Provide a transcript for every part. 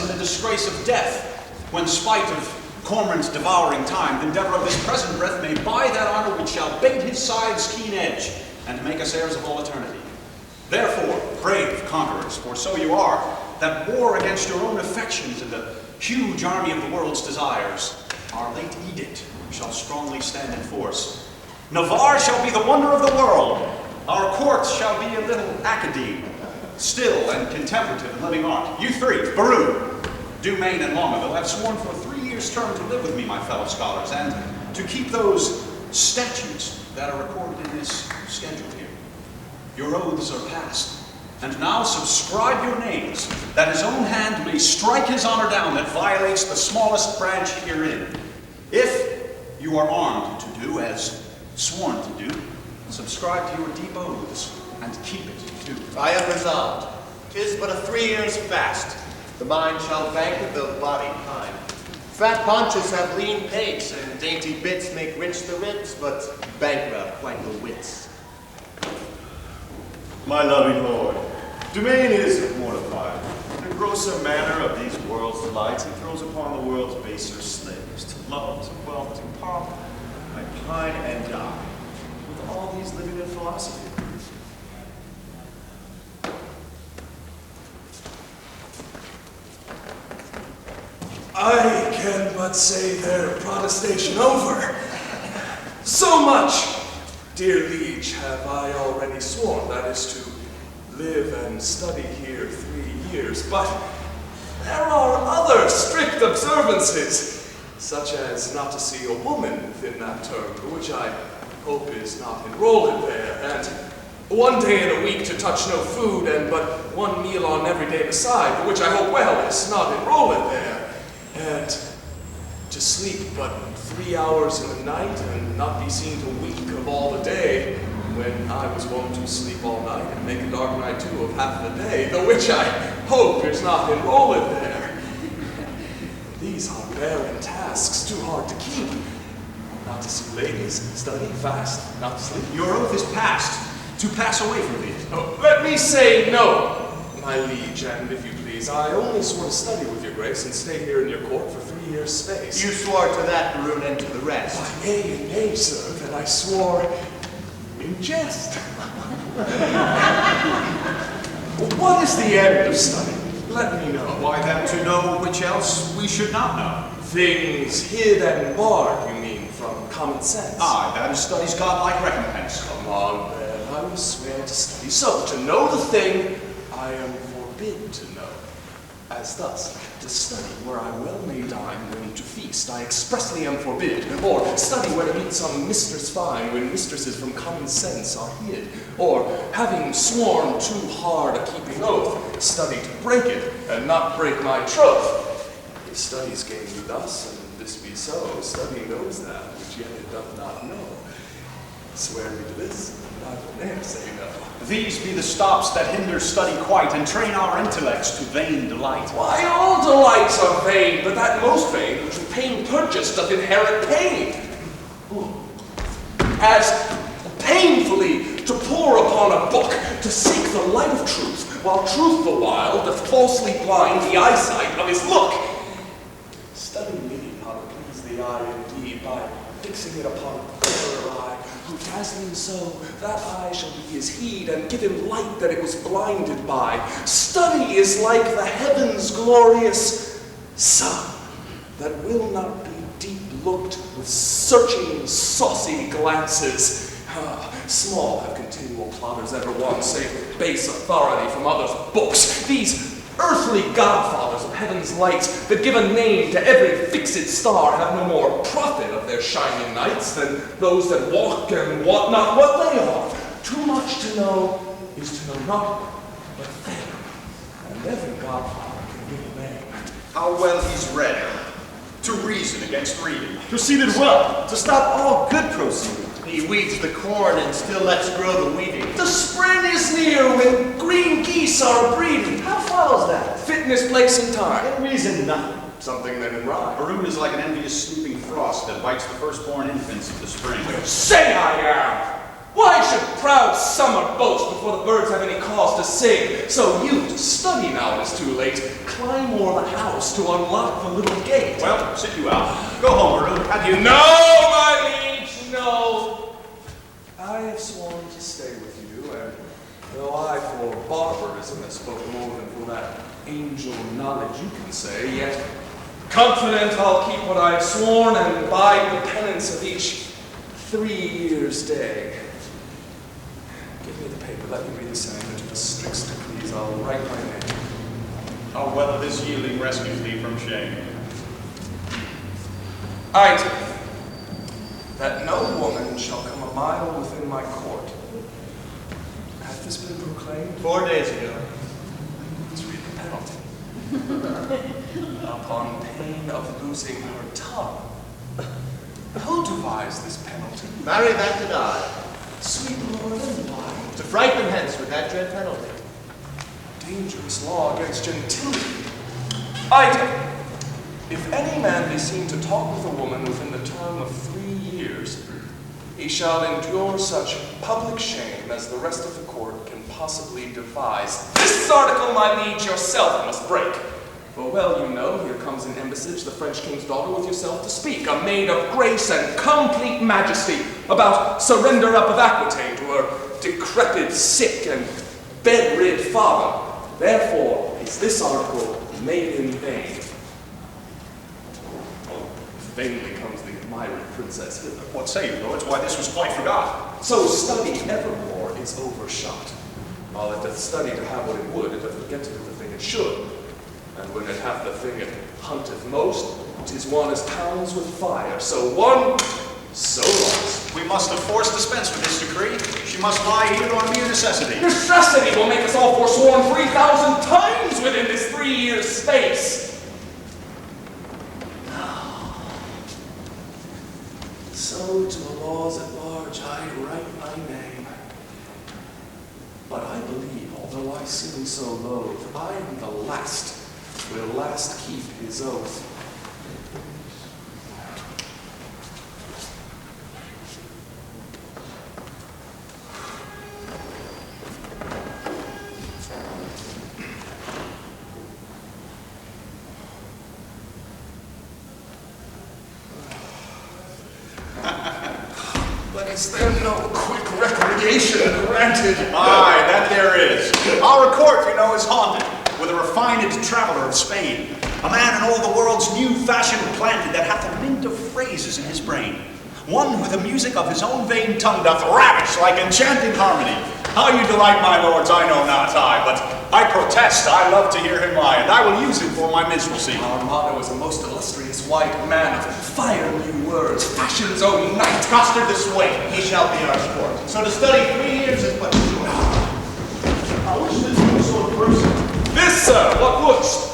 in the disgrace of death, when spite of cormorant's devouring time, the endeavor of this present breath may buy that honor which shall bait his side's keen edge, and make us heirs of all eternity. Therefore, brave conquerors, for so you are, that war against your own affections and the huge army of the world's desires, our late edict shall strongly stand in force. Navarre shall be the wonder of the world. Our court shall be a little academe, still and contemplative in living art. You three, Baru, Dumaine, and Longaville, have sworn for a 3 years' term to live with me, my fellow scholars, and to keep those statutes that are recorded in this schedule here. Your oaths are passed, and now subscribe your names, that his own hand may strike his honor down that violates the smallest branch herein. If you are armed to do as sworn to do, subscribe to your deep oaths, and keep it too. I am resolved. 'Tis but a 3 years' fast. The mind shall banquet, the body pine. Fat paunches have lean pates, and dainty bits make rich the ribs, but bankrupt quite the wits. My loving lord, Dumaine is mortified. In the grosser manner of these world's delights, he throws upon the world's baser slaves. To love, to wealth, to pomp, I pine and die, with all these living in philosophy. I can but say their protestation over. So much, dear liege, have I already sworn, that is to live and study here 3 years, but there are other strict observances, such as not to see a woman within that term, which I hope is not enrolled there, and 1 day in a week to touch no food, and but 1 meal on every day beside, which I hope well is not enrolled there. And to sleep but 3 hours in the night, and not be seen to wink of all the day, when I was wont to sleep all night, and make a dark night too of half the day, the which I hope is not enrolled there. These are barren tasks, too hard to keep. Not to see ladies, study, fast, not to sleep. Your oath is passed, to pass away from these. Oh, let me say no, my liege, and if you please, I only swore to study with your grace and stay here in your court for 3 years' space. You swore to that, Baroon, and to the rest. Why, nay, sir, that I swore in jest. What is the end of study? Let me know. Why, that to know which else we should not know. Things hid and barred, you mean, from common sense? Aye, that is study's godlike recompense. Come on, then, I will swear to study. So, to know the thing I am forbid to know. As thus, to study where I well may dine when to feast, I expressly am forbid. Or study where to meet some mistress fine, when mistresses from common sense are hid. Or, having sworn too hard a keeping oath, study to break it, and not break my troth. If studies gain me thus, and this be so, study knows that, which yet it doth not know. Swear me to this, and I will ne'er say no. These be the stops that hinder study quite, and train our intellects to vain delight. Why, all delights are vain, but that most vain, which with pain purchased doth inherit pain. As painfully to pore upon a book, to seek the light of truth, while truth the while doth falsely blind the eyesight of his look. Study me how to please the eye indeed, by fixing it upon a fairer eye, who dazzling so, that eye shall be his heed, and give him light that it was blinded by. Study is like the heaven's glorious sun, that will not be deep looked with searching, saucy glances. Small have continual plotters ever won, save with base authority from others' books. These earthly godfathers of heaven's lights, that give a name to every fixed star, have no more profit of their shining nights than those that walk and wot not what they are. Too much to know is to know not but fame, and every godfather can give a name. How well he's read. To reason against reading. Proceeded well, to stop all good proceeding. He weeds the corn and still lets grow the weeding. The spring is near when green geese are breeding. How follows that? Fitness, place, and time. And reason nothing. Something then in rhyme. Baroon is like an envious sleeping frost that bites the firstborn infants of the spring. Say I am! Why should proud summer boast before the birds have any cause to sing? So you, to study now it is too late, climb o'er the house to unlock the little gate. Well, sit you out. Go home, Maroon. Adieu. No, my liege, no. I have sworn to stay with you, and though I for barbarism have spoken more than for that angel knowledge you can say, yet confident I'll keep what I have sworn and abide the penance of each 3 years' day. Give me the paper, let me read the same, and to the strict decrees I'll write my name. How well this yielding rescues thee from shame. Item, that no woman shall come a mile within my court. Hath this been proclaimed? 4 days ago. Let's read the penalty. Upon pain of losing her tongue. Who devised this penalty? Marry, that did I. Sweet Lord, and why? To fright them hence with that dread penalty. Dangerous law against gentility. Item, if any man be seen to talk with a woman within the term of 3 years, he shall endure such public shame as the rest of the court can possibly devise. This article, my liege, yourself must break. For well you know, here comes an embassage, the French king's daughter, with yourself to speak, a maid of grace and complete majesty, about surrender up of Aquitaine to her decrepit, sick, and bedrid father. Therefore is this article made in vain. Vainly comes the admired princess hither. What say you, lords? Why, this was quite forgot. So study evermore is overshot. While it doth study to have what it would, it doth forget to do the thing it should. And when it hath the thing it hunteth most, 'tis one as pounds with fire. So one, so lost. We must of force dispense with this decree. She must lie here on mere necessity. Necessity will make us all forsworn 3,000 times within this 3 years' space. So to the laws at large I write my name. But I believe, although I sin so loath, I am the last will last keep his oath. But is there no quick recreation granted? Aye, that there is. Our court, you know, is haunted with a refined traveler of Spain, a man in all the world's new fashion planted that hath a mint of phrases in his brain. One who the music of his own vain tongue doth ravish like enchanting harmony. How you delight, my lords, I know not I, but I protest I love to hear him lie, and I will use him for my minstrelsy. Our motto is a most illustrious white man of fire-new words, fashion's own knight. Trusted this way, he shall be our sport. So to study 3 years is but short. I wish this was so in person. This, sir, what wouldst?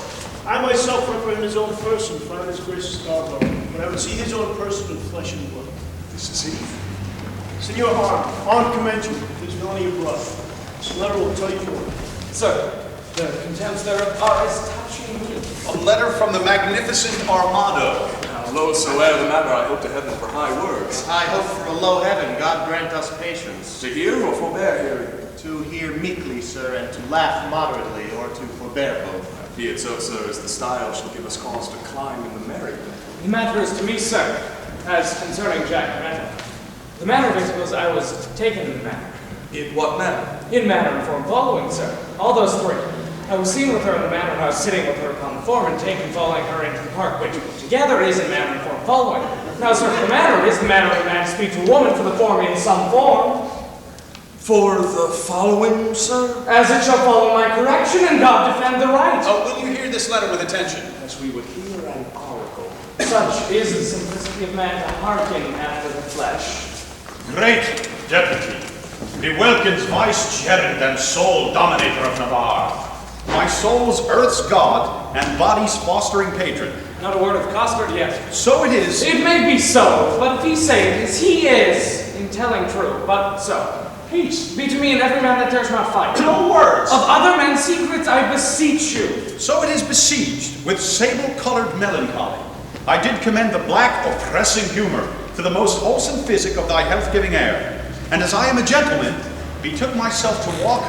I myself represent his own person, found his gracious Scarborough, but I would see his own person in flesh and blood. This is he. Senor Harm commend you, his villainy abroad. This letter will tell you more. Sir, the contempts thereof are as touching me. A letter from the magnificent Armado. Now, low soe'er the matter, I hope to heaven for high words. I hope for a low heaven, God grant us patience. To hear or forbear hearing? To hear meekly, sir, and to laugh moderately, or to forbear both. Be it so, sir, as the style shall give us cause to climb in the merry. The matter is to me, sir, as concerning Jack Randall. The manner of it was I was taken in the manner. In what manner? In manner and form following, sir. All those three. I was seen with her in the manner when I was sitting with her upon the form and taken following her into the park, which together is in manner and form following. Now, sir, the manner is the manner of a man to speak to a woman for the form in some form. For the following, sir? As it shall follow my correction, and God defend the right. Oh, will you hear this letter with attention? As we would hear an oracle. Such is the simplicity of man to hearken after the flesh. Great deputy, be Wilkins vice-gerent and sole dominator of Navarre, my soul's earth's god and body's fostering patron. Not a word of Costard yet. So it is. It may be so, but if he say it is, he is, in telling true, but so. Peace be to me and every man that dares not fight. No words. Of other men's secrets I beseech you. So it is besieged with sable-colored melancholy. I did commend the black oppressing humor to the most wholesome physic of thy health-giving air. and as I am a gentleman, betook myself to walk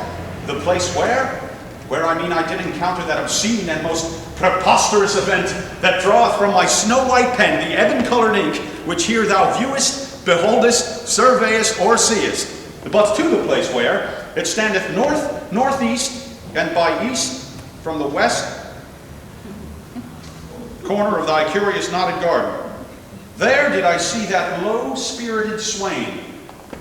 the place where I mean I did encounter that obscene and most preposterous event that draweth from my snow-white pen the ebon-colored ink, which here thou viewest, beholdest, surveyest, or seest. But to the place where it standeth north, northeast, and by east from the west corner of thy curious knotted garden. There did I see that low-spirited swain,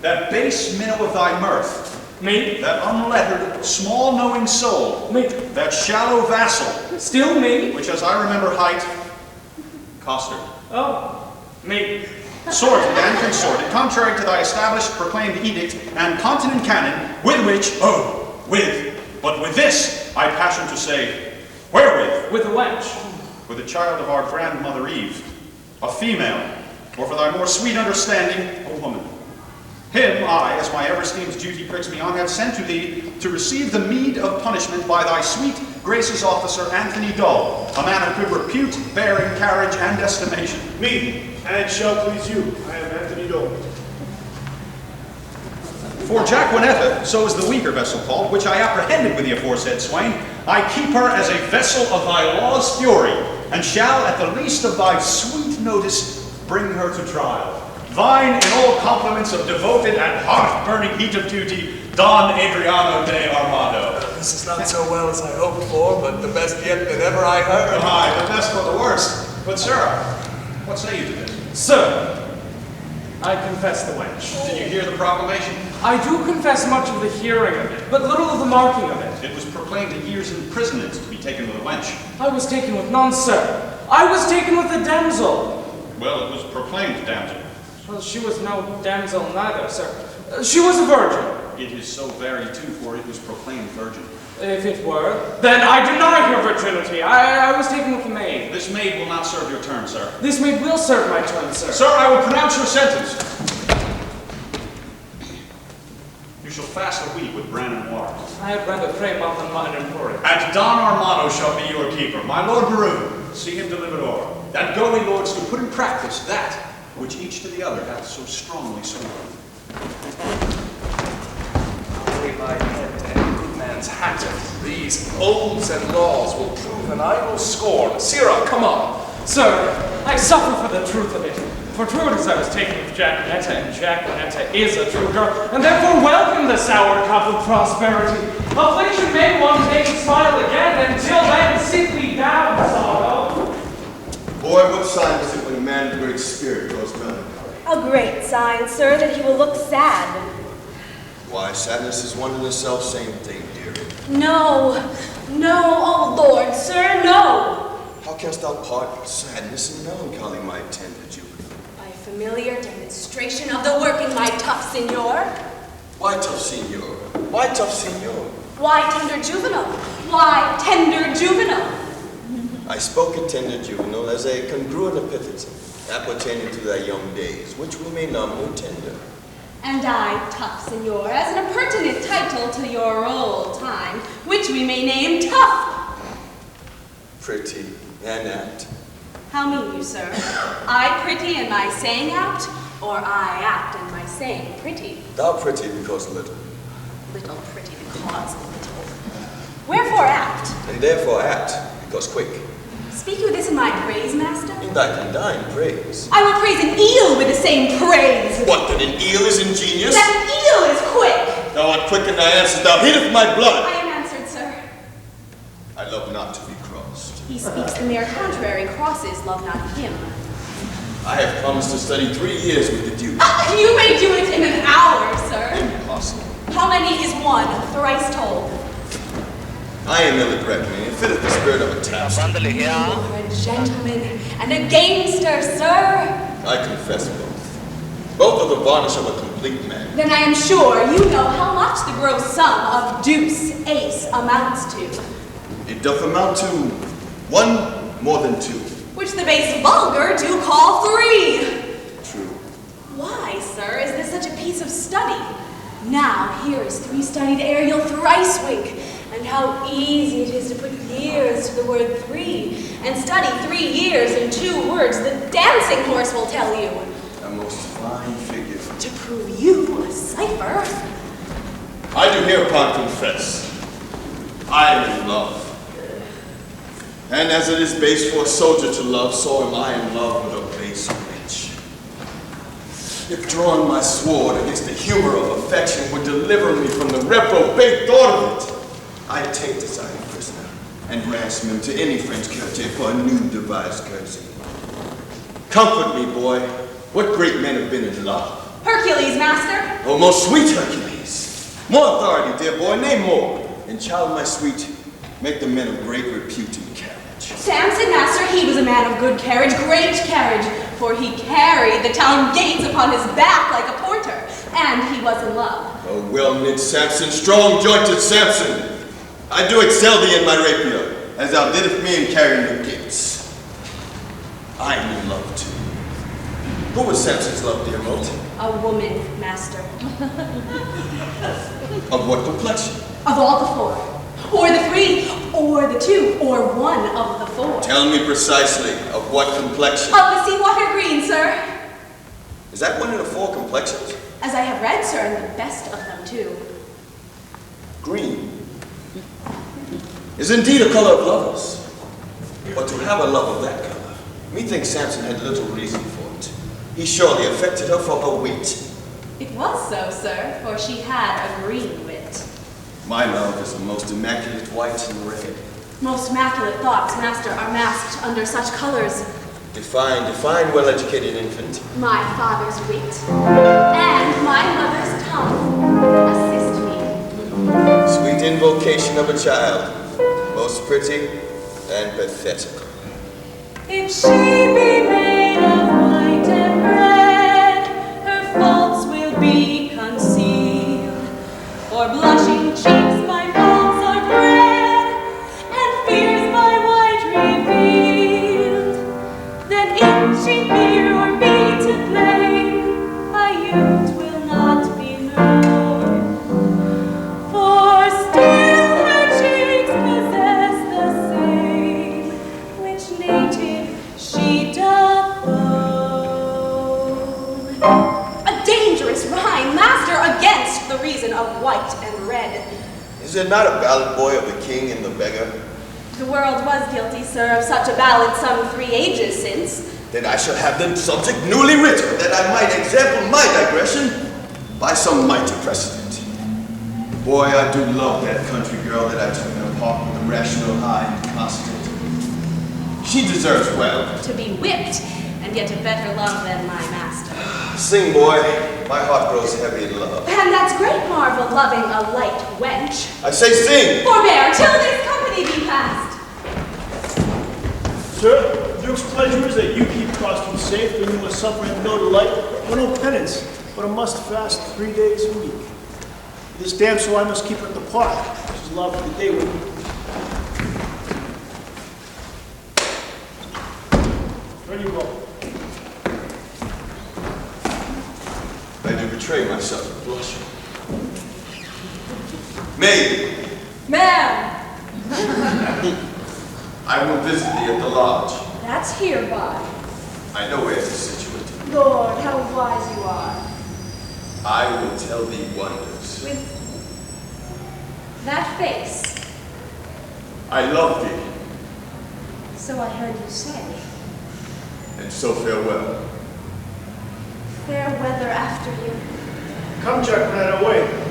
that base minnow of thy mirth, Me? that unlettered, small-knowing soul, Me? that shallow vassal, Still me? which as I remember hight, Coster. Oh, me. Sorted and consorted, contrary to thy established proclaimed edict and continent canon, with which, but with this, I passion to say, wherewith? With a wench. With the child of our grandmother Eve, a female, or for thy more sweet understanding, a woman. Him I, as my ever-esteemed duty pricks me on, have sent to thee to receive the meed of punishment by thy sweet grace's officer Anthony Dull, a man of good repute, bearing, carriage, and estimation. Me, and shall please you. I am Anthony Dole. For Jacquinetta, so is the weaker vessel called, which I apprehended with the aforesaid swain, I keep her as a vessel of thy law's fury, and shall at the least of thy sweet notice bring her to trial. Thine in all compliments of devoted and heart-burning heat of duty, Don Adriano de Armado. This is not so well as I hoped for, but the best yet that ever I heard. Aye, the best for the worst. But sir, what say you to this? Sir, I confess the wench. Did you hear the proclamation? I do confess much of the hearing of it, but little of the marking of it. It was proclaimed a year's imprisonment to be taken with a wench. I was taken with none, sir. I was taken with a damsel. Well, it was proclaimed damsel. Well, she was no damsel neither, sir. She was a virgin. It is so very too, for it was proclaimed virgin. If it were, then I deny her virginity. I was taken with a maid. This maid will not serve your turn, sir. This maid will serve my turn, sir. Sir, I will pronounce your sentence. You shall fast a week with bran and water. I had rather pray month and mine and pour it. And Don Armado shall be your keeper. My Lord Maroon, see him delivered o'er. That go we, lords, to put in practice that which each to the other hath so strongly sworn. Lay my head and good man's hat. These oaths and laws will prove an idle scorn. Sirrah, come on. Sir, I suffer for the truth of it. For true it is I was taken with Jacquinetta, and Jacquinetta is a true girl, and therefore welcome the sour cup of prosperity. Affliction may one day smile again, until then sit we down, sorrow. Boy, what sign is it when a man of great spirit grows melancholy? A great sign, sir, that he will look sad. Why, sadness is one and the self-same thing, dearie. No, oh Lord, sir, no. How canst thou part with sadness and melancholy, my tender Jupiter? By familiar demonstration of the work in my tough signor. Why tough signor? Why tough signor? Why tender juvenile? Why tender juvenile? I spoke of tender juvenile as a congruent epithet, appertaining to thy young days, which we may nominally tender. And I, tough signor, as an appurtenant title to your old time, which we may name tough. Pretty and apt. How mean you, sir? I pretty in my saying apt, or I apt in my saying pretty? Thou pretty because little, Little pretty because little. Wherefore apt? and therefore apt because quick. Speak you this in my praise, master? In thy condign praise. I will praise an eel with the same praise. What, that an eel is ingenious? That an eel is quick. Thou art quick in thy answers, thou heateth my I blood. am answered, sir. I love not to be crossed. He speaks the mere contrary. Crosses love not him. I have promised to study 3 years with the Duke. You may do it in an hour, sir. Impossible. How many is one? Thrice told. I am ill at reckoning, and fitteth the spirit of a task. You are a gentleman and a gamester, sir. I confess both. Both are the varnish of a complete man. Then I am sure you know how much the gross sum of deuce ace amounts to, It doth amount to 1 more than 2. which the base vulgar do call 3. True. Why, sir, is this such a piece of study? Now, here is 3 studied ere you'll thrice wink, and how easy it is to put years to the word 3, and study 3 years in 2 words the dancing horse will tell you. A most fine figure. to prove you a cipher. I do hereupon confess, I am in love. And as it is base for a soldier to love, so am I in love with a base witch. If drawing my sword against the humor of affection would deliver me from the reprobate thought of it, I'd take Desire prisoner and ransom him to any French courtier for a new devised courtesy. Comfort me, boy. What great men have been in love? Hercules, master. Oh, most sweet Hercules. More authority, dear boy, name more. And child, my sweet, make the men of great repute and carriage. Samson, master, he was a man of good carriage, great carriage, for he carried the town gates upon his back like a porter, and he was in love. Oh, well-knit Samson, strong-jointed Samson, I do excel thee in my rapier, as thou didst me in carrying the gates. I am in love too. Who was Samson's love, dear Moat? A woman, master. Of what complexion? Of all the four, or the three, or the two, or one of the four. Tell me precisely, of what complexion? Of the seawater green, sir. Is that one of the four complexions? As I have read, sir, and the best of them too. Green is indeed a color of lovers. But to have a love of that color, methinks Samson had little reason for it. He surely affected her for her wit. It was so, sir, for she had a green wit. My love is the most immaculate white and red. Most immaculate thoughts, master, are masked under such colors. Define, well-educated infant. My father's wit and my mother's tongue assist me. Sweet invocation of a child, most pretty and pathetical. If she be made of white and red, her faults will be concealed. For blushing cheeks my faults are bred, and fears my white revealed. Then if she fear or be to blame, my youth will not be known. For still her cheeks possess the same which native she doth own. A dangerous rhyme, master, against the reason of white and red. Is it not a ballad, boy, of the king and the beggar? The world was guilty, sir, of such a ballad some 3 ages since. Then I shall have the subject newly written, that I might example my digression by some mighty precedent. Boy, I do love that country girl that I took in a park with the rational high and constant. She deserves well. To be whipped, and yet a better love than my master. Sing, boy, my heart grows heavy in love. And that's great marvel, loving a light wench. I say sing! Forbear, till this company be past. Sir, the Duke's pleasure is that you keep costume safe, and you must suffer him no delight, or no penance, but must fast 3 days a week. This damsel I must keep her at the park. She's allowed for the day with me. Ready, go. I do betray myself with blushing. Maid, Ma'am, I will visit thee at the lodge. that's hereby. I know where it is situated. Lord, how wise you are. I will tell thee wonders. With that face, I love thee, so I heard you say. and so farewell. Fair weather after you. Come, Jack, right away.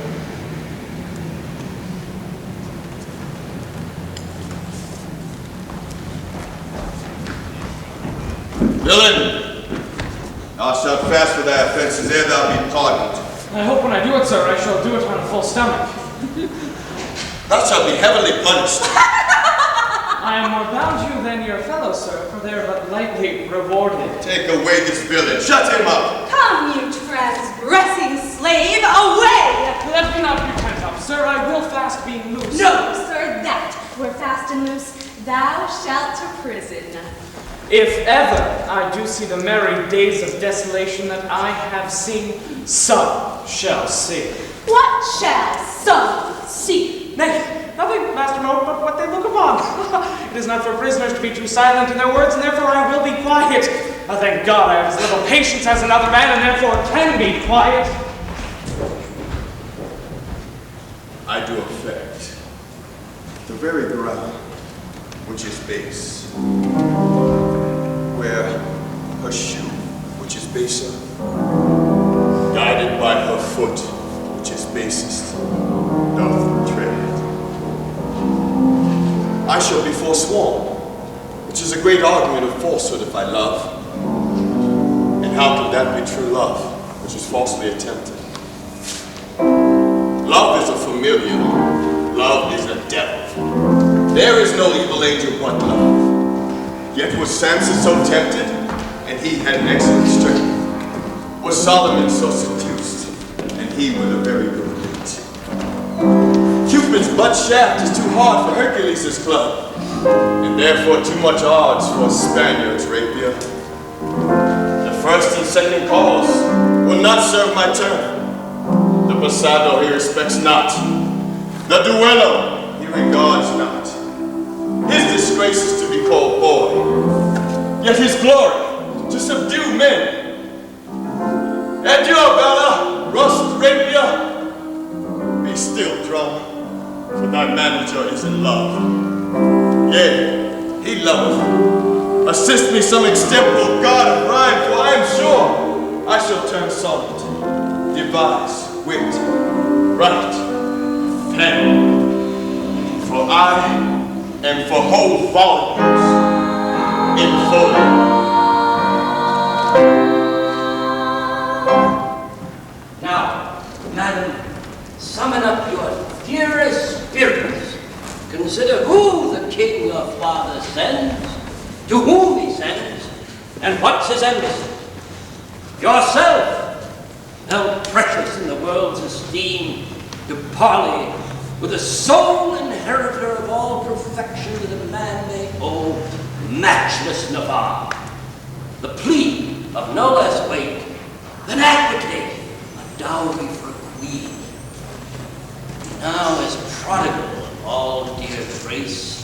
Villain, thou shalt fast for thy offenses ere thou be pardoned. I hope when I do it, sir, I shall do it on a full stomach. Thou shalt be heavily punished. I am more bound you than your fellows, sir, for they are but lightly rewarded. Take away this villain. Shut him up. Come, you transgressing slave, away! Let me not be pent up, sir. I will fast being loose. No, sir, that were fast and loose, thou shalt to prison. If ever I do see the merry days of desolation that I have seen, some shall see. What shall some see? Nay, nothing, Master Moat, but what they look upon. It is not for prisoners to be too silent in their words, and therefore I will be quiet. Thank God I have as little patience as another man, and therefore can be quiet. I do affect the very ground which is base, where her shoe, which is baser, guided by her foot, which is basest, doth tread. I shall be forsworn, which is a great argument of falsehood if I love. And how can that be true love, which is falsely attempted? Love is a familiar, love is a devil. There is no evil angel but love. Yet was Samson so tempted, and he had an excellent strength? Was Solomon so seduced, and he with a very good wit? Cupid's butt shaft is too hard for Hercules' club, and therefore too much odds for a Spaniard's rapier. The first and second calls will not serve my turn. The pasado he respects not. The duello he regards not. His disgrace is to be called boy, yet his glory to subdue men. Adieu, Bella, rust rapier. Be still, drum, for thy manager is in love. Yea, he loveth. Assist me some extemporal god of rhyme, for I am sure I shall turn sonnet, devise, wit, write, pen, for I am for whole volumes in full. Now, madam, summon up your dearest spirits. Consider who the king your father sends, to whom he sends, and what's his embassy. Yourself, held precious in the world's esteem, to parley with the sole inheritor of all perfection that a man may owe, matchless Navarre. The plea of no less weight than equity, a dowry for a queen. Now as prodigal of all dear grace,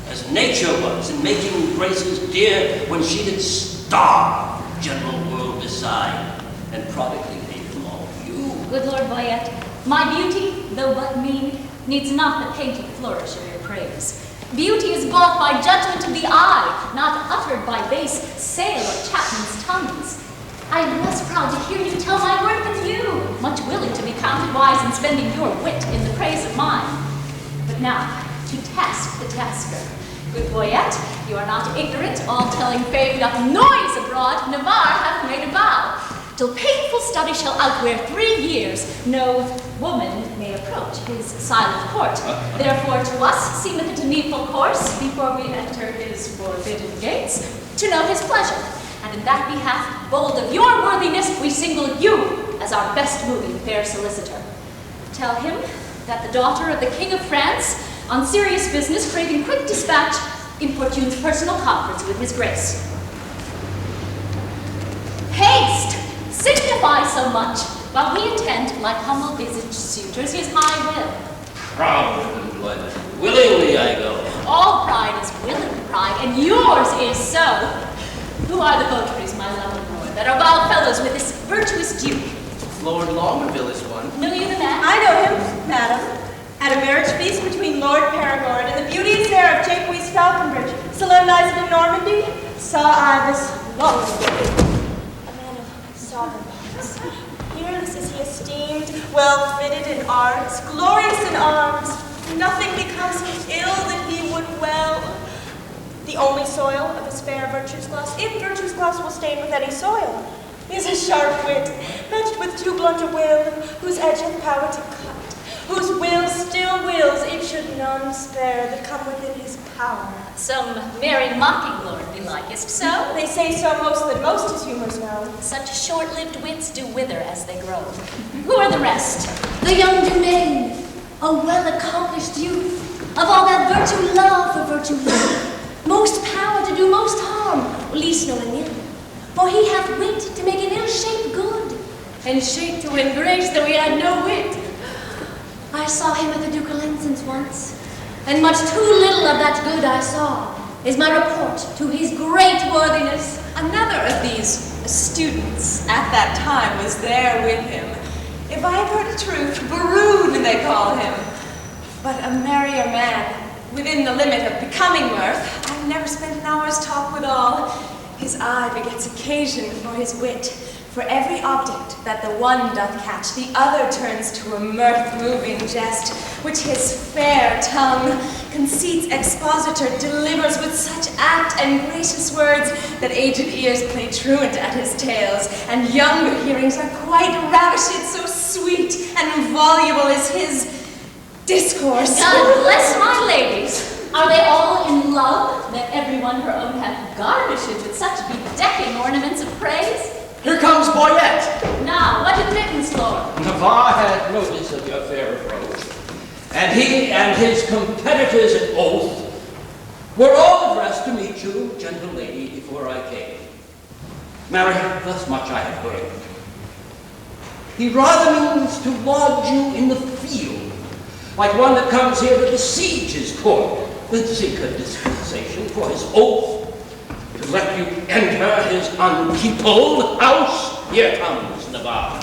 as nature was in making graces dear when she did starve general world beside, and prodigally gave them all you. Good Lord Boyette, my beauty, though but mean, needs not the painted flourish of your praise. Beauty is bought by judgment of the eye, not uttered by base sale of chapmen's tongues. I am less proud to hear you tell my worth than you, much willing to be counted wise in spending your wit in the praise of mine. But now, to task the tasker. Good Boyette, you are not ignorant, all telling fame doth noise abroad, Navarre hath made a vow. Till painful study shall outwear 3 years, no woman may approach his silent court. Therefore to us seemeth it a needful course, before we enter his forbidden gates, to know his pleasure. And in that behalf, bold of your worthiness, we single you as our best moving fair solicitor. Tell him that the daughter of the King of France, on serious business, craving quick dispatch, importunes personal conference with his grace. Haste! Signify so much, while we attend, like humble-visaged suitors, his high will. Proud employment, willingly I go. All pride is willing pride, and yours is so. Who are the votaries, my lovely lord, that are wild fellows with this virtuous duke? Lord Longueville is one. Know you the man? I know him, madam. At a marriage feast between Lord Perigord and the beauteous heir of Jaques Falconbridge, solemnized in Normandy, saw I this Longueville, a man of sovereign parts. Peerless is he esteemed, well fitted in arts, glorious in arms. Nothing becomes him ill that he would well. The only soil of his fair virtue's gloss, if virtue's gloss will stain with any soil, is a sharp wit, matched with too blunt a will, whose edge hath power to cut, whose will still wills, it should none spare that come within his power. Some merry mocking lord belikest so? They say so most that most his humors know. Such short-lived wits do wither as they grow. Who are the rest? The young Dumaine, a well-accomplished youth, of all that virtue love for virtue love, most power to do most harm, least knowing ill. For he hath wit to make an ill shape good, and shape to win grace, though he had no wit. I saw him at the Duke of Lenzon's once, and much too little of that good I saw is my report to his great worthiness. Another of these his students at that time was there with him. If I have heard a truth, Baroon they call him. But a merrier man, within the limit of becoming mirth, I've never spent an hour's talk with all. His eye begets occasion for his wit. For every object that the one doth catch, the other turns to a mirth-moving jest, which his fair tongue, conceit's expositor, delivers with such apt and gracious words that aged ears play truant at his tales, and younger hearings are quite ravished, so sweet and voluble is his discourse. God bless my ladies. Are they all in love, that everyone her own hath garnished with such bedecking ornaments of praise? Here comes Boyette. Now, what admittance, Lord? Navarre had notice of your fair approach, and he and his competitors in oath were all addressed to meet you, gentle lady, before I came. Mary, thus much I have heard. He rather means to lodge you in the field, like one that comes here to besiege his court, with seek a dispensation for his oath, to let you enter his unpeopled house. Here comes Navarre.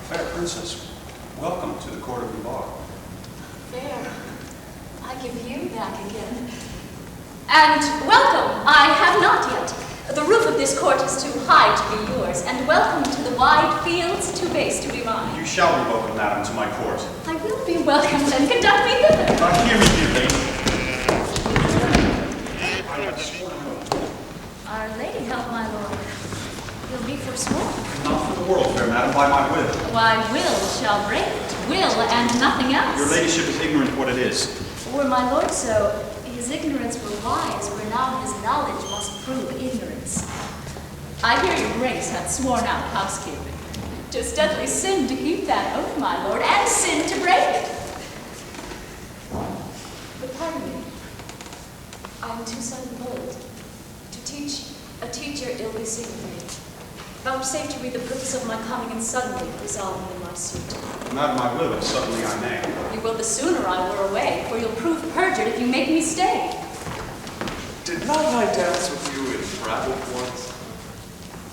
Fair princess, welcome to the court of Navarre. Fair. I give you back again. And welcome, I have not yet. The roof of this court is too high to be yours, and welcome to the wide fields too base to be mine. You shall be welcome, madam, to my court. I will be welcomed, and conduct me thither. Hear me, dear lady. Our Lady help my lord. He'll be forsworn. Not for the world, fair madam, by my will. Why, will shall break it. Will and nothing else. Your ladyship is ignorant what it is. Were my lord so, his ignorance were wise, where now his knowledge must prove ignorance. I hear your grace hath sworn out housekeeping. 'Tis deadly sin to keep that oath, my lord, and sin to break it. But pardon me, I am too sudden bold. To teach a teacher ill beseemeth me. Vouchsafe to read the purpose of my coming, and suddenly resolve me in my suit. Madam, I will, if suddenly I may. You will the sooner I were away, for you'll prove perjured if you make me stay. Did not I dance with you in Brabant once?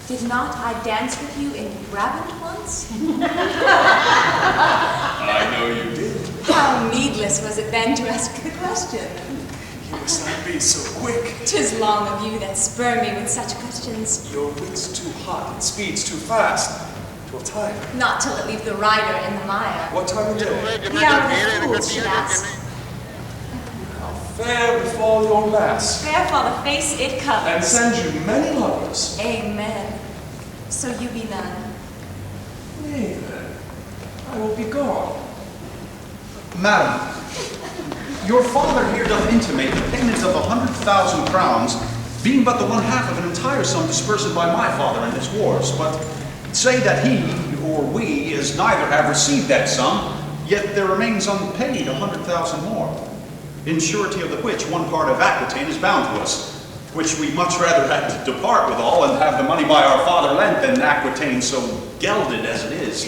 Did not I dance with you in Brabant once? I know you did. How needless was it then to ask the question? You must not be so quick. 'Tis long of you that spur me with such questions. Your wit's too hot and speed's too fast. 'Twill tire. Not till it leave the rider in the mire. What time of day? The hour the fools should ask. Fair befall your lass, Fair fall the face it and covers. send you many lovers. Amen. So you be none. Nay then, I will be gone. Madam, your father here doth intimate the payment of 100,000 crowns, being but the one half of an entire sum dispersed by my father in his wars. But say that he, or we, as neither have received that sum, yet there remains unpaid 100,000 more, in surety of the which one part of Aquitaine is bound to us, which we much rather had to depart with all and have the money by our father lent than Aquitaine so gelded as it is.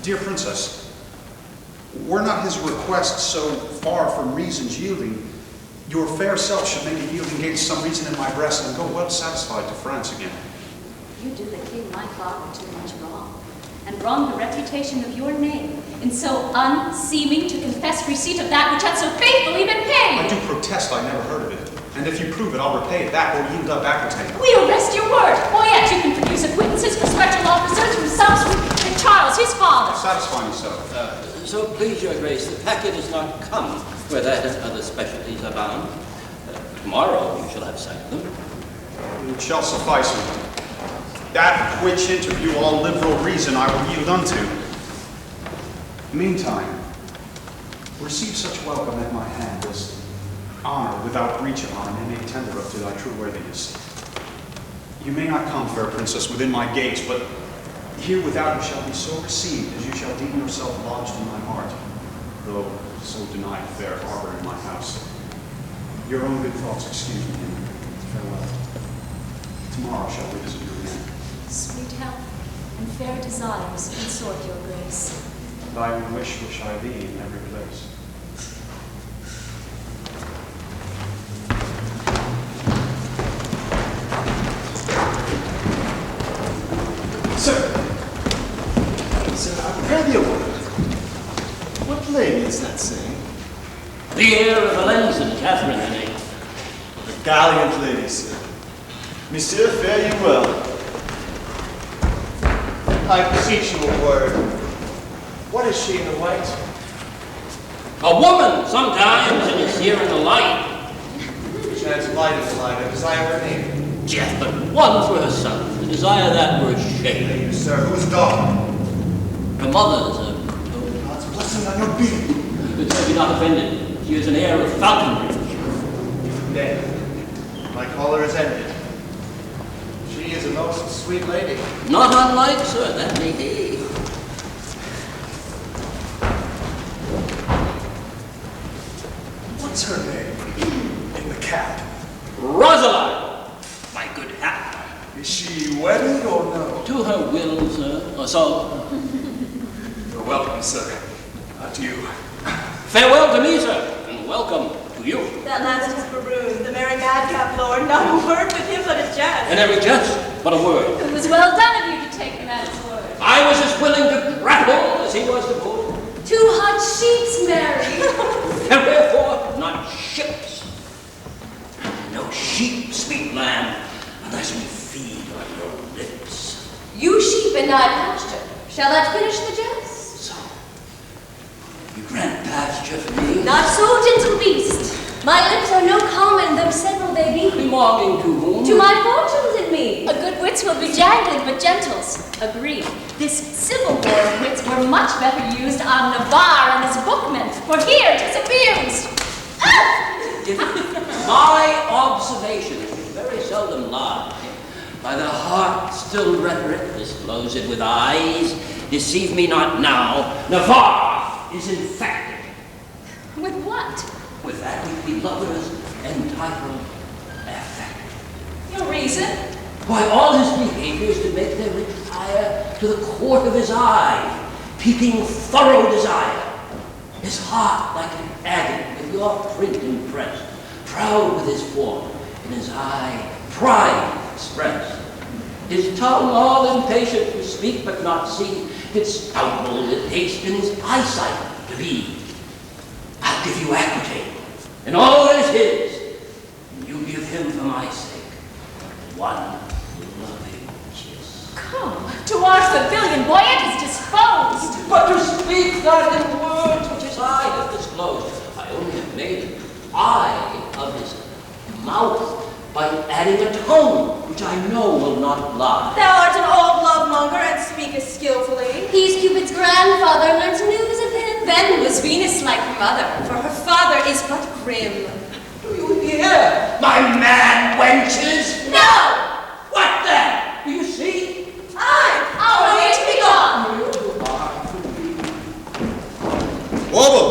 Dear princess, were not his request so far from reason's yielding, your fair self should make a yield against some reason in my breast and go well satisfied to France again. You do the king my father too much wrong, and wrong the reputation of your name, in so unseeming to confess receipt of that which hath so faithfully been paid. I do protest I never heard of it, and if you prove it, I'll repay it back or yield up Aquitaine. We arrest your word. Boyette, you can produce acquaintances for special officers from South and Charles, his father. Satisfy yourself. So please your grace, the packet is not come where that and other specialties are bound. Tomorrow you shall have sight of them. It shall suffice me. That which interview all liberal reason I will yield unto. Meantime, receive such welcome at my hand as honor without breach of honor may make tender up to thy true worthiness. You may not come, fair princess, within my gates, but here without you shall be so received as you shall deem yourself lodged in my heart, though so denied fair harbor in my house. Your own good thoughts excuse me, and farewell. Tomorrow shall we visit you again. Sweet health and fair desires consort your grace. thy wish I thee in every place. Sir, I pray thee a word. What lady is that saying? The heir of Valenzen, Catherine, her name. A gallant lady, sir. Monsieur, fare you well. I beseech you a word. What is she in the white? A woman, sometimes, and is here in the light. Chance light in the light. I desire her name. Death but one for her son. To desire that were a shame. Thank you, sir. Who is daughter? Her mother's a... God's blessing on your being. Good sir, be not offended. She is an heir of Falconbridge. Nay, my caller is ended. She is a most sweet lady. Not unlike, sir, that may be. What's her name in the cap? Rosaline, my good hat. Is she wedded or no? To her will, sir, or so. You're welcome, sir. Adieu. Farewell to me, sir, and welcome to you. That last is Baroon, the merry madcap lord. Not a word with him but a jest. And every jest but a word. It was well done of you to take him at his word. I was as willing to grapple as he was to pull. 2 hot sheets, Mary. And wherefore not ships? No sheep, sweet lamb, unless we feed on your lips. You sheep and I pasture. Shall that finish the jest? So, you grant pasture for me? Not so, gentle beast. My lips are no common, though several they be. Belonging to whom? To my fortunes and me. A good wits will be jangling, but gentles agree. This civil war of wits were much better used on Navarre and his bookmen, for here 'tis abused. If my observations, which very seldom lie, by the heart still rhetoric disclosed with eyes, deceive me not now, Navarre is infected. With what? With that which we lovers entitled affect. Your reason? Why, all his behaviors to make their retire to the court of his eye, peeping thorough desire. His heart like an agate with your print impressed, proud with his form, in his eye pride expressed. His tongue all impatient to speak but not see, its stumble with haste in his eyesight to be. I'll give you Aquitaine, and all is his, and you give him for my sake one loving kiss. Come, towards the billion boy it is disposed. But to speak that in words which his eye hath disclosed, I only have made an eye of his mouth by adding a tone which I know will not lie. Thou art an old love-monger and speakest skillfully. He's Cupid's grandfather, learns news of him. Then was Venus like her mother, for her father is but grim. Do you hear, my mad wenches? No! What then? Do you see? Our way to be gone. Warble,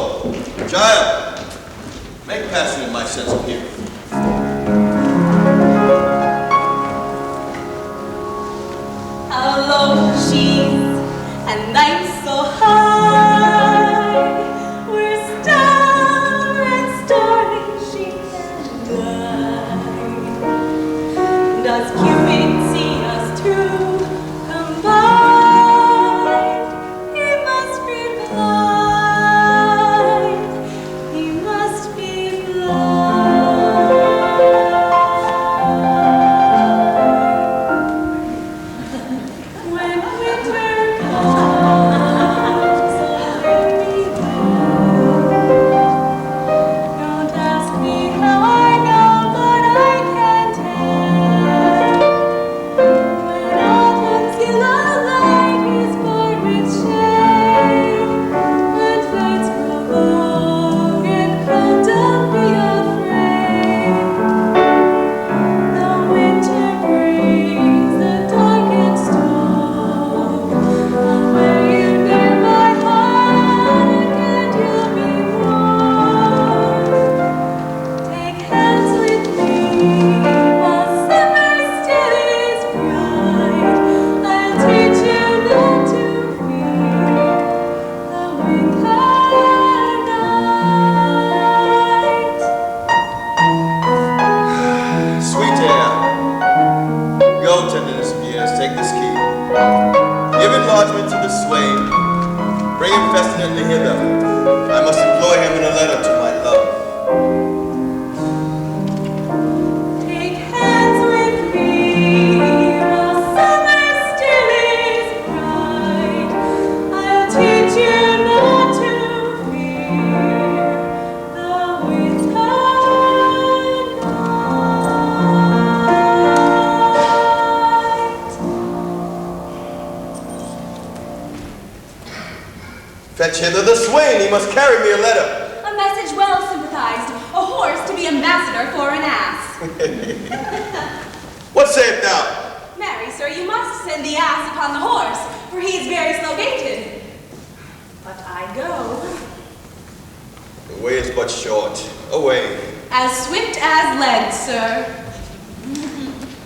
child, make passing in my sense of hearing. How low she is, and nights so high, where star and starry she can die. Does Cupid see us two combined? He must be blind. He must be blind. pestilently hither. I must employ him in a letter to my love. Take hands with me, the summer still is bright. I'll teach you not to fear the winter night. Fetch hither the swain, he must carry me a letter. A message well sympathized, a horse to be ambassador for an ass. What sayest thou? Marry, sir, you must send the ass upon the horse, for he is very slow-gaited. But I go. The way is but short. Away. As swift as lead, sir.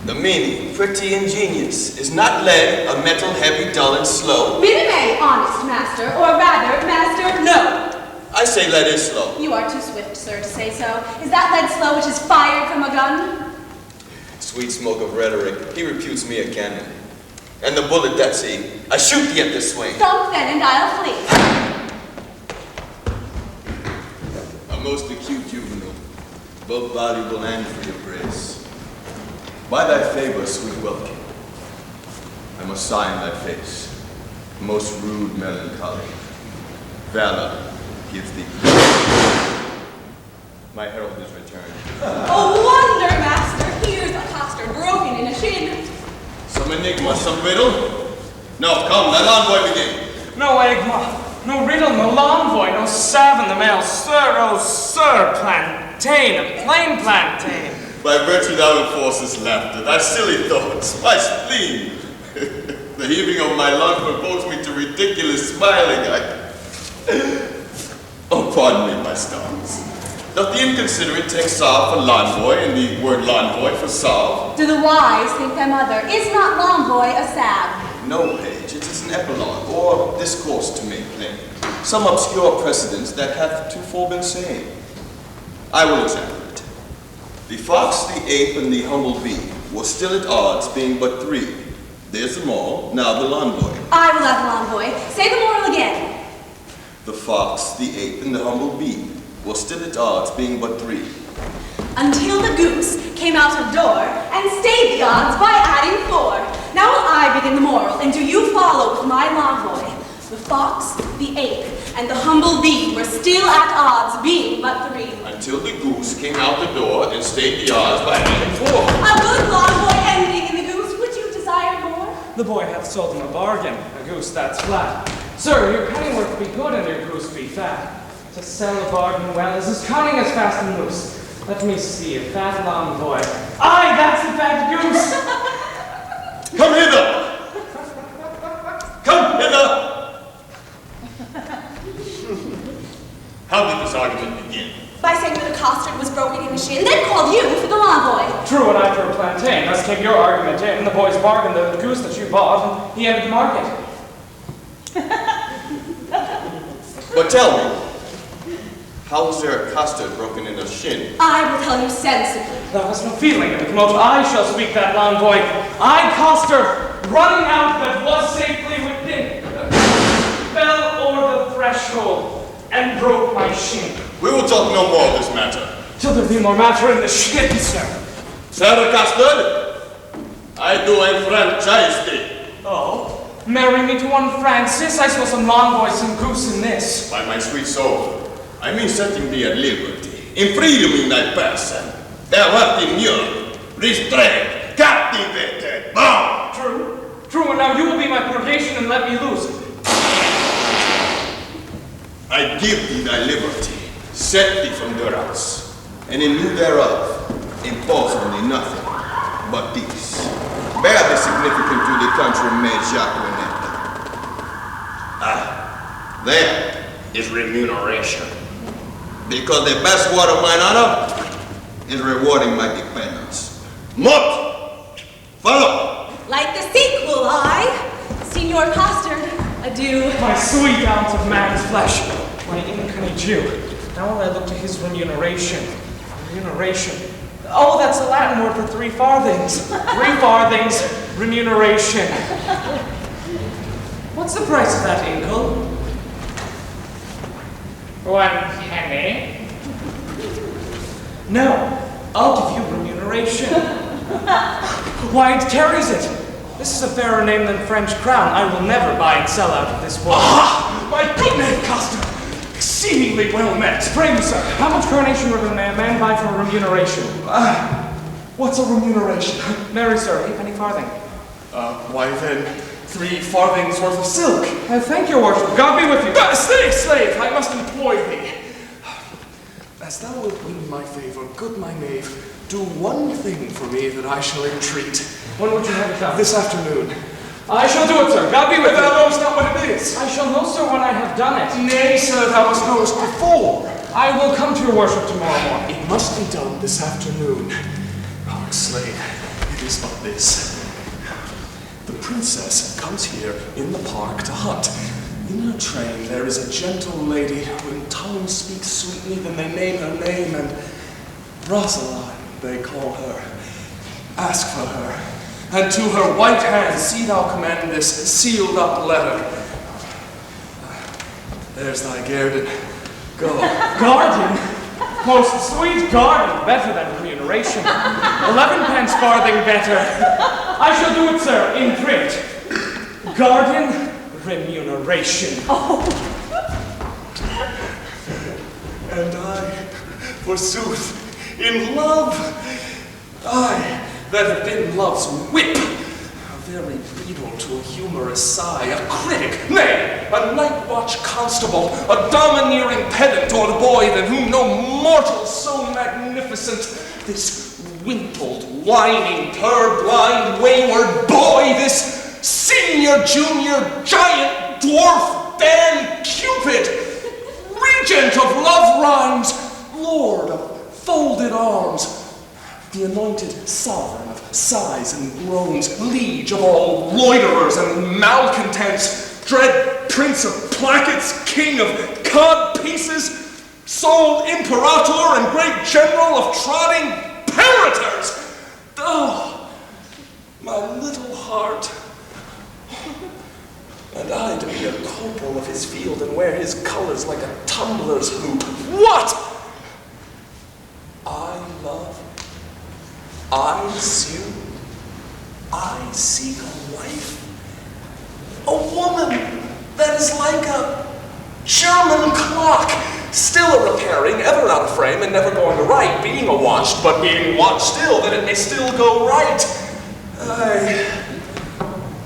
The meaning, pretty ingenious. Is not lead a metal heavy, dull, and slow? Be it may, honest master, or rather, master, no. I say lead is slow. You are too swift, sir, to say so. Is that lead slow which is fired from a gun? Sweet smoke of rhetoric, he reputes me a cannon. And the bullet that's he, I shoot thee at the swain. Stump then, and I'll flee. A most acute juvenile, both valuable and for your grace. By thy favor, sweet welcome, I must sign thy face. Most rude melancholy, valor gives thee peace. My herald is returned. Oh, wonder, master! Here's a costard broken in a shin. Some enigma, some riddle? No, come, let envoy begin. No enigma, no riddle, no envoy, no salve in the mail. Sir, oh sir, plantain, a plain plantain. By virtue thou enforcest laughter, thy silly thoughts, my spleen. The heaving of my lung provokes me to ridiculous smiling. Oh, pardon me, my stars. Doth the inconsiderate take salve for l'envoy, and the word l'envoy for salve? Do the wise think them other? Is not l'envoy a salve? No, page, it is an epilogue, or discourse to make plain. Some obscure precedents that hath tofore been saying. I will examine it. The fox, the ape, and the humble bee were still at odds, being but three. There's the moral, now the l'envoy. I will have l'envoy. Say the moral again. The fox, the ape, and the humble bee were still at odds, being but three. Until the goose came out of door and stayed the odds by adding 4. Now will I begin the moral, and do you follow with my l'envoy. The fox, the ape, and the humble bee were still at odds, being but 3. Until the goose came out the door and stayed the odds by adding 4. A good l'envoy ending in the goose, would you desire more? The boy hath sold him a bargain, a goose that's flat. Sir, your pennyworth be good and your goose be fat. To sell a bargain well is as cunning as fast and loose. Let me see a fat l'envoy. Aye, that's the fat goose! Come hither! Come hither! How did this argument begin? By saying that a costard was broken in a shin, then called you for the l'envoy. True, and I for a plantain. Thus came your argument in. The boy's bargained the goose that you bought, and he entered the market. But tell me, how was there a costard broken in a shin? I will tell you sensibly. Thou hast no feeling in the commode. I shall speak that l'envoy. I coster, running out that was safely within, fell o'er the threshold and broke my shin. We will talk no more of this matter. Till there be more matter in the shin, sir. Sir Costard, I do enfranchise thee. Oh? Marry me to one Francis, I saw some l'envoy, some goose in this. By my sweet soul, I mean setting thee at liberty, in freedom in thy person. Thou art immured, restrained, captivated, bound. True, and now you will be my purgation and let me loose. I give thee thy liberty, set thee from durance, and in lieu thereof, impose on thee nothing but this. Bear the significant to the country made Jacqueline. There is remuneration. Because the best word of mine honor is rewarding my dependents. Mort! Follow! Like the sequel, I, Signor Costard, adieu. My sweet ounce of man's flesh, my incarnate Jew. Now will I look to his remuneration. Remuneration. Oh, that's a Latin word for 3 farthings. 3 farthings, remuneration. What's the price of that inkle? 1 penny. No, I'll give you remuneration. Why, it carries it. This is a fairer name than French crown. I will never buy and sell out of this world. Ah, my good name, Costa. Exceedingly well met. Pray me, sir, how much coronation ribbon may a man buy for a remuneration? What's a remuneration? Marry, sir, 8 penny farthing. Why then, 3 farthings worth of silk. Thank your worship. God be with you. Slave, slave, I must employ thee. As thou wilt win my favor, good my knave, do one thing for me that I shall entreat. When would you have it done? This afternoon. I shall do it, sir. God be with you. Thou knowest not what it is. I shall know, sir, when I have done it. Nay, sir, thou must know us before. I will come to your worship tomorrow morning. It must be done this afternoon. Our slave, it is but this. The princess comes here in the park to hunt. In her train there is a gentle lady who in tongue speaks sweetly, then they name her name, and Rosaline they call her. Ask for her, and to her white hand see thou commend this sealed up letter. There's thy guerdon. Go. Garden? Most sweet garden, better than remuneration. 11 pence farthing better. I shall do it, sir, in print. Garden remuneration. Oh. And I, forsooth, in love, I that have been love's whip, a very beadle to a humorous sigh, a critic, nay, a night watch constable, a domineering pedant, or the boy than whom no mortal so magnificent, this wimpled, whining, purblind, wayward boy, this senior, junior, giant, dwarf, Dan Cupid, regent of love rhymes, lord of folded arms, the anointed sovereign of sighs and groans, liege of all loiterers and malcontents, dread prince of plackets, king of cod pieces, sole imperator and great general of trotting parators. Oh, my little heart. And I to be a corporal of his field and wear his colors like a tumbler's hoop. What? I love, I sue, I seek a wife, a woman that is like a German clock, still a repairing, ever out of frame and never going to right, being a watched, but being watched still, that it may still go right. Aye,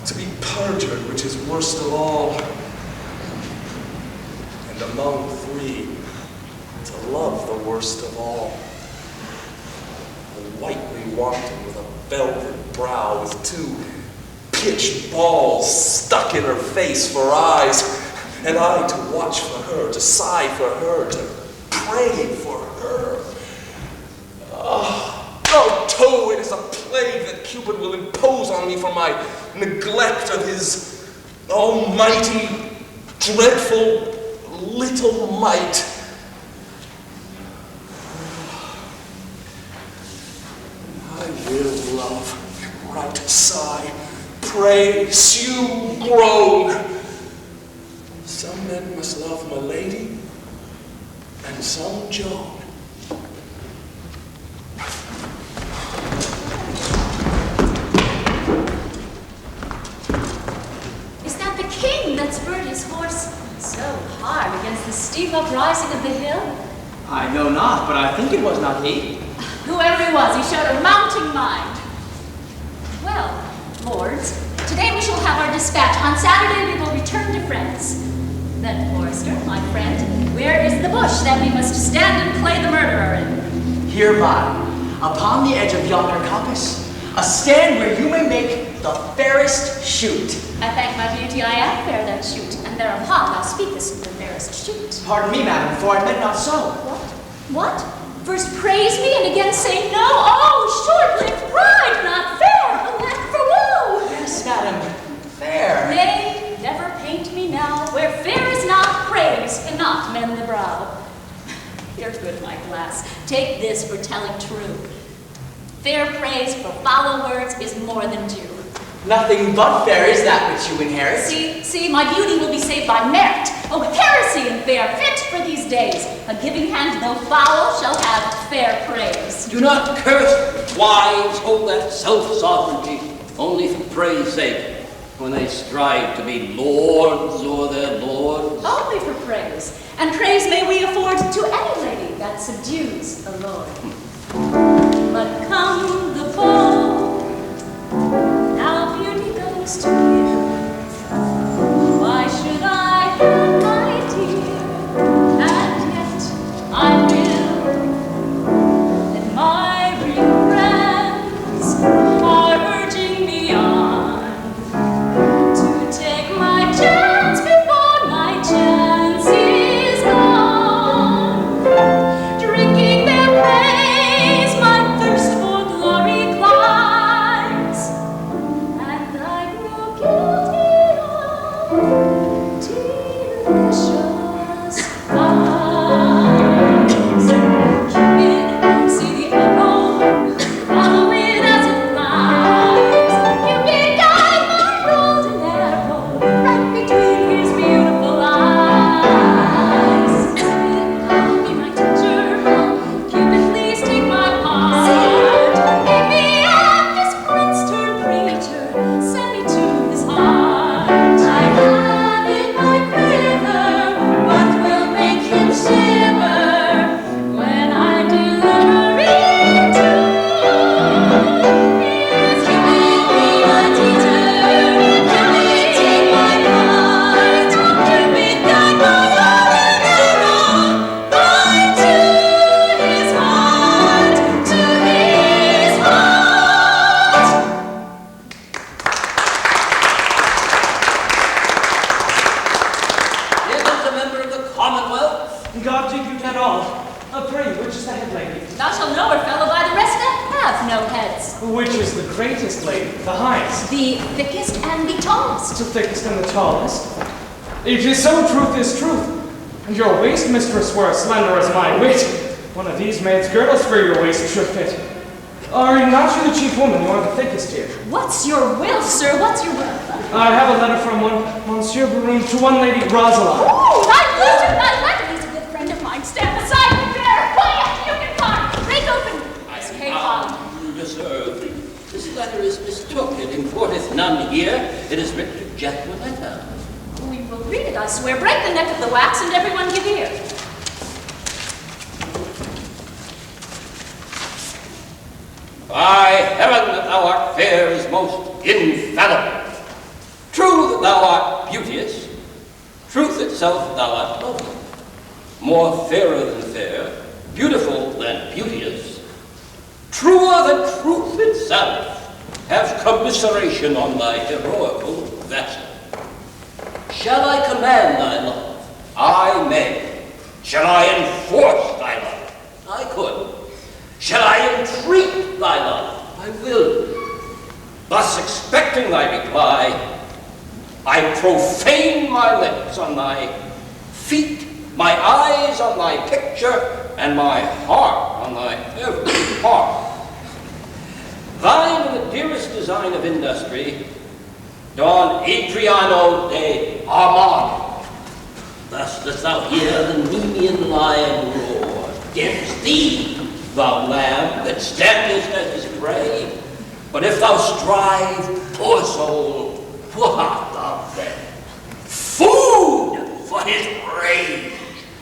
to be perjured, which is worst of all, and among 3, to love the worst of all. A whitely wanton with a velvet brow, with 2 pitched balls stuck in her face for eyes, and I to watch for her, to sigh for her, to pray for her. Oh, Toe, it is a plague that Cupid will impose on me for my neglect of his almighty, dreadful little might. I will love, write, sigh, pray, sue, groan. Some men must love my lady, and some Joan. Is that the king that spurred his horse so hard against the steep uprising of the hill? I know not, but I think it was not he. Whoever he was, he showed a mounting mind. Well, lords, today we shall have our dispatch. On Saturday we will return to France. Then, Forrester, my friend, where is the bush that we must stand and play the murderer in? Hereby, upon the edge of yonder coppice, a stand where you may make the fairest shoot. I thank my beauty, I am fair that shoot, and thereupon thou speakest of the fairest shoot. Pardon me, madam, for I meant not so. What? First praise me and again say no? Oh, short-lived pride, not fair, alack for woe! Yes, madam, fair. Nay, never paint me now, where fair is not, praise cannot mend the brow. Here, good my glass, take this for telling true. Fair praise for foul words is more than due. Nothing but fair is that which you inherit. See, my beauty will be saved by merit. Oh, heresy! courtesy and fair fit for these days. A giving hand, though foul, shall have fair praise. Do not curse wives hold that self-sovereignty only for praise sake, when they strive to be lords o'er their lords. Only for praise, and praise may we afford to any lady that subdues a lord. But come the ball, now beauty goes to you. Why should I have my dear, and yet I will, that my real friends are urging me on to take my chance before my chance is gone. Drinking their praise, my thirst for glory climbs, and I grow guilty of delicious eyes. Cupid, see the arrow, follow it as it flies. Cupid, guide my golden arrow right between his beautiful eyes. Cupid, be my teacher. Cupid, please take my part. Make me up this prince-turned preacher. Send me to his heart. I have in my quiver what will make him shiver when I deliver it to his Cupid, be my teacher. Cupid, take my part. Cupid, guide my golden arrow right to his heart, to his heart. It is a member of the Commonwealth. God give you that all. Pray, which is the head lady? Thou shalt know her, fellow, by the rest that have no heads. Which is the greatest lady? The highest? The thickest and the tallest. The thickest and the tallest? It is so, truth is truth. And your waist, mistress, were as slender as my wit. One of these maids' girdles for your waist should fit. Are not you the chief woman? You are the thickest here. What's your will, sir? What's your will? I have a letter from Monsieur Baroon to one lady, Rosalind. Oh, thy letter! He's a good friend of mine. Stand beside me there. Quiet! You can talk. Break open this capon. Undeserved. This letter is mistook. It importeth none here. It is written to Jacqueline. We will read it, I swear. Break the neck of the wax and everyone give ear. By heaven that thou art fair is most infallible. True that thou art beauteous. Truth itself thou art lovely. More fairer than fair, beautiful than beauteous. Truer than truth itself. Have commiseration on thy heroical vessel. Shall I command thy love? I may. Shall I enforce thy love? I could. Shall I entreat thy love? I will. Thus expecting thy reply, I profane my lips on thy feet, my eyes on thy picture, and my heart on thy every part. Thine the dearest design of industry, Don Adriano de Armani. Thus dost thou hear the Nemean lion roar against thee, thou lamb that standest as his prey. But if thou strive, poor soul, what of them? Food for his rage,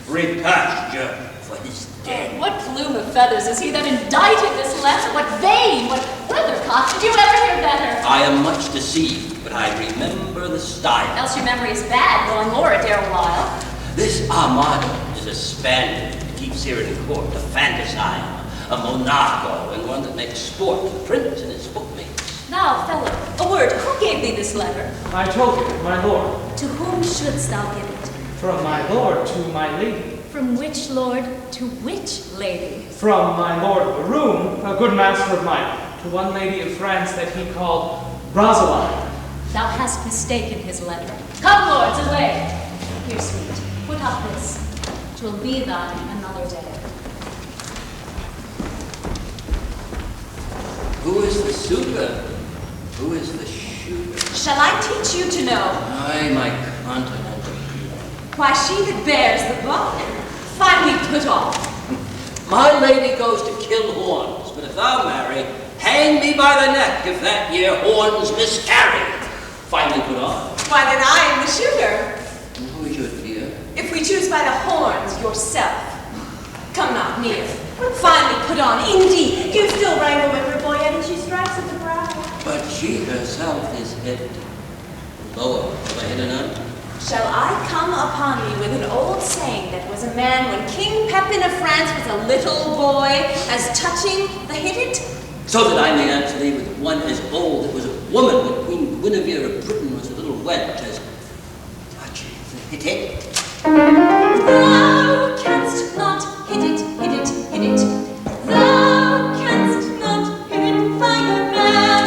repasture for his death. What plume of feathers is he that indited this letter? What vein, what weathercock? Did you ever hear better? I am much deceived, but I remember the style. Else your memory is bad, though I'm Laura dare a while. This Armado is a Spaniard that keeps here in court, a fantasile, a monaco, and one that makes sport to the prince and his bookmates. Now, fellow, a word. Who gave thee this letter? I told you, my lord. To whom shouldst thou give it? From my lord to my lady. From which lord to which lady? From my lord Baroon, a good master of mine, to one lady of France that he called Rosalind. Thou hast mistaken his letter. Come, lords, away. Here, sweet, put up this. 'Twill be thine another day. Who is the suitor? Who is the shooter? Shall I teach you to know? Ay, my continental Why, she that bears the bow, finely put off. My lady goes to kill horns, but if thou marry, hang me by the neck if that year horns miscarry. Finally put on. Why, then I am the shooter. And who is your dear? If we choose by the horns, yourself. Come not near. Finally put on, indeed. You still wrangle with her, boy, and she strikes at the brow. But she herself is hid. Lower, have I hit a nun? Shall I come upon thee with an old saying that was a man when King Pepin of France was a little boy, as touching the hit it? So that I may answer thee with one as old that was a woman when Queen Guinevere of Britain was a little wench, as touching the hit it. Thou canst not hit it, hit it, hit it. Thou canst not hit it, my good man.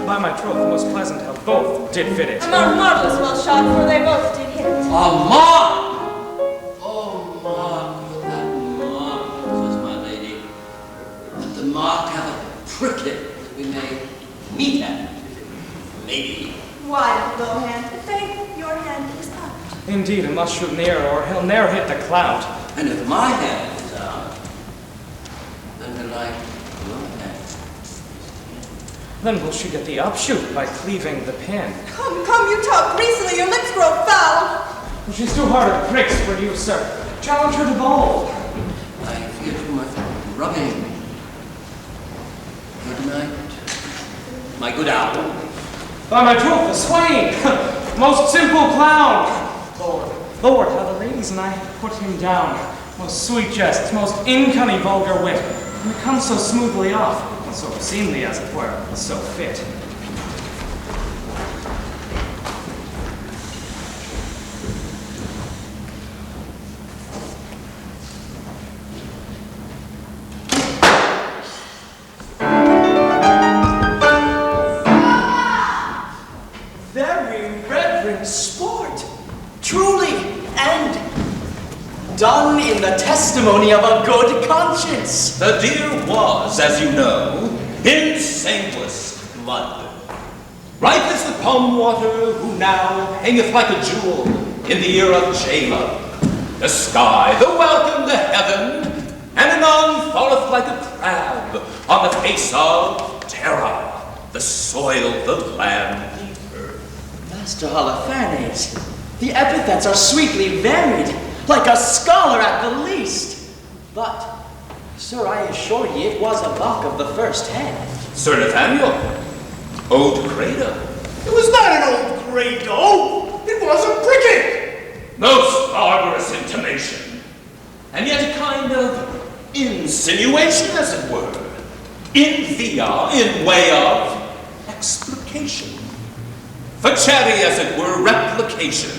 By my troth, most pleasant how both did fit it. Marvelous well shot, for they both did hit it. A mark! Oh, mark, that mark, says my lady. Let the mark have a pricklet that we may meet at. Maybe. Why, little hand? Thank your hand is up. Indeed, it must shoot near, or he'll ne'er hit the clout. And if my hand is out, then the like your hand. Then will she get the upshoot by cleaving the pin. Come, come, you talk greasily, your lips grow foul. She's too hard at pricks for you, sir. Challenge her to bowl. I fear too much rubbing. Good night, my good owl. By my troth, the swain! Most simple clown! Lord, how the ladies and I put him down. Most sweet jests, most incunning vulgar wit. And it comes so smoothly off, and so seemly as it were, and so fit. Very reverend sport, truly, and done in the testimony of a good conscience. The deer was, as you know, in saintless blood. Ripe as the palm water, who now hangeth like a jewel in the ear of Jalab. The sky, the welcome, the heaven, and anon falleth like a crab on the face of Terra, the soil, the land, the earth. Master Holofernes, the epithets are sweetly varied, like a scholar at the least. But, sir, I assure ye it was a buck of the first hand. Sir Nathaniel, Ode Credo. It was not an old Grado. It was a pricket. Most barbarous intimation, and yet a kind of insinuation, as it were, in via, in way of explication. Facere, as it were, replication,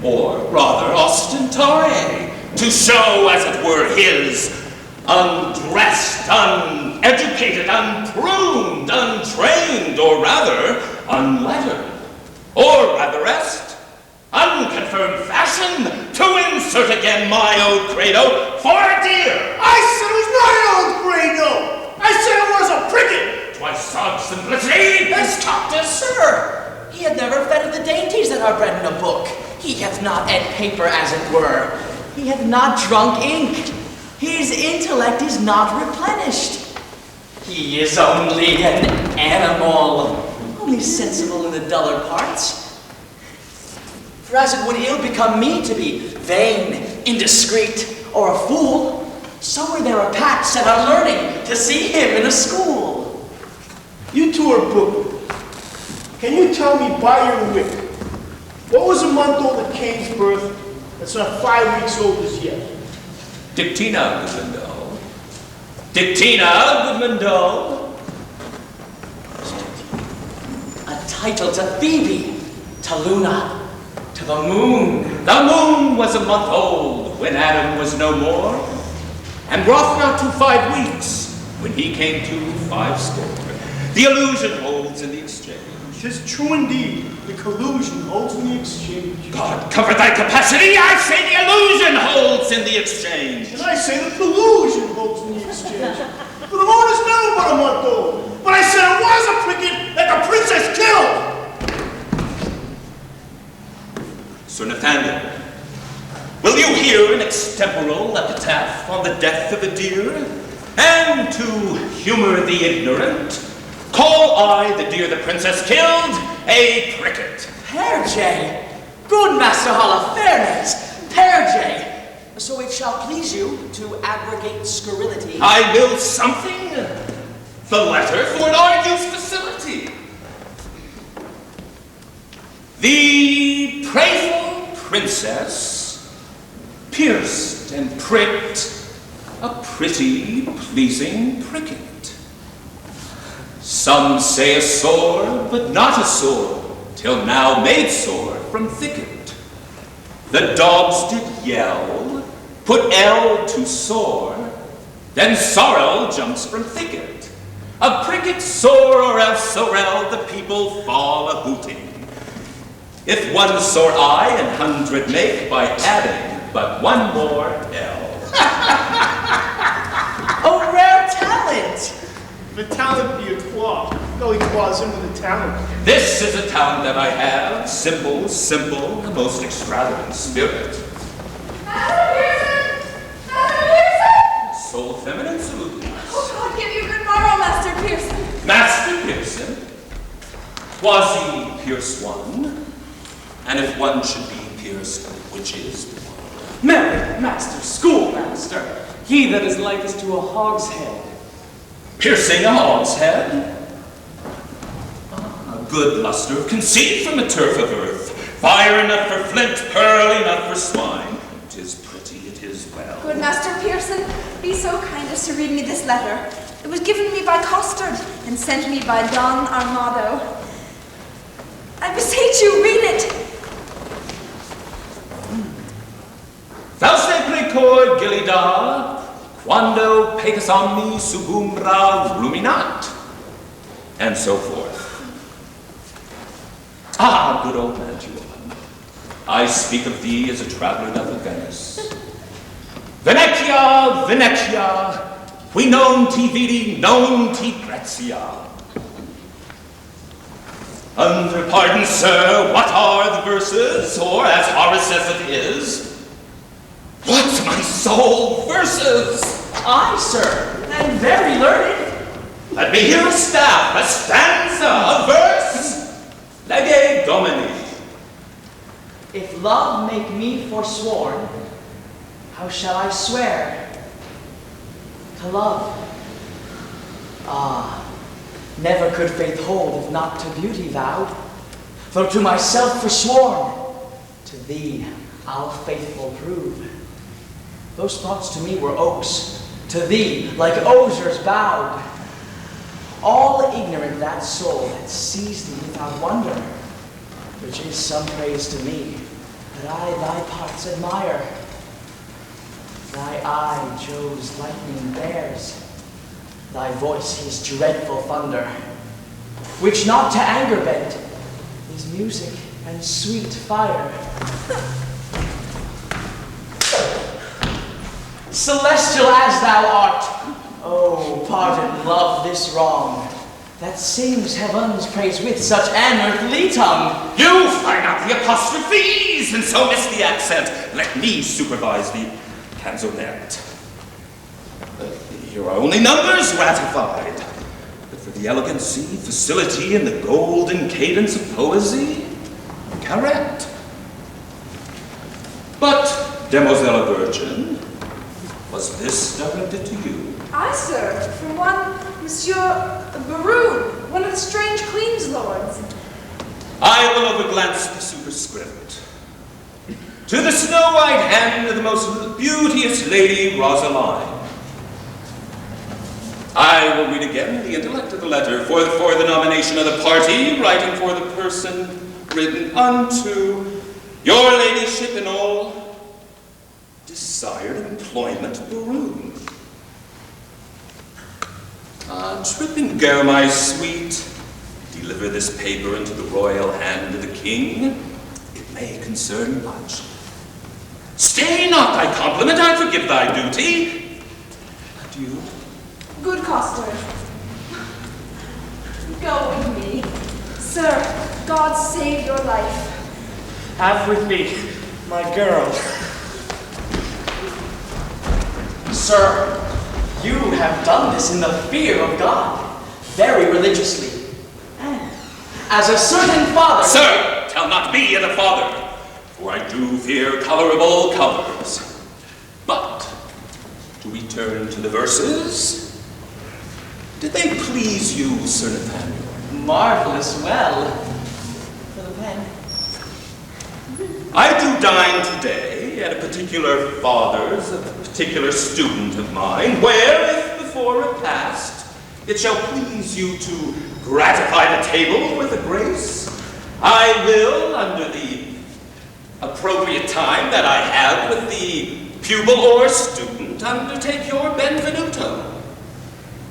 or rather ostentare, to show, as it were, his undressed, uneducated, unpruned, untrained, or rather, unlettered, or rather est, unconfirmed fashion, to insert again my old credo for a deer. I said it was not an old Grado. I said it was a pricket. Twice sod simplicity. As doctor, sir, he had never fed of the dainties that are bred in a book. He hath not ate paper, as it were. He hath not drunk ink. His intellect is not replenished. He is only an animal, only sensible in the duller parts. For as it would ill become me to be vain, indiscreet, or a fool, so were there a pack set on learning to see him in a school. You two are book. Can you tell me by your wit, what was a month old at Cain's birth that's not 5 weeks old as yet? Dictina, Goodmando. Dictina, Goodmando. A title to Phoebe, to Luna, to the moon. The moon was a month old when Adam was no more, and wrought not to 5 weeks when he came to 50. The illusion holds in the exchange. 'Tis true indeed. The collusion holds in the exchange. God, comfort thy capacity! I say the illusion holds in the exchange. And I say the collusion holds in the exchange. For the moon is never but a month old. But I said it was a cricket that the princess killed. Sir Nathaniel, will you hear an extemporal epitaph on the death of a deer? And to humor the ignorant, call I the deer the princess killed a cricket. Herr J. Good Master Holofernes, Herr J. So it shall please you to abrogate scurrility. I will something. The letter for an argues facility. The prayful princess pierced and pricked a pretty, pleasing pricket. Some say a sword, but not a sword, till now made sore from thicket. The dogs did yell, put L to sore, then sorrel jumps from thicket. A pricket sore or else sorrel, the people fall a-hooting. If one sore eye an 100 make by adding but one more L. A rare talent! The talent be a claw. No, he claws into the talent. This is a talent that I have, simple, the most extravagant spirit. Soul feminine salute. Oh, God give you good morrow, Master Pearson. Master Pearson, quasi Pierce one, and if one should be pierced, which is one? Merry master, schoolmaster, he that is likest to a hog's head. Piercing a hog's head? A good luster of conceit from the turf of earth. Fire enough for flint, pearl enough for swine. 'Tis pretty, it is well. Good Master Pearson, be so kind as to read me this letter. It was given me by Costard and sent me by Don Armado. I beseech you, read it. False precor gilida, quando pecus omni subumbra ruminat, and so forth. Ah, good old man Giovanni, I speak of thee as a traveler doth of Venice. Venecia, Venecia, qui non ti vidi, non ti prezia. Under pardon, sir, what are the verses, or as Horace says it is, what's my soul verses? Aye, sir, and very learned. Let me hear a staff, a stanza, a verse. Lege Domini. If love make me forsworn, how shall I swear to love? Ah, never could faith hold if not to beauty vowed. For to myself forsworn, to thee I'll faithful prove. Those thoughts to me were oaks, to thee like osiers bowed. All ignorant that soul that sees thee without wonder, which is some praise to me, that I thy parts admire. Thy eye Jove's lightning bears, thy voice his dreadful thunder, which not to anger bent, is music and sweet fire. Celestial as thou art, oh, pardon, love, this wrong, that sings heaven's praise with such an earthly tongue. You find out the apostrophes, and so miss the accent. Let me supervise the canzonet. Here are only numbers ratified, but for the elegancy, facility, and the golden cadence of poesy, correct. But, Demoiselle Virgin, was this directed to you? I, sir, from one Monsieur Baroon, one of the strange Queen's lords. I will overglance the superscript. To the snow-white hand of the most beauteous Lady Rosaline. I will read again the intellect of the letter for the nomination of the party, writing for the person written unto your ladyship in all desired employment Baroon. Trip and go, my sweet. Deliver this paper into the royal hand of the king. It may concern much. Stay not thy compliment, I forgive thy duty. Adieu. Good Coster. Go with me. Sir, God save your life. Have with me, my girl. Sir, you have done this in the fear of God, very religiously. And as a certain father... Sir, tell not me as a father, for I do fear colorable colors. But, to return to the verses, did they please you, Sir Nathaniel? Marvelous well. For the pen. I do dine today at a particular father's, a particular student of mine, where, if before repast, it shall please you to gratify the table with a grace, I will, under the appropriate time that I have with the pupil or student, undertake your Benvenuto,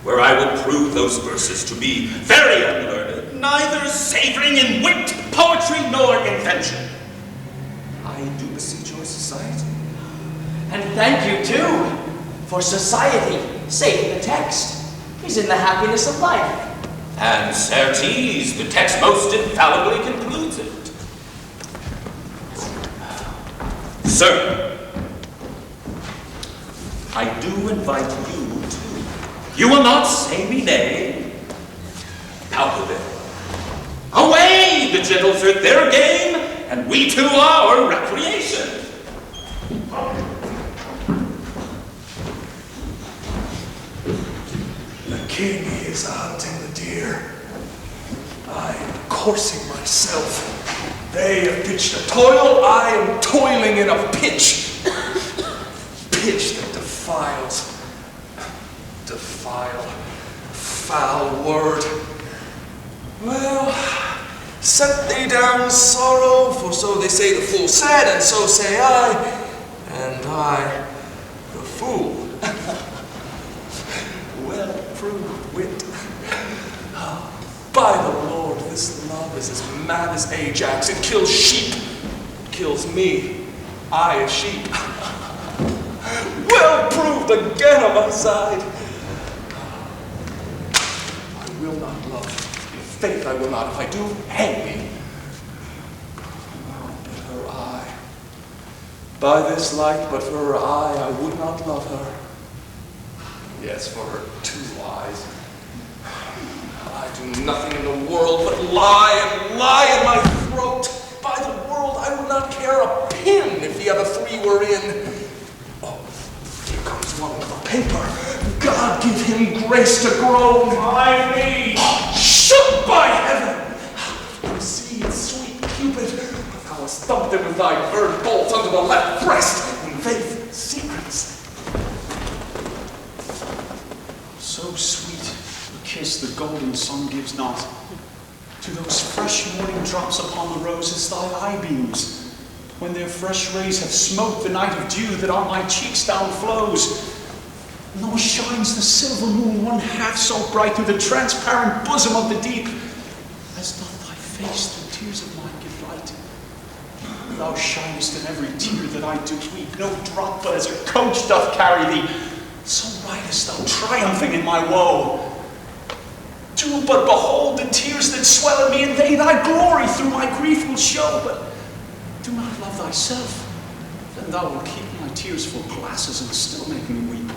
where I will prove those verses to be very unlearned, neither savoring in wit, poetry, nor invention. I do beseech your society. And thank you, too, for society, saving the text, is in the happiness of life. And certes, the text most infallibly concludes it. Sir, I do invite you too. You will not say me nay. Palpable. Away, the gentles are their game, and we to our recreation. The king is hunting the deer. I am coursing myself. They have pitched a toil, I am toiling in a pitch. Pitch that defiles. Defile. Foul word. Well, set thee down sorrow, for so they say the fool said, and so say I, and I, the fool. Well-proved wit. By the Lord, this love is as mad as Ajax. It kills sheep. It kills me. I a sheep. Well-proved again on my side. I will not love. In faith I will not. If I do, hang me. Oh, but her eye. By this light, but for her eye, I would not love her. Yes, for her 2 eyes. I do nothing in the world but lie and lie in my throat. By the world, I would not care a pin if the other 3 were in. Oh, here comes one with a paper. God give him grace to grow. My me. Shoot by heaven. Proceed, sweet Cupid. Thou hast thumped him with thy bird bolts under the left breast. In faith, secrets. So sweet a kiss the golden sun gives not. To those fresh morning drops upon the roses thy eye beams, when their fresh rays have smote the night of dew that on my cheeks down flows. Nor shines the silver moon one half so bright through the transparent bosom of the deep, as doth thy face through tears of mine give light. Thou shinest in every tear that I do weep, no drop but as a coach doth carry thee. So ridest thou triumphing in my woe. Do but behold the tears that swell in me, and they thy glory through my grief will show. But do not love thyself, then thou wilt keep my tears for glasses and still make me weep.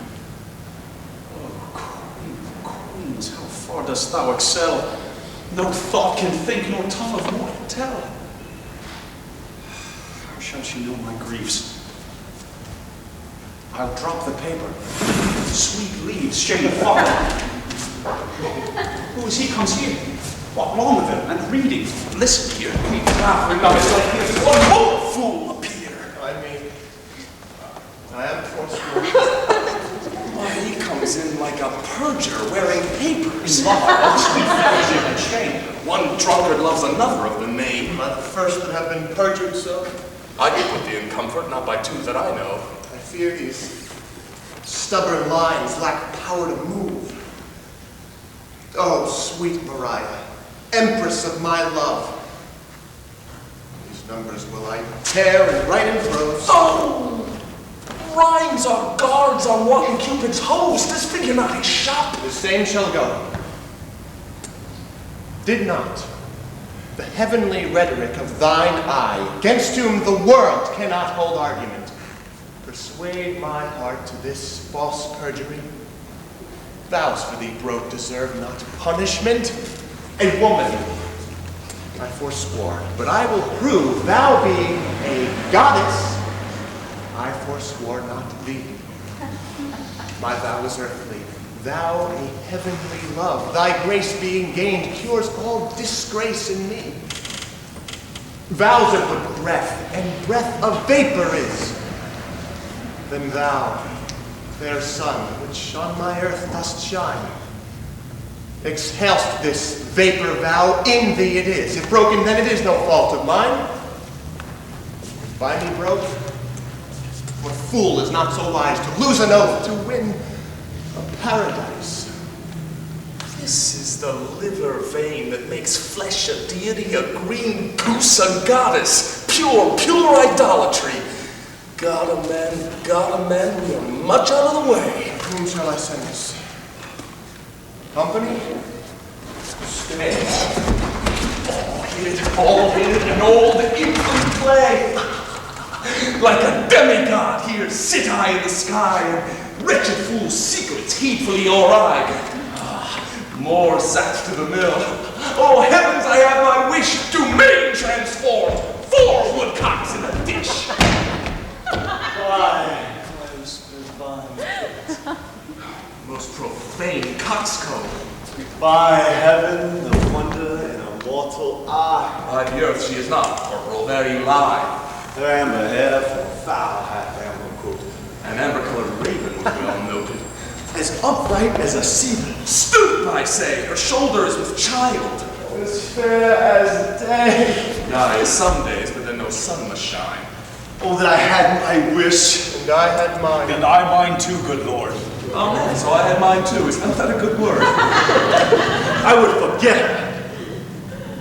Oh, queen of queens, how far dost thou excel? No thought can think, nor tongue of mortal tell. How shall she know my griefs? I'll drop the paper. Sweet leaves shade the fire. Who is he comes here? Walk along with him and reading. Listen here. We laugh and numbers like this. One more fool appear. I am forsworn. Why, he comes in like a perjurer wearing papers. And shame. One drunkard loves another of the name. Am I the first that have been perjured so? I can put thee in comfort, not by 2 that I know. I fear these stubborn lines lack power to move. Oh, sweet Maria, empress of my love. These numbers will I tear and write in prose. Oh! Rhymes are guards on wanton Cupid's hose, disfigure not his shop. The same shall go. Did not the heavenly rhetoric of thine eye, against whom the world cannot hold argument, persuade my heart to this false perjury? Vows for thee broke deserve not punishment. A woman, I forswore, but I will prove thou being a goddess, I forswore not thee. My vow is earthly, thou a heavenly love. Thy grace being gained cures all disgrace in me. Vows are but breath, and breath a vapor is. Then thou, fair sun, which on my earth dost shine, exhalest this vapor vow, in thee it is. If broken, then it is no fault of mine. By me broke, what fool is not so wise to lose an oath to win a paradise? This is the liver vein that makes flesh a deity, a green goose a goddess. Pure, pure idolatry. God of men, we are much out of the way. Whom shall I send this? Company? Stay. All hid an old infant play. Like a demigod here sit I in the sky, and wretched fool's secrets heedfully o'er-eye. More sack to the mill. Oh heavens, I have my wish to main transformed. 4 woodcocks in a dish. Why, Most profane coxcomb. by heaven, the wonder in a mortal eye. By the earth she is not, corporal, there you lie. Her amber hair for foul hath amber coat. An amber-colored raven was well noted. As upright as a seaman. Stoop, I say, her shoulder is with child. As fair as day. Aye, some days, but then no sun must shine. Oh, that I had my wish. And I had mine. And I mine too, good Lord. Oh man, so I had mine too. Isn't that a good word? I would forget her.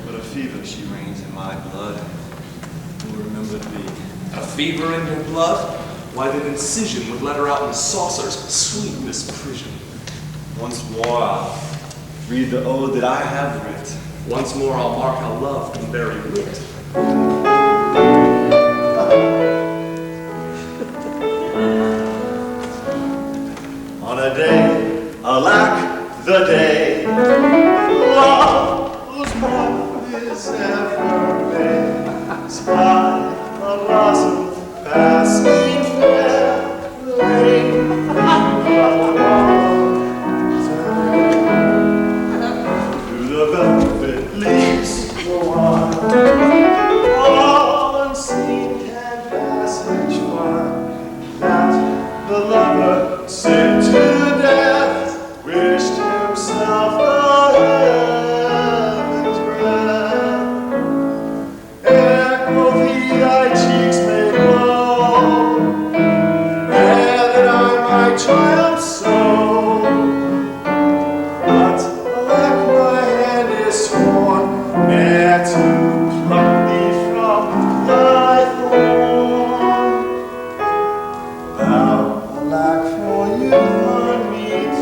But a fever she reigns in my blood. Who remembered thee? A fever in your blood? Why, that incision would let her out in saucers. Sweet misprision. Once more I'll read the ode that I have writ. Once more I'll mark how love can vary wit. On a day, alack the day, love whose path is ever made, spy a blossom passing fair, the rain through the velvet leaves go on, all unseen can passage find, that the lover sick to death wished himself the heaven's breath. Ere quoth he, thy cheeks may glow, ere that I might triumph so. But alack, my hand is sworn ne'er to pluck thee from thy thorn. Thou, alack, for youth unmeet,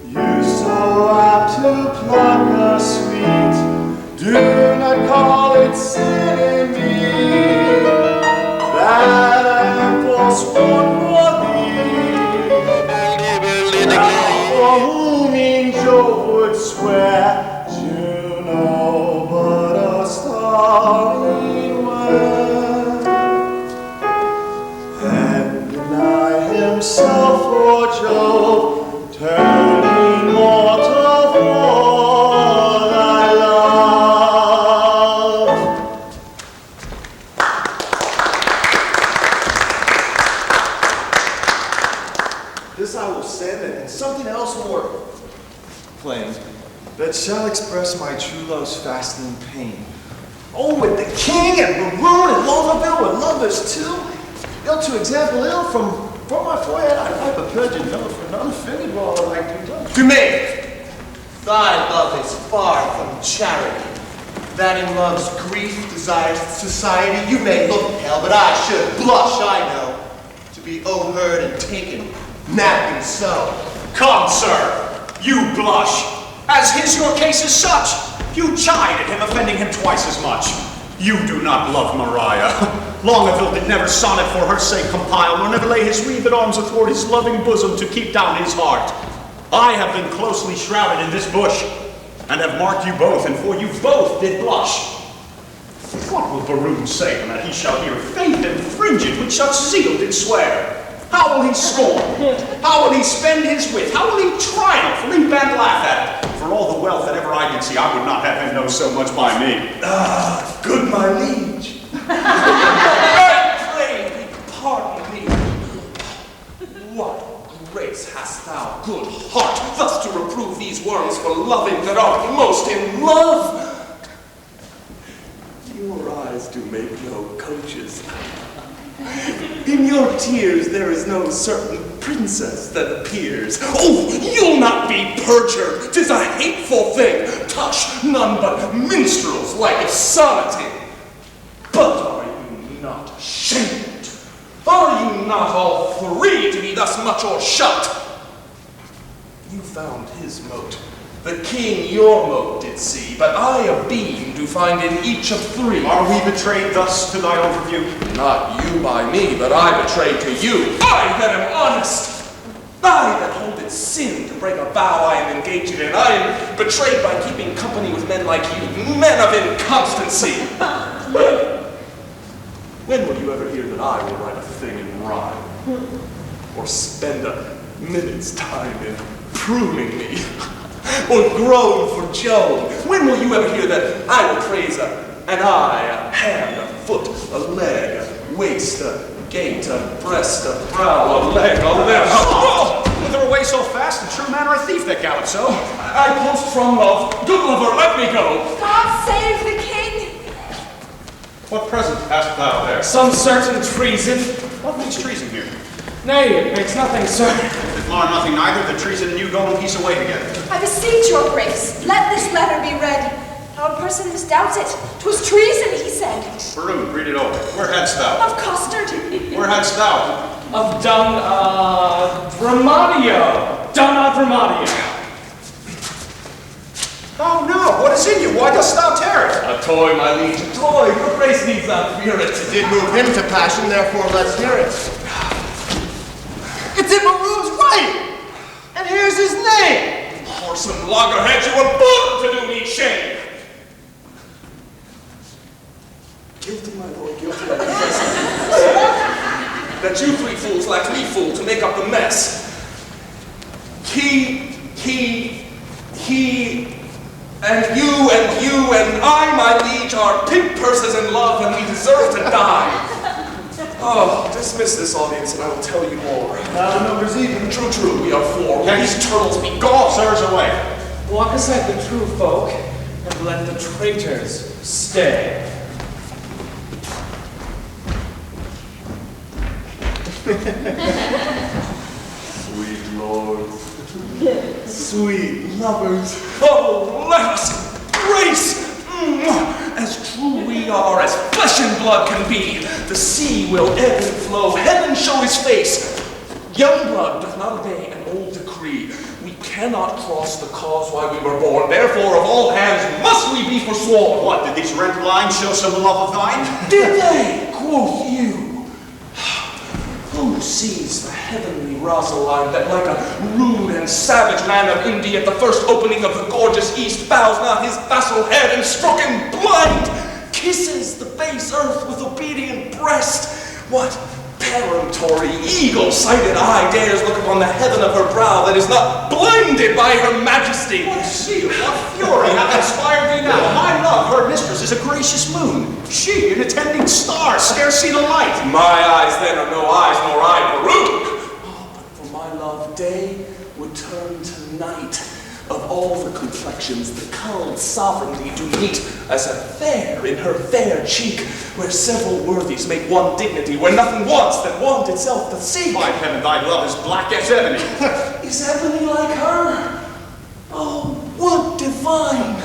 you so apt to pluck a sweet. Do not call it sin in me, that I am forsworn for thee. Thou, for whom e'en Jove would swear, Juno but a starry ware. And deny himself for Jove, turning mortal for thy love. This I will send, and something else more plain, that shall express my true love's fasting pain. Oh, with the king and Maroon and Longaville with lovers too. Ill to example ill from my forehead I wipe a purging note for none offended while I like to done. Dumaine, thy love is far from charity. That in love's grief desires society. You may look pale, but I should blush, I know, to be o'erheard and taken, napping so. Come, sir, you blush. As his your case is such, you chide at him, offending him twice as much. You do not love Maria. Longaville did never sonnet for her sake compile, nor never lay his wreathed arms athwart his loving bosom to keep down his heart. I have been closely shrouded in this bush, and have marked you both, and for you both did blush. What will Baroon say when that he shall hear faith infringed with such zeal did swear? How will he scorn? How will he spend his wit? How will he triumph, leap and laugh at it? For all the wealth that ever I can see, I would not have him know so much by me. Ah, good my liege. Pray thee, pardon me. What grace hast thou, good heart, thus to reprove these worms for loving that art most in love? Your eyes do make no coaches. In your tears there is no certain princess that appears. Oh, you'll not be perjured, 'tis a hateful thing. Touch none but minstrels like a sonneting. But are you not ashamed? Are you not all three to be thus much o'ershot? You found his mote. The king your mote did see, but I a beam do find in each of three. Are we betrayed thus to thy overview? Not you by me, but I betrayed to you. I that am honest. I that hold it sin to break a vow I am engaged in. I am betrayed by keeping company with men like you, men of inconstancy. When will you ever hear that I will write a thing in rhyme? Or spend a minute's time in pruning me? Or groan for Job? When will you ever hear that I will praise an eye, a hand, a foot, a leg, a waist, a gait, a breast, a brow, a leg, a limb? Oh! Wither away so fast, in true manner a thief that gallop so. I post from love. Good lover, let me go. God save the king! What present hast thou there? Some certain treason. What makes treason here? Nay, it makes nothing, sir. It mar nothing neither, the treason and you go in peace away together. I beseech your grace, let this letter be read. Our person misdoubts it. 'Twas treason, he said. Baroon, read it over. Where hadst thou? Of custard. Where hadst thou? Of Dramadio. Dramadio. Oh no, what is in you? Why dost thou tear it? A toy, my liege, a toy. Your grace needs not fear it. It did move him to passion, therefore let's hear it. It's in Baroon's right! And here's his name! Whoresome loggerhead, you were born to do me shame! Guilty, my lord, guilty, I confess. That you three fools lacked me fool to make up the mess. He, and you, and I, my liege, are pig purses in love, and we deserve to die. Oh, dismiss this audience, and I will tell you more. Now the number's even. True, true, we are four. Let these turtles be gone. Sirs, away. Walk aside the true folk, and let the traitors stay. Sweet lords, sweet lovers, oh, let us embrace! As true we are, as flesh and blood can be. The sea will ebb and flow, heaven show his face. Young blood doth not obey an old decree. We cannot cross the cause why we were born. Therefore, of all hands must we be forsworn. What, did these rent lines show some love of thine? Did they, quoth you? Who sees the heavenly Rosaline that like a rude and savage man of India at the first opening of the gorgeous east bows not his vassal head and stricken blind kisses the base earth with obedient breast? What peremptory eagle-sighted eye dares look upon the heaven of her brow that is not blinded by her majesty? What zeal, what fury hath inspired thee now? My love, her mistress, is a gracious moon. She, an attending star, scarce see the light. My eyes then are no eyes, nor I Baroon. Oh, but for my love, day would turn to night. Of all the complexions, the culled sovereignty do meet as a fair in her fair cheek, where several worthies make one dignity, where nothing wants that want itself doth seek. By heaven, thy love is black as ebony. Is ebony like her? Oh, what divine!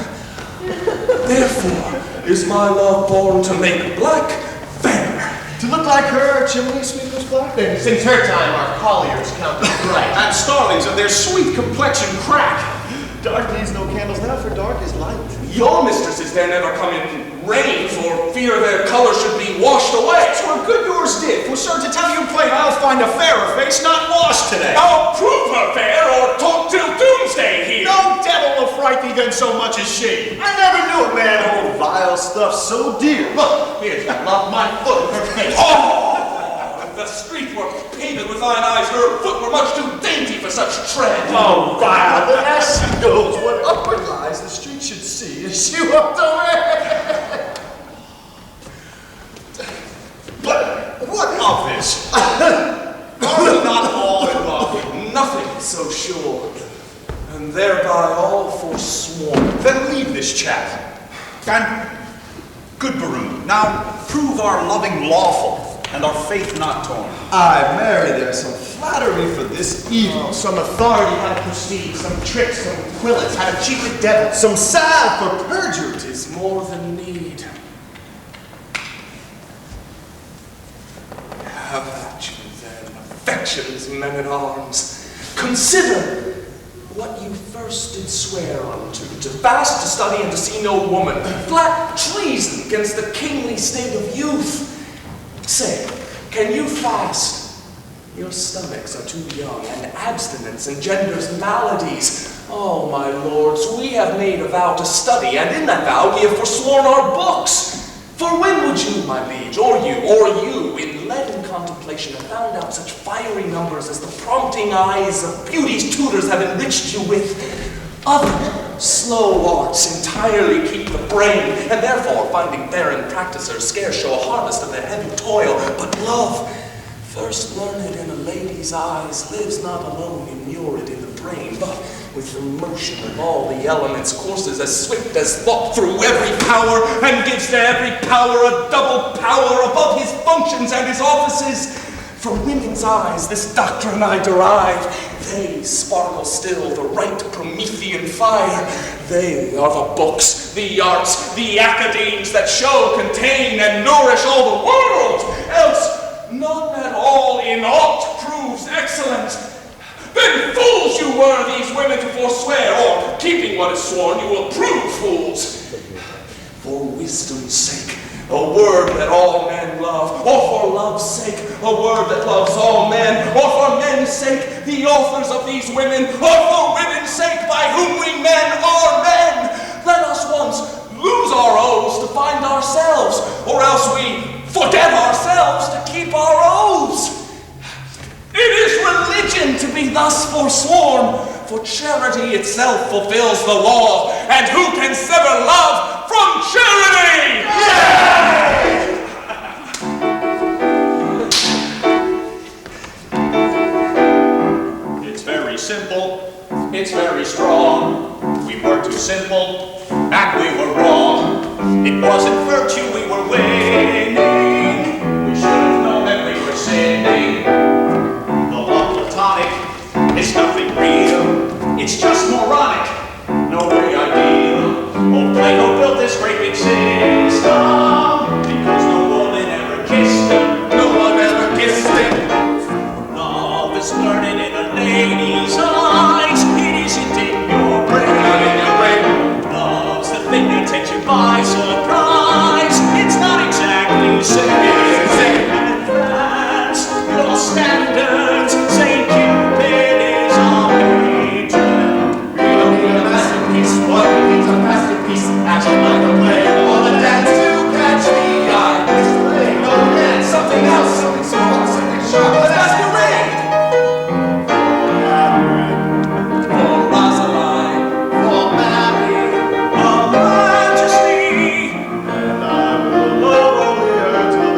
Therefore is my love born to make black fair, To look like her, chimney sweepers black. And since her time, our colliers counted bright. And starlings of their sweet complexion crack. Dark needs no candles now, for dark is light. Your mistresses dare never come in rain for fear their color should be washed away. So good yours did, for sir, to tell you plain, I'll find a fairer face not lost today. I'll prove her fair or talk till doomsday here. No devil will fright thee then so much as she. I never knew a man hold vile stuff so dear. Look, here's that love my foot in her face. Oh, if the street were paved with thine eyes, her foot were much too dainty for such tread. Oh, vile, but as she goes, what upward lies the street should see as she walked away. But what of this? Are we not all in love? Nothing so sure, and thereby all forsworn. Then leave this chat. And, good Baroon, now prove our loving lawful, and our faith not torn. Aye, Mary, there's some flattery for this evil. Oh, some authority had to proceed, some tricks, some quillets had to cheat the devil, some salve for perjury. Tis more than need. Have at you then, affections, men at arms. Consider what you first did swear unto, to fast, to study, and to see no woman. Flat treason against the kingly state of youth. Say, can you fast? Your stomachs are too young, and abstinence engenders maladies. Oh, my lords, we have made a vow to study, and in that vow we have forsworn our books. For when would you, my liege, or you, in leaden contemplation have found out such fiery numbers as the prompting eyes of beauty's tutors have enriched you with? Other slow arts entirely keep the brain, and therefore, finding barren practisers scarce show a harvest of their heavy toil. But love, first learned in a lady's eyes, lives not alone immured in the brain, but with the motion of all the elements, courses as swift as thought through every power, and gives to every power a double power above his functions and his offices. From women's eyes this doctrine I derive. They sparkle still the right Promethean fire. They are the books, the arts, the academies that show, contain, and nourish all the world. Else none at all in aught proves excellent. Then fools you were these women to forswear, or, keeping what is sworn, you will prove fools. For wisdom's sake, a word that all men love, or for love's sake, a word that loves all men, or for men's sake, the authors of these women, or for women's sake, by whom we men are men. Let us once lose our oaths to find ourselves, or else we forget ourselves to keep our oaths. It is religion to be thus forsworn, for charity itself fulfills the law, and who can sever love from charity? It's very simple, it's very strong. We were too simple, and we were wrong. It wasn't virtue we were winning. We should have known that we were sinning. It's nothing real, it's just moronic, no way ideal. Old Plato built this great big system, because no woman ever kissed him, no one ever kissed him. Love is learning in a lady's eyes, it isn't in your brain. Love's the thing that takes you by surprise, it's not exactly the same. Advance your standards, say what needs a masterpiece? Action like a play, or the dance to catch the eye. Display, no dance, something else, something small, something sharp, a masquerade. For Rosaline, for Mary, a majesty. And I will love only her till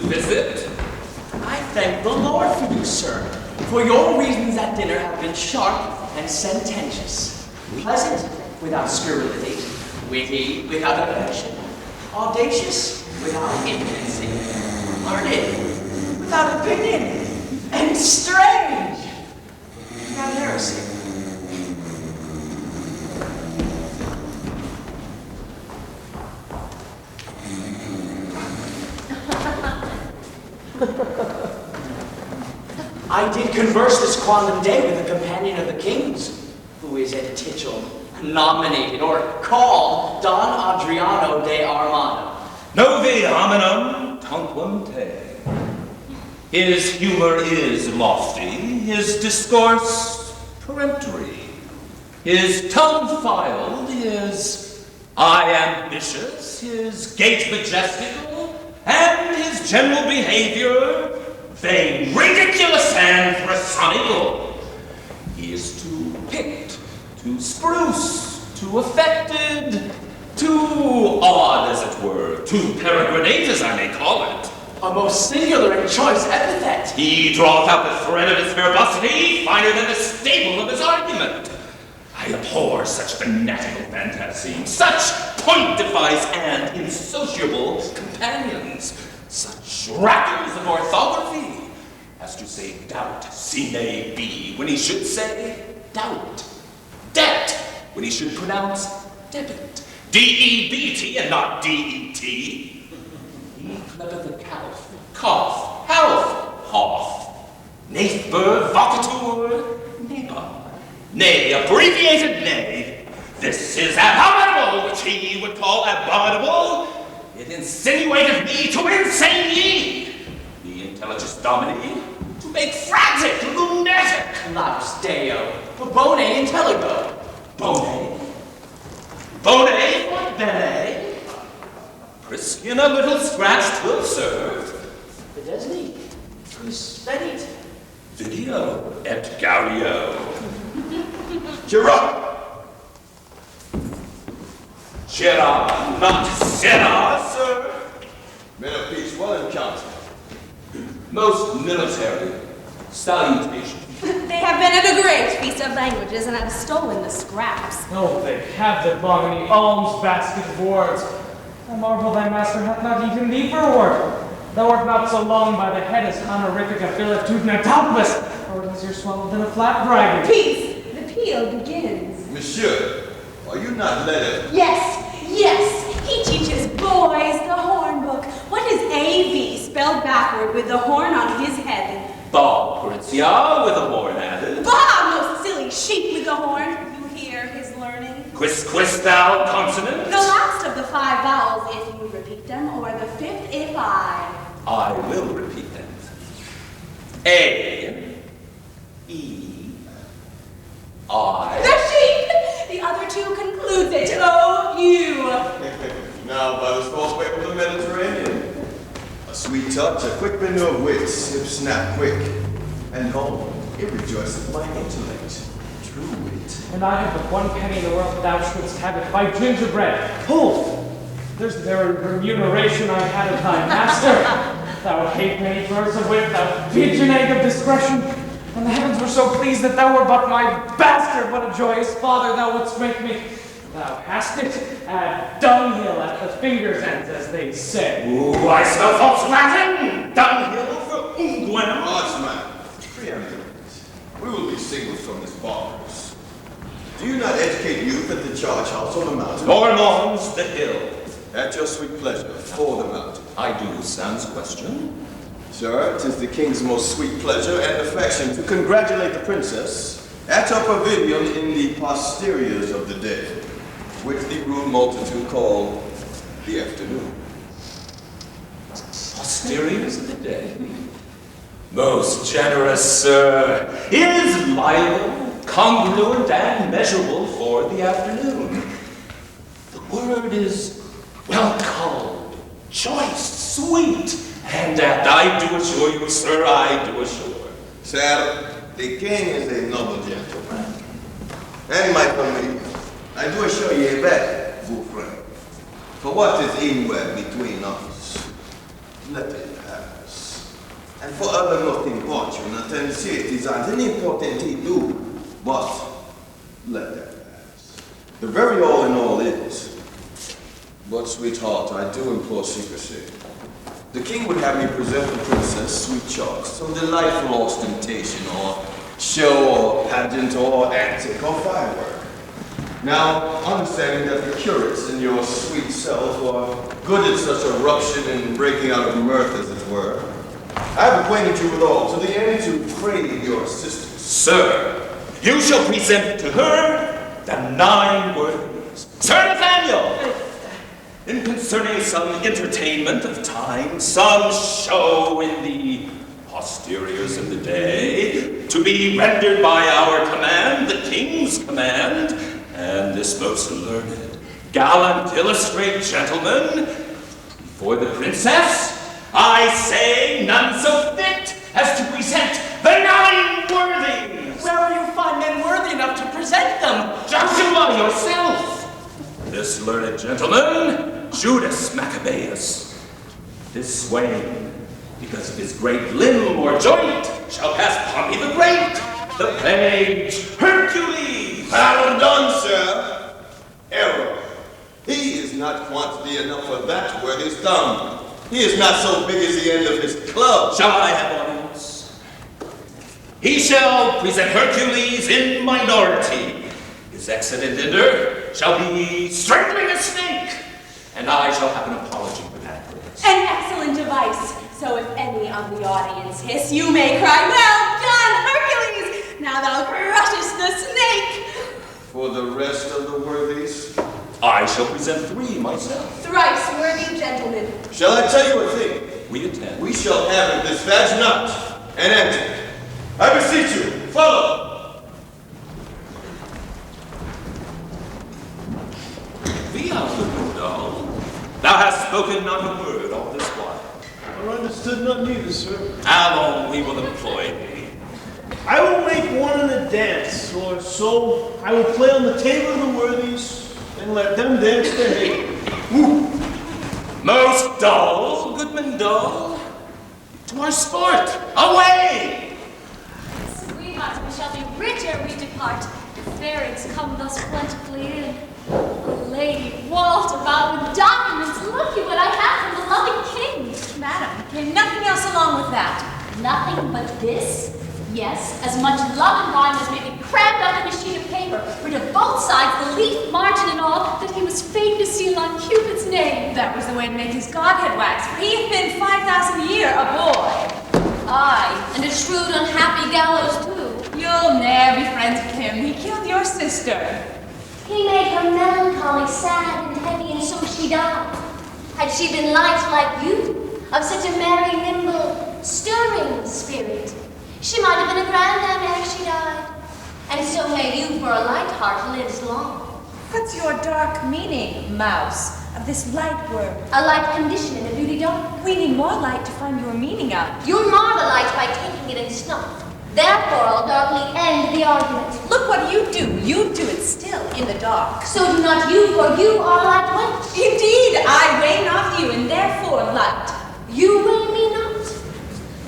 visit? I thank the Lord for you, sir, for your reasons at dinner have been sharp and sententious, pleasant without scurrility, witty without affection, audacious without infancy, learned without opinion, and strange without heresy. I did converse this quondam day with a companion of the king's, who is at tittle nominated or called Don Adriano de Armano. Novi hominum tanquam te. His humor is lofty, his discourse peremptory, his tongue filed, his eye ambitious, his gait majestical, and his general behavior vain, ridiculous, and thrasonical. He is too picked, too spruce, too affected, too odd, as it were, too peregrinate, as I may call it. A most singular and choice epithet. He draweth out the thread of his verbosity finer than the staple of his argument. I abhor such fanatical phantasms, such point device and insociable companions, such rackers of orthography, as to say doubt, sine be, when he should say doubt, debt, when he should pronounce debit, D-E-B-T and not D-E-T. He clevereth a calf, cough, health, hoff, nathber, vocatur, neighbor. Nay, abbreviated nay. This is abominable, which he would call abominable. It insinuateth me to insane ye. The intelligis domini, to make frantic, lunatic. Laus Deo, bone intelligo. Bone. Bone for bene. Priscian a little scratch twill serve. Bedesni, quis venit? Video et gaudio. Gerard! Gerard, not Gerard, sir. Men of peace, well encountered. Most military salutation. They have been at a great feast of languages and have stolen the scraps. Oh, they have their long in the alms basket of words. I marvel thy master hath not eaten thee for a word. Thou art not so long by the head as honorific affilitudina doubtless, or it is your swallowed in a flat bragging. Peace! The peal begins. Monsieur, are you not led? Yes, yes, he teaches boys the horn book. What is A-V spelled backward with the horn on his head? Bob Pritzia with a horn added. Bob, no silly sheep with the horn. You hear his learning? Quis thou consonant? The last of the 5 vowels if you repeat them, or the 5th if I will repeat them. A, E, I. The sheep! The other 2 concludes it. Oh, you! Now, by the false way of the Mediterranean. A sweet touch, a quick bend of wits, hip snap quick. And home, it rejoiceth my intellect. True wit. And I have but 1 penny in the world, thou shouldst have it by gingerbread. Hold! There's the very remuneration I had of thy master. Thou halfpenny birds of wit, thou pigeon egg of discretion. And the heavens were so pleased that thou were but my bastard. What a joyous father thou wouldst make me. Thou hast it at dunghill at the fingers' ends, as they say. Ooh, I smell false Latin. Dunghill for unguent. Archman, preeminent. We will be singled from this barbers. Do you not educate youth at the charge house on the mountain? Ormon's the hill. At your sweet pleasure, for the mountain. I do, sans question. Sir, 'tis the king's most sweet pleasure and affection to congratulate the princess at her pavilion in the posteriors of the day, which the rude multitude call the afternoon. Posteriors of the day. Most generous sir, is liable, congruent, and measurable for the afternoon. The word is well culled, choice, sweet, and that I do assure you, sir, I do assure. Sir, the king is a noble gentleman. And my family, I do assure you that, vous frère. For what is inward between us, let it happen. And for other nothing fortune, attend cities aren't an important thing too. But let that pass. The very all in all is. But sweetheart, I do implore secrecy. The king would have me present the princess sweet choice, some delightful ostentation or show or pageant or antic or firework. Now, understanding that the curates and your sweet self are good at such eruption and breaking out of mirth, as it were, I have acquainted you with all, to the end to crave your assistance. Sir, you shall present to her the 9 words. Sir Nathaniel! In concerning some entertainment of time, some show in the posteriors of the day, to be rendered by our command, the king's command, and this most learned, gallant, illustrate gentleman, before the princess, I say none so fit as to present the 9 worthies. Where will you find men worthy enough to present them? Joshua yourself. This learned gentleman, Judas Maccabeus, this swain, because of his great limb or joint, shall pass Pompey the Great, the page Hercules. Well done, sir. Error. He is not quantity enough for that worthy's thumb. He is not so big as the end of his club. Shall I have audience? He shall present Hercules in minority. His excellent ender shall be strangling a snake, and I shall have an apology for that. An excellent device. So if any of the audience hiss, you may cry, well done, Hercules! Now thou crushest the snake! For the rest of the worthies, I shall present 3 myself. Thrice worthy gentlemen. shall I tell you a thing? We attend. We shall have in this vast knot an antic. I beseech you, follow. Thou hast spoken not a word all this while. I understood not neither, sir. How long we will employ thee? I will make one in a dance, or so. I will play on the table of the worthies, and let them dance their hay. Woo! Most dull, goodman dull. To our sport, away! Sweetheart, we shall be rich ere we depart. The fairings come thus plentifully in. A lady walled about with diamonds. Look at what I have from the loving king. Madam, came nothing else along with that. Nothing but this? Yes, as much love and rhyme as may be crammed up in a sheet of paper, for to both sides, the leaf, margin, and all, that he was fain to seal on Cupid's name. That was the way to make his godhead wax, for he hath been 5,000 year a boy. Aye, and a shrewd, unhappy gallows too. You'll ne'er be friends with him. He killed your sister. He made her melancholy, sad, and heavy, and so she died. Had she been light like you, of such a merry, nimble, stirring spirit, she might have been a grandam ere she died. And so may you for a light heart live long. What's your dark meaning, mouse, of this light word? A light condition in a beauty dark. We need more light to find your meaning of. You'll mar the light by taking it in snuff. Therefore I'll darkly end the argument. Look what you do. You do it still in the dark. So do not you, for you are light weight. Indeed, I weigh not you, and therefore light. You weigh me not.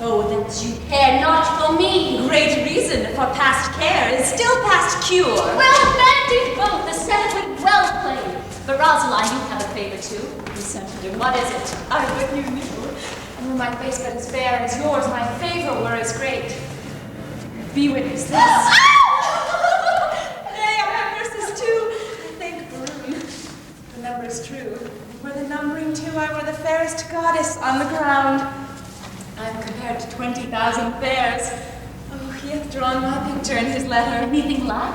Oh, that you care not for me. Great reason for past care is still past cure. Well banded both, the settlement well played. But Rosaline, you have a favor too. You sent it. What is it? I but you knew. And were my face but as fair as yours, my favor were as great. Be witness this. Nay, I have nurses too. I thank Baroon. The number is true. Were the numbering too, I were the fairest goddess on the ground. I am compared to 20,000 fairs. Oh, he hath drawn my picture in his letter. Anything like?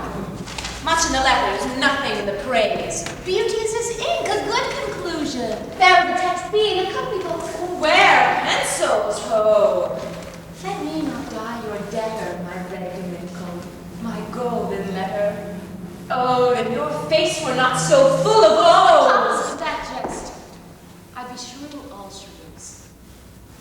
Much in the letters, nothing in the praise. Beauty is as ink, a good conclusion. Fair the text being a copy book. Where? Pencils, ho! Let me not die your debtor, my red Dominico. My golden letter. Oh, that your face were not so full of O's! Thomas, that jest. I be shrew all shrews.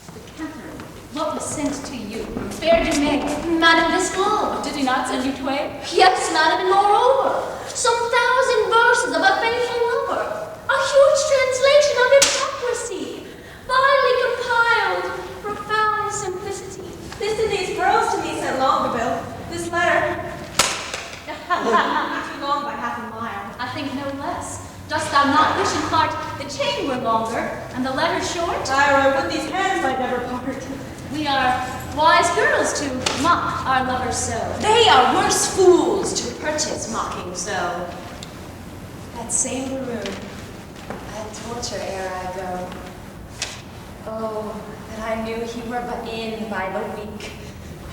But Catherine, what was sent to you? Fair Domain, Madame Desclaux. Did he not send you twain? Yes, madam, and moreover, some 1,000 verses of a faithful lover. A huge translation of hypocrisy, vilely compiled, profound simplicity. Dost thou not wish in heart the chain were longer and the letter short? Ira, would these hands might never part. We are wise girls to mock our lovers so. They are worse fools to purchase mocking so. That same maroon, I'll torture ere I go. Oh, that I knew he were but in by the week.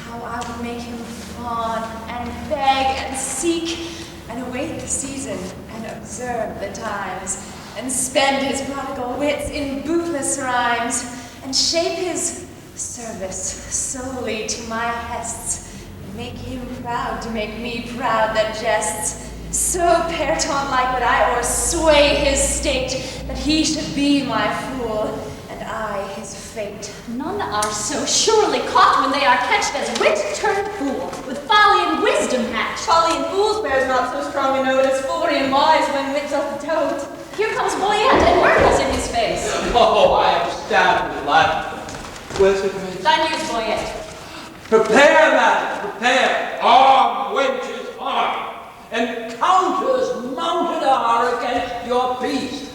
How I would make him fawn and beg and seek and await the season and observe the times and spend his prodigal wits in bootless rhymes and shape his service solely to my hests and make him proud to make me proud that jests. So Perton-like would I o'ersway his state that he should be my fool and I his fate. None are so surely caught when they are catched as wit turned fool, with folly and wisdom hatched. Folly and fools bears not so strong a note as foolery and wise when wit doth tote. Here comes Boyette and myrtles in his face. Oh, I am stabbed with laughter. Where's your grace? Thy news, Boyette. Prepare, madam, prepare. Arm, wenches, arm. Encounters mounted are against your beast.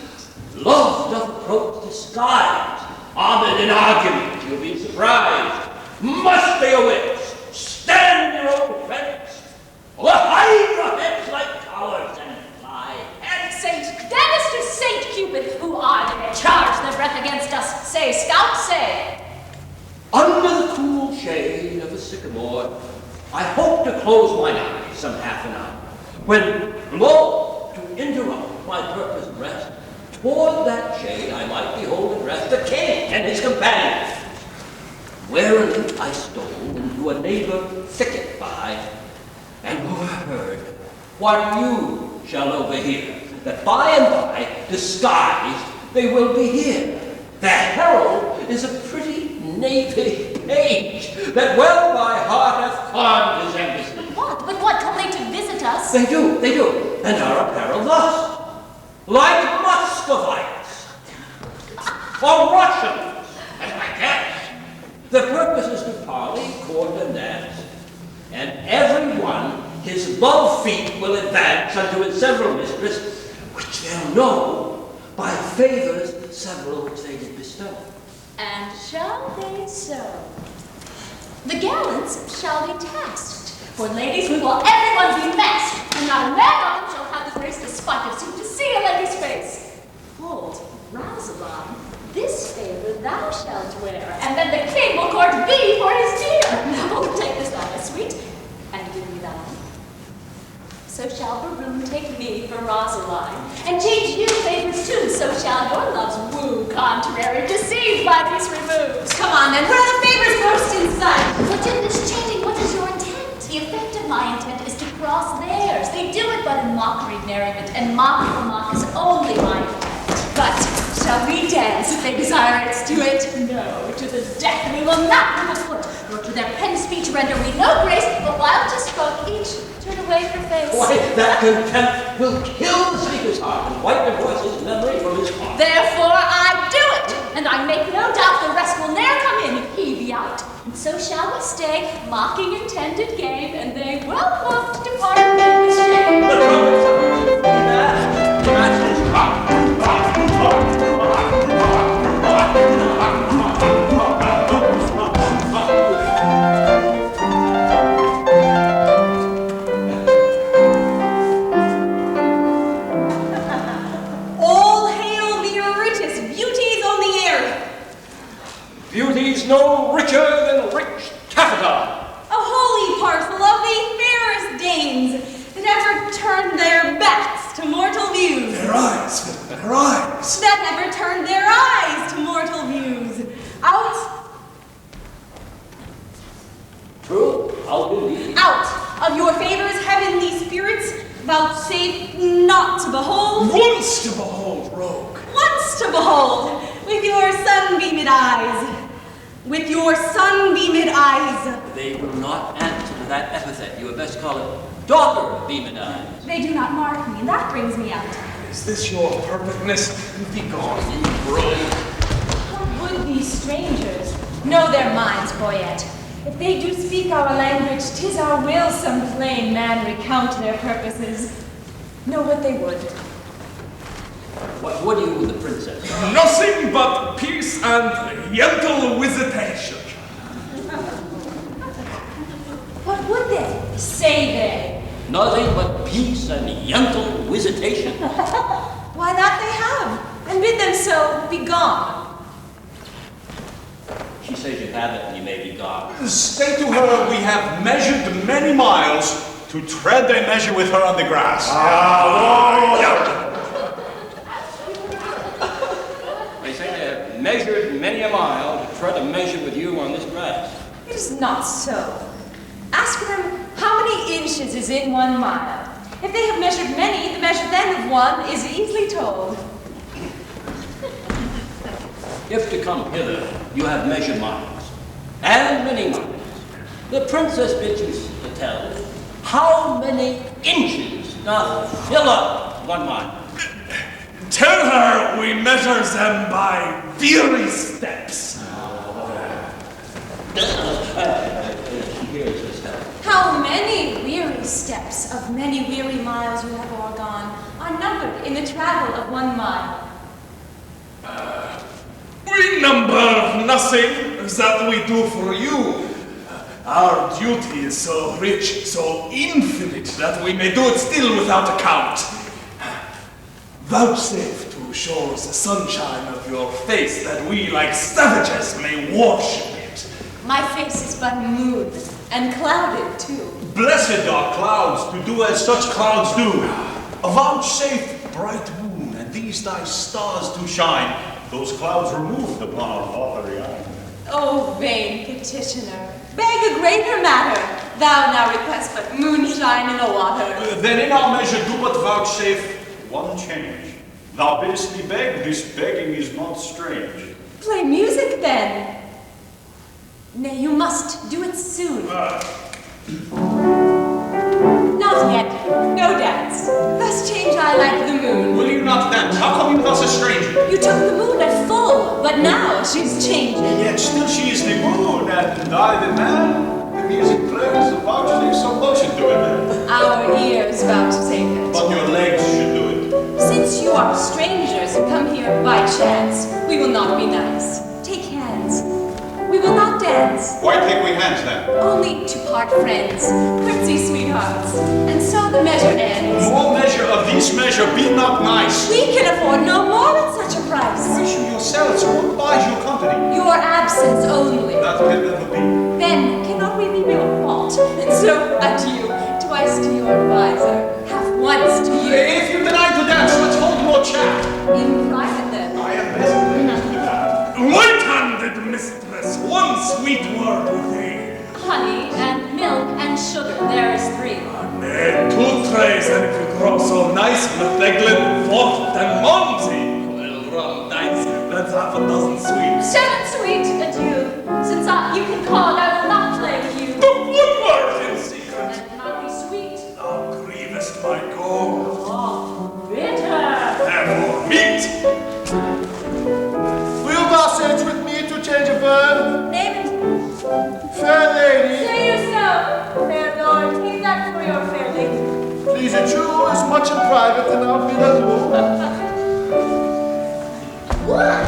Love doth approach disguised. Armed in argument, you'll be surprised. Muster your wits. Stand your own defense. Or hide your heads like cowards and fly. And Saint Dennis to Saint Cupid, who are they that charge their breath against us? Say, scout, say. Under the cool shade of a sycamore, I hope to close mine eyes some half an hour, when, lo, to interrupt my purposed rest, toward that shade I might behold address the king and his companions. Warily I stole into a neighbor thicket by, and overheard what you shall overhear, that by and by, disguised, they will be here. The herald is a pretty knavy page, that well by heart hath conned his embassy. But what, come they to visit us? They do, and are apparelled thus, like Muscovites, or Russians, as I guess. The purpose is to parley, court, and dance, and every one his love feet will advance unto his several mistress, which they'll know by favors several which they did bestow. And shall they so? The gallants shall be tasked. For ladies, we will everyone be masked, and not a man of them shall have the grace despite of suit to see a lady's face. Hold, Rosaline, this favor thou shalt wear, and then the king will court thee for his dear. Oh, take this thou, my sweet, and give me thine. So shall Baroon take me for Rosaline, and change you favors too, so shall your loves woo contrary, deceived by these removes. Come on then, where are the favors most in sight? But in this changing, what is your intent? The effect of my intent is to cross theirs. They do it but in mockery, merriment, and mock for mock is only my intent. But shall we dance if they desire us to it? No, to the death we will not move a foot, nor to their pen speech render we no grace, but while to spoke each turn away her face. Why, that contempt will kill the speaker's heart and wipe the voice's memory from his heart. Therefore I do it, and I make no doubt the rest will ne'er come in if he be out. And so shall we stay, mocking intended game, and they well oft depart in the shame. The trumpets that is All hail the Eurytus, beauties on the air. Beauty's no richer than rich taffeta. A holy parcel of the fairest dames that ever turned their backs to mortal views. Their eyes. That ever turned their eyes to mortal views. Out, True, I'll believe. out of your favors, heavenly spirits, vouchsafe not to behold. Once to behold, rogue. Once to behold, with your sunbeamed eyes. With your sunbeamed eyes. They will not answer to that epithet. You had best call it daughter of demon eyes. They do not mark me, and that brings me out. Is this your perfectness? Begone, you rogue. How would these strangers know their minds, Boyette? If they do speak our language, 'tis our will some plain man recount their purposes. Know what they would. What would you with the princess? Nothing but peace and gentle visitation. What would they? Say they. Nothing but peace and gentle visitation. Why not they have? And bid them so be gone. She says you have it and you may be gone. Say to her we have measured many miles to tread a measure with her on the grass. They say they have measured many a mile to tread a measure with you on this grass. It is not so. Ask them how many inches is in 1 mile. If they have measured many, the measure then of one is easily told. If to come hither you have measured miles, and many miles, the princess bids you to tell how many inches doth fill up 1 mile. Tell her we measure them by weary steps. How many weary steps of many weary miles you have o'ergone are numbered in the travel of 1 mile? We number nothing that we do for you. Our duty is so rich, so infinite, that we may do it still without account. Vouchsafe to show the sunshine of your face, that we, like savages, may worship it. My face is but moon, and clouded too. Blessed are clouds to do as such clouds do. Vouchsafe bright moon, and these thy stars to shine. Those clouds removed upon our watery island. O vain petitioner, beg a greater matter. Thou now request but moonshine in the water. Then in our measure do but vouchsafe one change. Thou biddest me beg, this begging is not strange. Play music then. Nay, you must do it soon. Not yet, no dance. Thus change I like the moon. Will you not dance? How come you thus a stranger? You took the moon at full, but now she's changing. Yet still she is the moon, and I the man. The music plays, the vouchsafe some motion to it then. Our ears vouchsafe it. But your legs should do it. Since you are strangers who come here by chance, we will not be nice. Take hands. We will not dance. Why take we hands then? Only to part friends, curtsy sweethearts, and so the measure ends. More measure of this measure be not nice. We can afford no more at such a price. Wish you yourselves, what buys your company? Your absence only. That can never be. Then cannot we be your fault? And so adieu, twice to your advisor, half once to you. If you deny to dance, let's hold more chat. In private then. I am best pleased with that. Light-handed mistress, one sweet word with thee. Honey and milk and sugar, there is 3. Nay, 2 trays, and if you grow so nice, with Eglin, Fort, and Monty. Well, rum dice, that's half a dozen sweets. 7 sweet adieu. Since you can call, I will not play with you. But one word in secret. And cannot be sweet. Thou grievest my gold. Oh, bitter. Therefore, meat. Will thou search with me to change a verb? Name it. Fair lady, Say you so. Fair lord, take that for your fair lady. please it you as much in private and I'll be let alone. What?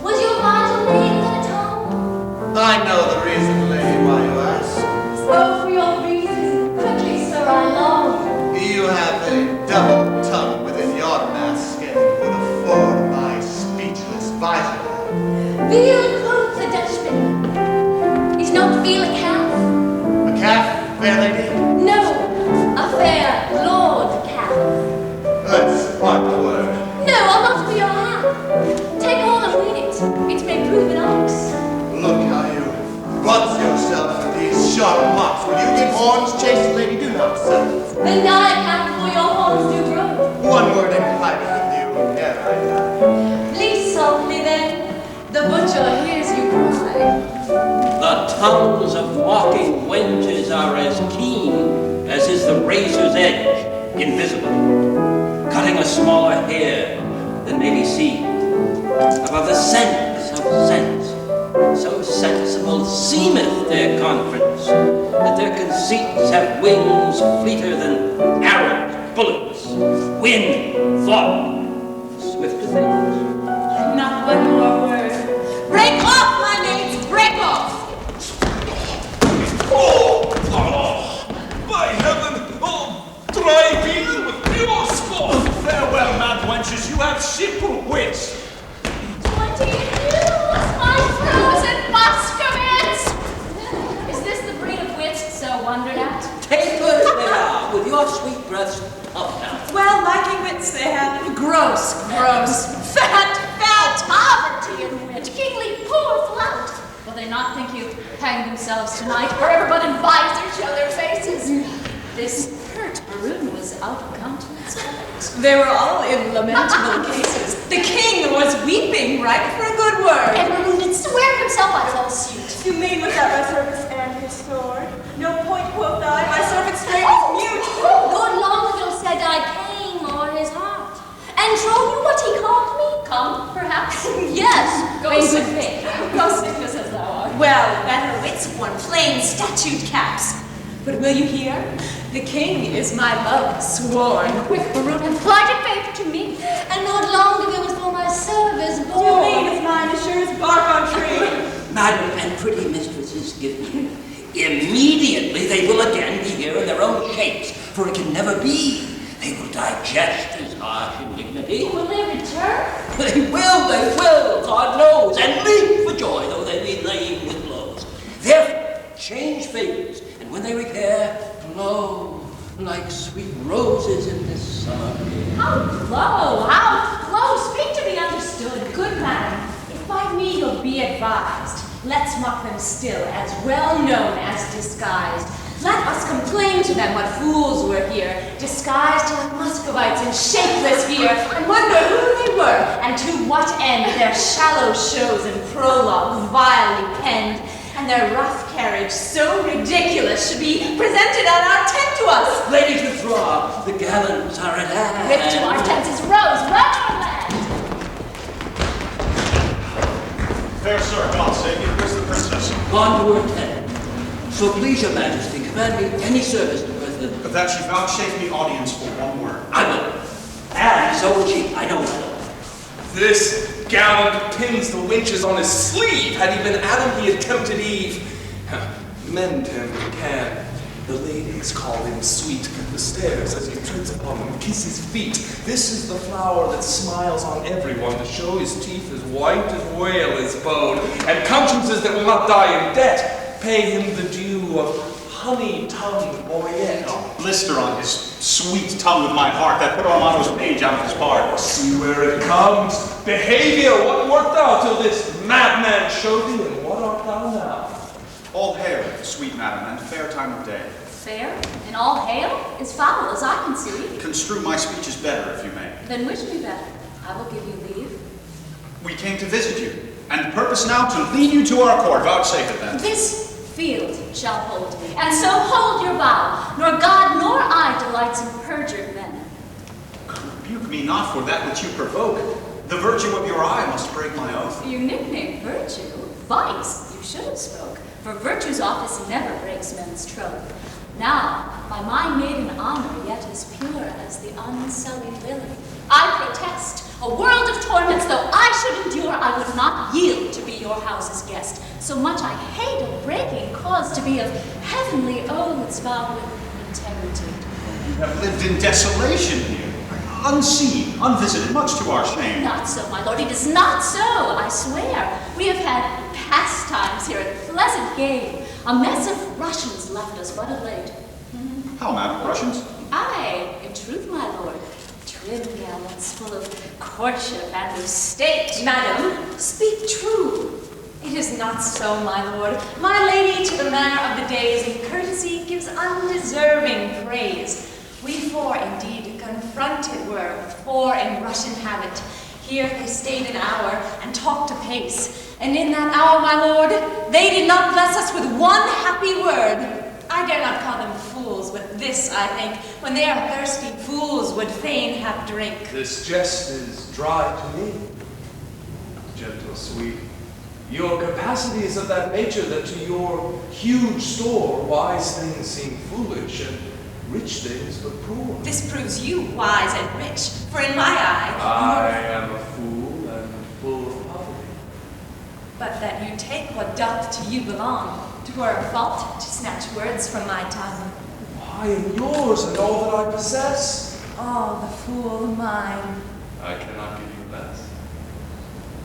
Was your mind laying at home? I know the reason, lady, why you ask. So for your reasons, quickly, sir, I long. You have a double tongue within your mask and would afford my speechless visor. Veal quoth the Dutchman. Is not veal a calf? A calf, fair lady? No, a fair lord calf. Let's part the word. No, I'll not be your half. Take all and read it. It may prove an ox. Look how you butt yourself with these sharp mocks. Will you give horns, chaste lady? Do not settle. Then die a calf before your horns do grow. One word in private with you, ere I die. Please softly then. The butcher hears you cry. The tongues of mocking wenches are as keen as is the razor's edge, invisible, cutting a smaller hair than may be seen. Above the sense of sense, so sensible seemeth their conference, that their conceits have wings fleeter than arrows, bullets, wind, thought, swift to things. Not one more word. Break off, my mates, break off! By heaven! Oh, dry beer with pure scorn! Farewell, mad wenches, you have simple wits. 20 years, my frozen Muscovites! Is this the breed of wit so wondered at? Tapers they are, with your sweet breaths up now. Well, liking wits they have. Gross, fat, poverty and wit, kingly poor flout. Will they not think you hang themselves tonight wherever but advise their show their faces? This hurt maroon was out of countenance. They were all in lamentable cases. The king was weeping right for a good word. And Maroon did swear himself out of all suit. You mean without my service and his sword? No point, quoth I, my servant straight was mute. Good long ago said I came o'er his heart. And trow you what he called me? Come, perhaps? Yes, Go in sick. good faith. Go sickness as thou art. Well, better wits worn plain statute caps. But will you hear? The king is my love sworn. Quick, Maroon, and plighted faith to me. And not long ago was for my service born. You mean as mine as sure as bark on tree? Madam and pretty mistresses, give me. Immediately they will again be here in their own shapes, for it can never be. They will digest his harsh indignity. Will they return? They will, God knows, and leap for joy, though they be lame with blows. Therefore, change favors, and when they repair, blow like sweet roses in this summer air. How low, speak to be understood. Good madam, if by me you'll be advised, let's mock them still, as well known as disguised. Let us complain to them what fools were here, disguised like Muscovites in shapeless gear, and wonder who they were, and to what end their shallow shows and prologues vilely penned, and their rough carriage so ridiculous should be presented on our tent to us. Ladies withdraw, the gallants are at hand. Whip to our tents is rose, run our land. Fair sir, God's sake, where's the princess? Gone to her tent. So please your majesty, command me any service to President. But that she vouchsafe me audience for one word. I will. And so will she, I know that. This gallant pins the winches on his sleeve. Had he been Adam, he had tempted Eve. Mend him can. The ladies call him sweet. The stairs as he treads upon them, kiss his feet. This is the flower that smiles on everyone to show his teeth as white as whale is bone, and consciences that will not die in debt pay him the due of honey-tongued Oriente. Blister on his sweet tongue with my heart that put Armando's page out of his part. See where it comes. Behavior, what wert thou till this madman showed thee, and what art thou now? All hail, sweet madam, and fair time of day. Fair, and all hail is foul, as I can see. Construe my speeches better, if you may. Then wish me better. I will give you leave. We came to visit you, and purpose now to lead you to our court. Vouchsafe it then. This field shall hold me, and so hold your vow. Nor God nor I delights in perjured men. Rebuke me not for that which you provoke. The virtue of your eye must break my oath. You nickname virtue vice. You should have spoke, for virtue's office never breaks men's troth. Now, by my maiden honor, yet as pure as the unsullied lily, I protest, a world of torments though I should endure, I would not yield to be your house's guest. So much I hate a breaking cause to be of heavenly oaths vowed with integrity. You have lived in desolation here, unseen, unvisited, much to our shame. Not so, my lord, it is not so, I swear. We have had pastimes here at pleasant game. A mess of Russians left us but of late. How, madam, Russians? Aye, in truth, my lord. Trim gallants full of courtship and of state. Madam, speak true. It is not so, my lord. My lady, to the manner of the days, in courtesy gives undeserving praise. We four, indeed, confronted were with four in Russian habit. Here they stayed an hour and talked apace. And in that hour, my lord, they did not bless us with one happy word. I dare not call them fools, but this, I think, when they are thirsty, fools would fain have drink. This jest is dry to me. Gentle sweet, your capacity is of that nature that to your huge store wise things seem foolish, and rich things but poor. This proves you wise and rich, for in my eye, I am a fool and full of poverty. but that you take what doth to you belong, 'twere a fault to snatch words from my tongue. I am yours and all that I possess. Oh, the fool mine. I cannot give you less.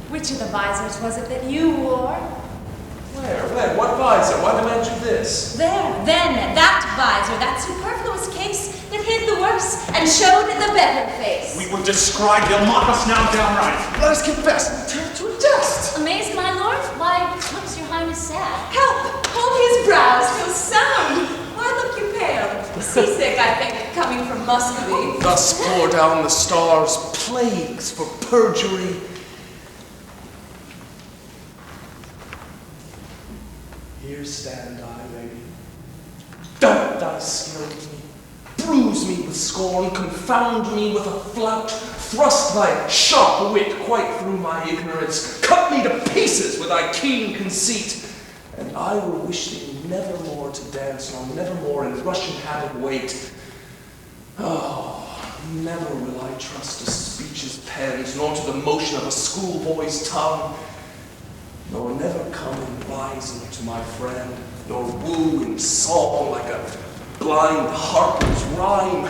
Which of the visors was it that you wore? Where? When? What visor? Why demand you this? There, then, that visor, that superfluous case that hid the worse and showed the better face. We would describe, you'll mock us now downright. Let us confess, turn to a jest. Amazed, my lord? Why, looks your highness sad? Help! Hold his brows, he'll sound. Why look you pale? Seasick, I think, coming from Muscovy. Thus pour down the stars plagues for perjury. Here stand I, lady. Doubt thy skill with me. Bruise me with scorn, confound me with a flout. Thrust thy sharp wit quite through my ignorance. Cut me to pieces with thy keen conceit. And I will wish thee never more to dance, nor never more in Russian habit wait. Oh, never will I trust to speech's pens, nor to the motion of a schoolboy's tongue, nor never come in rising to my friend, nor woo in song like a blind harper's rhyme.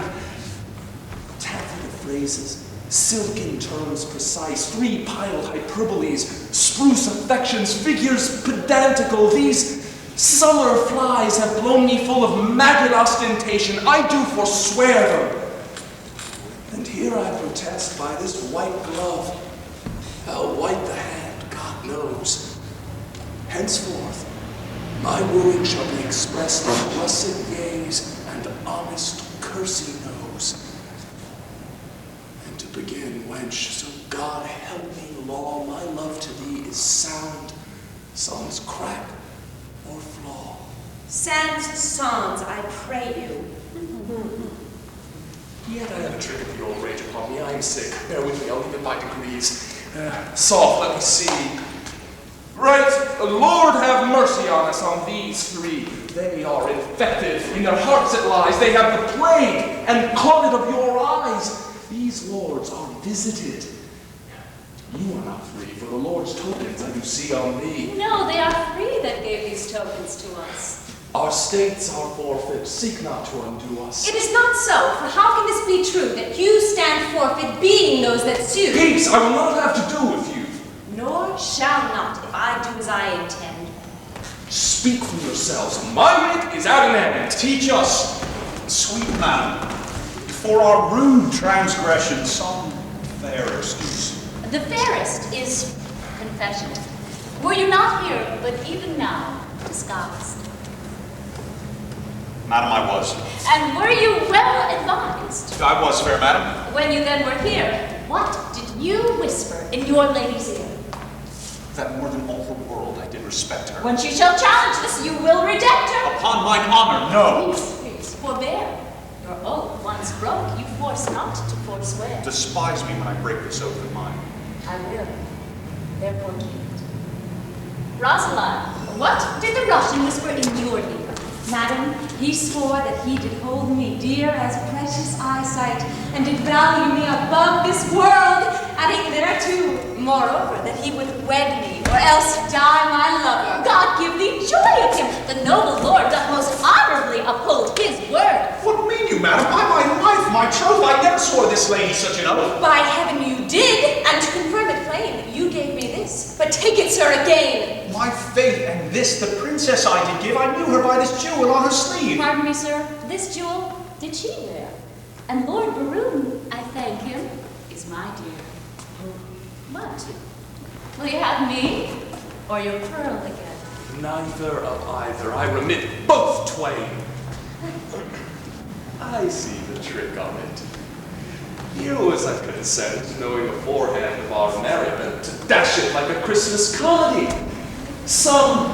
Taffy phrases, silken terms precise, three-piled hyperboles, spruce affections, figures pedantical, these summer flies have blown me full of maggot ostentation. I do forswear them. And here I protest by this white glove, how white the hand, God knows. Henceforth, my wooing shall be expressed in blessed yeas and honest cursing nose. And to begin, wench, so God help me law, my love to thee is sound, sans crack or flaw. Sans songs, I pray you. Yet I have a trick of the old rage upon me. I am sick. Bear with me, I'll leave it by degrees. Soft, let me see. Right, Lord have mercy on us, on these three. They are infected, in their hearts it lies. They have the plague, and caught it of your eyes. These lords are visited. You are not free, for the Lord's tokens I do see on thee. No, they are three that gave these tokens to us. Our states are forfeit, seek not to undo us. It is not so, for how can this be true, that you stand forfeit, being those that sue? Peace, I will not have to do with you. Nor shall not, if I do as I intend. Speak for yourselves. My wit is at an end. Teach us, sweet madam, for our rude transgression, some fair excuse. The fairest is confession. Were you not here, but even now, disguised? Madam, I was. And were you well advised? I was, fair madam. When you then were here, what did you whisper in your lady's ear? That more than all the world I did respect her. When she shall challenge this, you will reject her? Upon mine honor, no. Peace, forbear. Your oath once broke, you force not to forswear. Despise me when I break this oath of mine. I will. Therefore keep it. Rosalind, what did the Russian whisper in your ear? Madam, he swore that he did hold me dear as precious eyesight, and did value me above this world, adding thereto, moreover, that he would wed me, or else die my lover. God give thee joy of him! The noble lord doth most honorably uphold his word. What mean you, madam? By my life, my troth, I never swore this lady such an oath. By heaven you did, and to confirm it plain, you gave me this. But take it, sir, again. My faith, and this the princess I did give, I knew her by this jewel on her sleeve. Pardon me, sir, this jewel did she wear? And Lord Baroon, I thank him, is my dear. What? Will you have me, or your pearl again? Neither of either. I remit both twain. I see the trick of it. You was a consent, knowing beforehand of our merriment, to dash it like a Christmas comedy. Some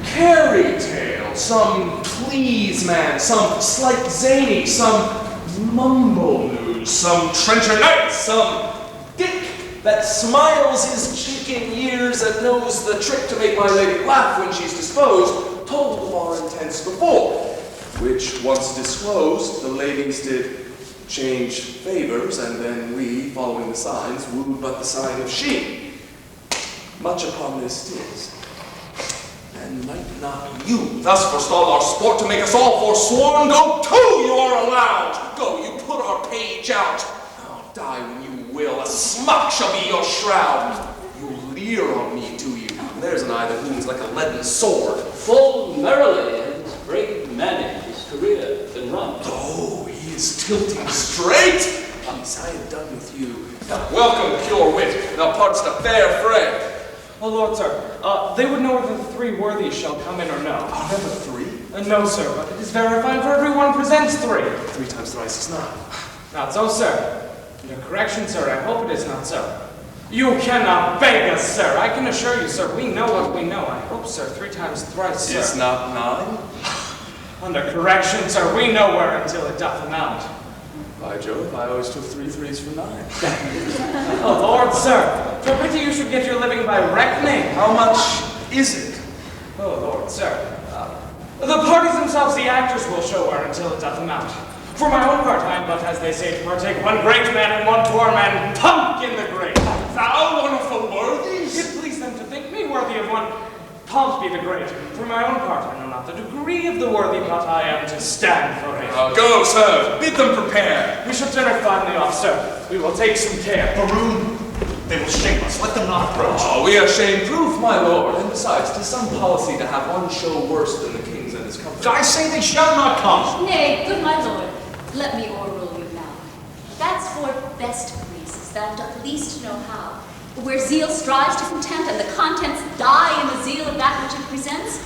fairy tale, some please man, some slight zany, some mumble news, some trencher knight, some dick that smiles his cheeking ears and knows the trick to make my lady laugh when she's disposed, told of our intents before. which once disclosed, the ladies did change favors, and then we, following the signs, wooed but the sign of she. Much upon this is. And might not you thus forestall our sport to make us all forsworn? Go to, you are allowed. Go, you put our page out. Oh, die when you will. A smock shall be your shroud. You leer on me, do you? There's an eye that wounds like a leaden sword. Full merrily has this brave man his career been run. Oh, he is tilting straight. Peace, I am done with you. Now, welcome, pure wit. Now parts the fair fray. Oh, Lord, sir, they would know whether the three worthies shall come in or no. Are there but three? No, sir, but it is very fine for everyone presents three. 3 times thrice is 9. Not so, sir. Your correction, sir, I hope it is not so. You cannot beg us, sir. I can assure you, sir, we know what we know. I hope, sir, 3 times thrice, sir. Is not 9? Under correction, sir, we know where until it doth amount. By Jove, I always took 3 threes for 9. Oh, Lord, sir, for pity you should get your living by reckoning. How much is it? Oh, Lord, sir, the parties themselves, the actors, will show where until it doth amount. For my own part, I am but, as they say, to partake one great man and one poor man, Pumpkin the Great. Thou one of the worthies? It please them to think me worthy of one Pompey the Great. For my own part, I know not the degree of the worthy, but I am to stand for it. Go, sir. Bid them prepare. We shall turn it finally off, sir. We will take some care. Maroon, they will shame us. Let them not approach. Oh, we are shame-proof, my lord. And besides, 'tis some policy to have one show worse than the king's and his company. I say they shall not come. Nay, good my lord, let me o'errule you now. That's for best graces, that doth least know how. Where zeal strives to content, and the contents die in the zeal of that which it presents,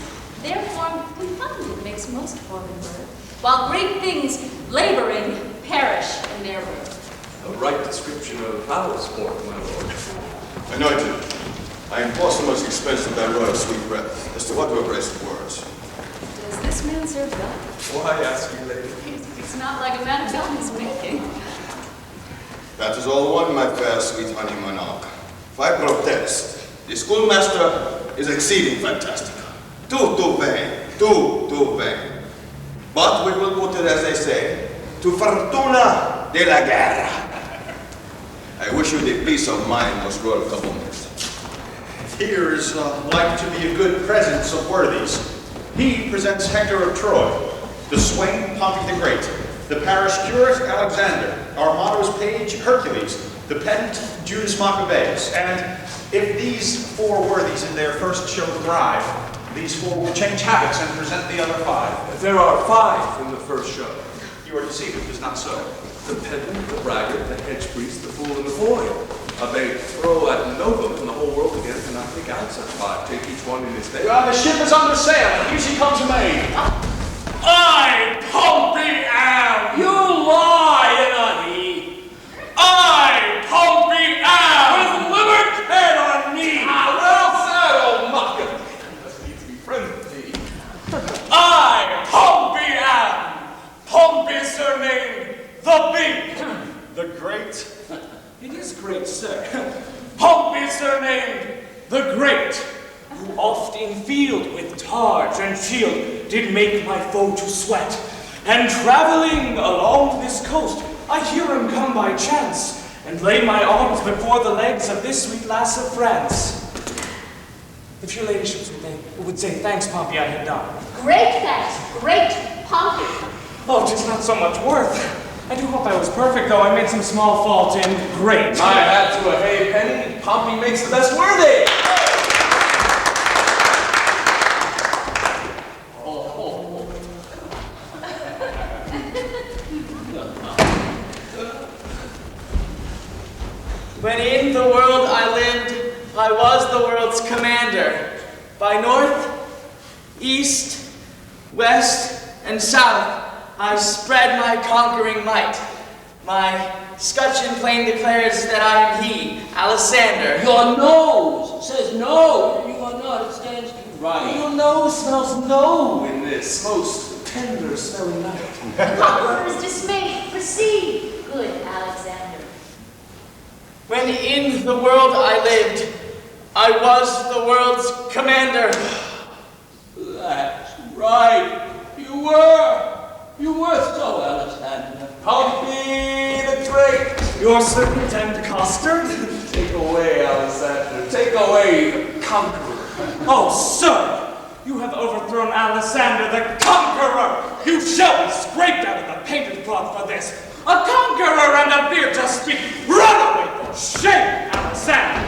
therefore confounded makes most form and word, while great things, laboring, perish in their birth. A right description of our sport, my lord. Anointed, I impose the most expensive thy royal sweet breath, as to what to embrace of words. Does this man serve God? Why ask you, lady? It's not like a man of God is making. That is all one, my fair sweet honey monarch. If I protest, the schoolmaster is exceeding fantastic. Too vain, too vain. But we will put it, as they say, to fortuna de la guerra. I wish you the peace of mind, most royal couplements. Here is like to be a good presence of worthies. He presents Hector of Troy, the swain Pompey the Great, the parish curate Alexander, our motto's page Hercules, the pedant Judas Maccabeus, and if these 4 worthies in their first show thrive, these 4 will change habits and present the other 5. There are 5 in the first show. You are deceived, it is not so. The pedant, the braggart, the hedge priest, the fool, and the foil. They throw at novum, and the whole world again cannot pick out such 5. Take each one in his day. The ship is under sail, and here she comes amain. I, Pompey, am. You lie in a heap. I, Pompey, am. With liver head on me. Well said, old mucker. You must need to be friends with me. I, Pompey, am. Pompey surnamed the Big. The Great. It is great, sir. Pompey surnamed the Great. Who oft in field with targe and shield did make my foe to sweat. And traveling along this coast, I hear him come by chance, and lay my arms before the legs of this sweet lass of France. If your ladyships would say thanks, Pompey, I had done. Great thanks, great Pompey. Oh, 'tis not so much worth. I do hope I was perfect, though I made some small fault in great. My hat to a hay penny, Pompey makes the best worthy. When in the world I lived, I was the world's commander. By north, east, west, and south, I spread my conquering might. My scutcheon plain declares that I am he, Alexander. Your nose says no. You are not. It stands to right. Your nose smells no in this most tender smelling night. The conqueror is dismayed. Proceed, good Alexander. When in the world I lived, I was the world's commander. That's right. You were. your serpent and custard? Take away, Alexander. Take away the conqueror. Oh, sir, you have overthrown Alexander the Conqueror. You shall be scraped out of the painted cloth for this. A conqueror and a beer to speak. Run away for shame, Alexander.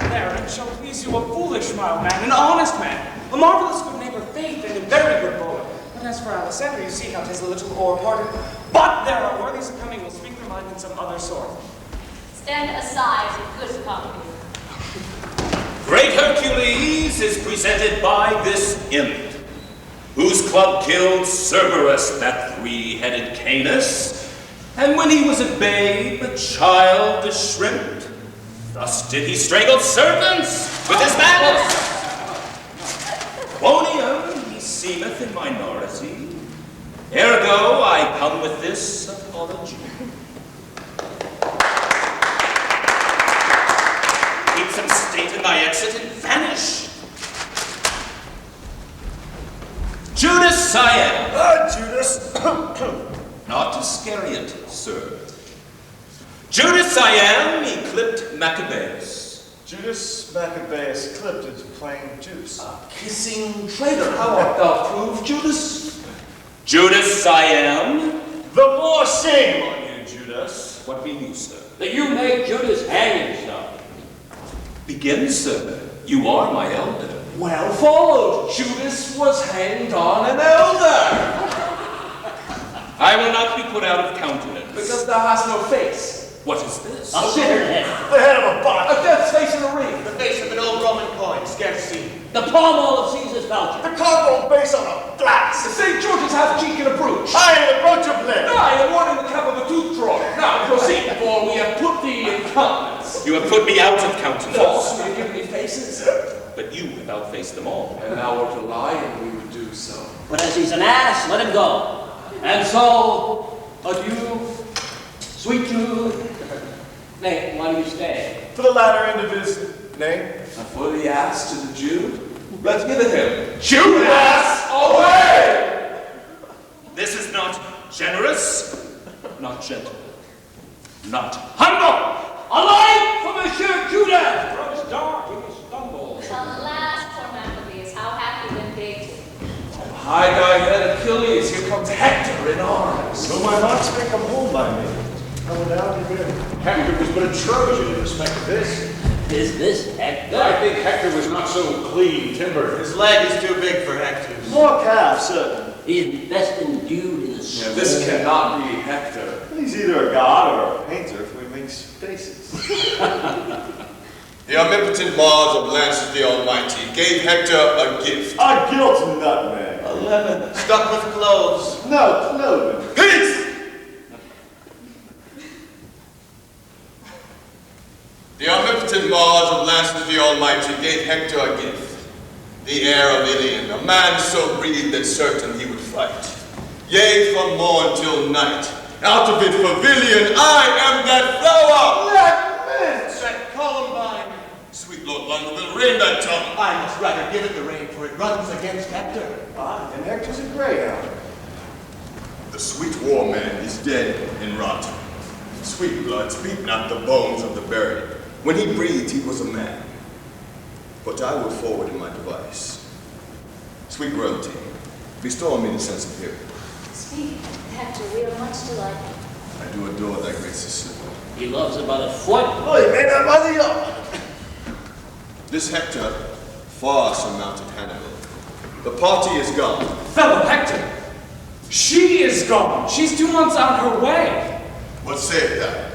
There, and shall please you a foolish mild man, an honest man, a marvelous good neighbor, faith, and a very good boy. But as for Alexander, you see how 'tis a little o'er-parted. But there are worthies a coming will speak their mind in some other sort. Stand aside, good company. Great Hercules is presented by this imp, whose club killed Cerberus, that three-headed Canis, and when he was a babe, a child, a shrimp, thus did he strangle serpents with his madness. Quoniam he seemeth in minority, ergo I come with this apology. Keep some state in thy exit and vanish. Judas I am. Judas. Not Iscariot, sir. Judas I am, he clipped Maccabeus. Judas Maccabeus clipped into plain juice. Kissing traitor, how art thou proved, Judas? Judas I am. The more shame on you, Judas. What mean you, sir? That you made Judas hang himself. Begin, sir. You are my elder. Well followed. Judas was hanged on an elder. I will not be put out of countenance. Because thou hast no face. What is this? A sinner head. The head of a bot. A death's face in a ring. The face of an old Roman coin, scarce seen. The palm of Caesar's voucher. The cardboard base on a glass. The St. George's half cheek in a brooch. I the brooch of lead. I am one in the cap of a tooth drawer. Now proceed, for we have put thee in countenance. You have put me out of countenance. False, we have given thee faces. But you have outfaced them all. And thou wert a lie, and we would do so. But as he's an ass, let him go. And so, adieu, sweet Jude. Nay, why do you stay? For the latter end of his name. And for the ass to the Jew, let's give it him. Judas, away! This is not generous, not gentle, not humble. A light for Monsieur Judas! Grows dark, he will stumble. Alas, poor Maccabeus, how happy when baited. High thy head, Achilles, here comes Hector in arms. Though my hearts may come home by me, I will now be ready. Hector was but a Trojan in respect to this. Is this Hector? I think Hector was not so clean timbered. His leg is too big for Hector's. More calf, certainly. He's best endued in the soul. This cannot be Hector. He's either a god or a painter, for he makes faces. The omnipotent Mars of Lances the Almighty gave Hector a gift. A gilt nutmeg. A lemon. Stuck with cloves. No, cloven. Peace! The omnipotent Mars of Lances the Almighty gave Hector a gift. The heir of Ilion, a man so breathed that certain he would fight. Yea, from morn till night, out of it pavilion, I am that flower! That mint! That Columbine. Sweet Lord Londonville, rein that tongue. I must rather give it the rein, for it runs against Hector. Ah, and Hector's a greyhound. The sweet war man is dead and rotten. Sweet blood, speak not the bones of the buried. When he breathed, he was a man. But I will forward in my device. Sweet royalty, bestow on me the sense of hearing. Speak, Hector, we are much delighted. I do adore thy grace, Cecilia. He loves about a foot. Oh, you made that mother up! This Hector far surmounted Hannibal. The party is gone. Fellow Hector, she is gone. She's 2 months on her way. What sayeth thou?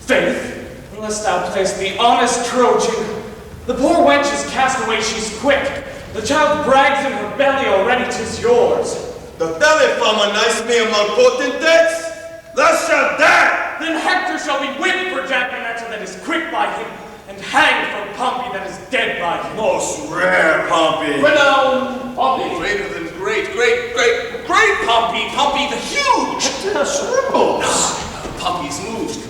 Faith, unless thou place the honest Trojan. The poor wench is cast away, she's quick. The child brags in her belly, already 'tis yours. The belly farmer nice me among potentates? Thou shalt die! Then Hector shall be whipped for Jacomancer that is quick by him, and hanged for Pompey that is dead by him. Most rare Pompey. Renowned Pompey. Greater than great Pompey, Pompey the huge! Yes, ripples. Pompey's moved.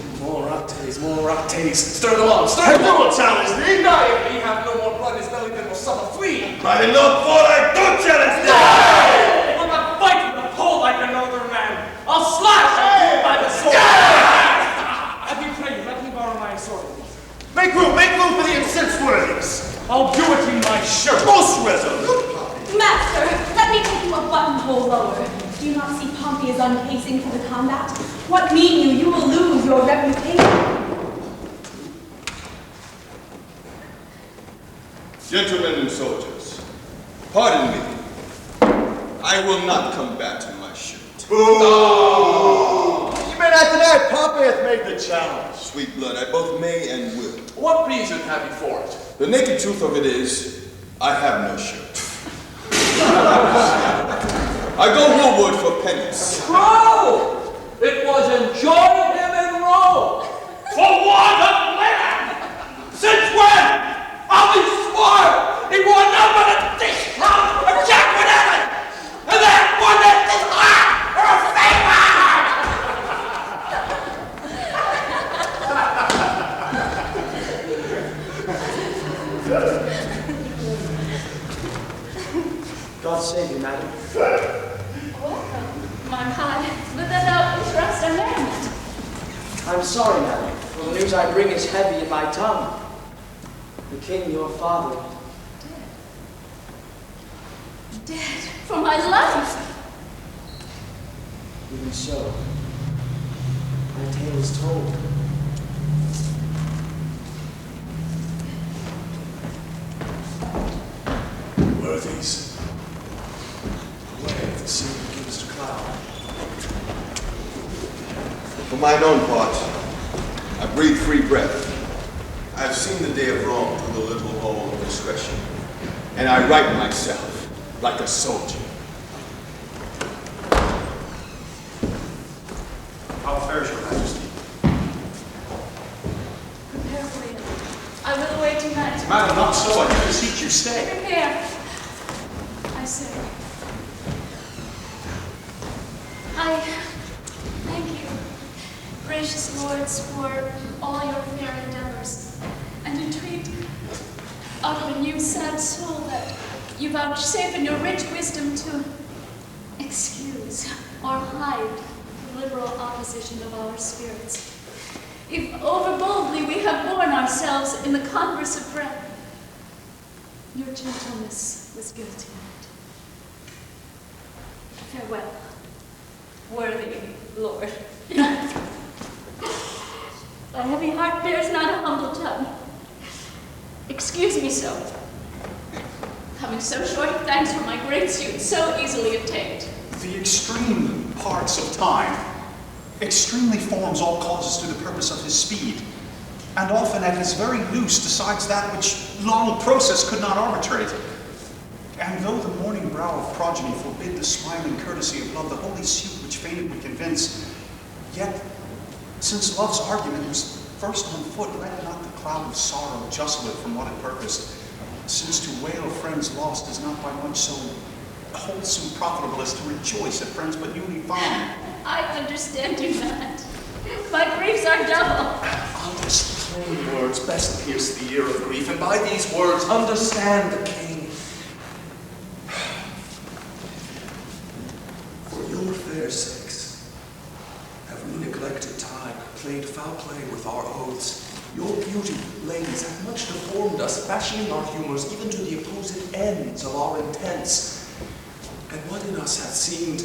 More octaves. Stir them on, stir Hector them on. will challenge thee. Now if he have no more blood in his belly, then will suffer flee. By the North Pole, I don't challenge thee! I'll not fight with the pole like a northern man. I'll slash him by the sword. hold lower. Do you not see Pompey is unpacing for the combat? What mean you? You will lose your reputation. Gentlemen and soldiers, pardon me. I will not combat in my shirt. Boo! You may not deny Pompey hath made the challenge. Sweet blood, I both may and will. What reason have you for it? The naked truth of it is, I have no shirt. I go homeward for penance. True! It was enjoy him in Rome. For want of linen! Since when? I'll be sworn he wore none but a discount of Jack Evan! And that one that is hot or a God save you, madam. Welcome, my God, but that thou interrupts our merriment. I'm sorry, madam, for the news I bring is heavy in my tongue. The king, your father, Dead for my life. even so, my tale is told. Worthies, away the sea begins to cloud. For mine own part, I breathe free breath. I have seen the day of wrong through the little hole of discretion, and I right myself like a soldier. How fares your majesty? Prepare for you. I will await tonight. Madam, not so. I beseech you, stay. Prepare. I say. I thank you, gracious lords, for all your fair endeavors, and entreat out of a new sad soul that you vouchsafe in your rich wisdom to excuse or hide the liberal opposition of our spirits. If overboldly we have borne ourselves in the converse of breath, your gentleness was guilty. Farewell, worthy lord. A heavy heart bears not a humble tongue. Excuse me so. Coming so short of thanks for my great suit, so easily obtained. The extreme parts of time extremely forms all causes to the purpose of his speed, and often at his very loose decides that which long process could not arbitrate. And though the morning brow of progeny forbid the smiling courtesy of love, the holy suit which fain would convince, yet, since love's argument was first on foot, let not the cloud of sorrow justle it from what it purposed, since to wail friends lost is not by much so wholesome profitable as to rejoice at friends but newly found. I understand you not. My griefs are double. Honest, plain words best pierce the ear of grief, and by these words understand the king. For your fair sakes, have we neglected time, played foul play with our oaths? Your beauty, ladies, hath much deformed us, fashioning our humors even to the opposite ends of our intents. And what in us hath seemed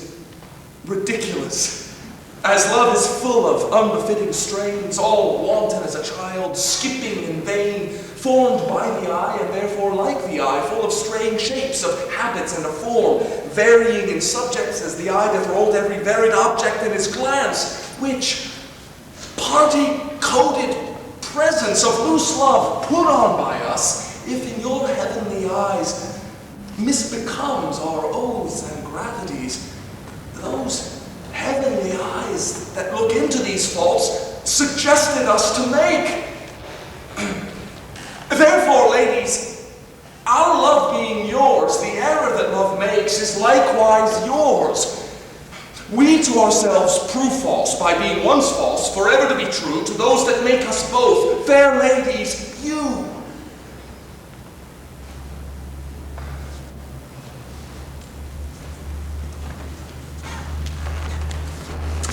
ridiculous, as love is full of unbefitting strains, all wanton as a child, skipping in vain, formed by the eye, and therefore like the eye, full of straying shapes, of habits and of form, varying in subjects as the eye doth hold every varied object in its glance, which party-coded presence of loose love put on by us, if in your heavenly eyes misbecomes our oaths and gravities, those heavenly eyes that look into these faults suggested us to make. Therefore, ladies, our love being yours, the error that love makes is likewise yours. We to ourselves prove false by being once false, forever to be true to those that make us both. Fair ladies, you.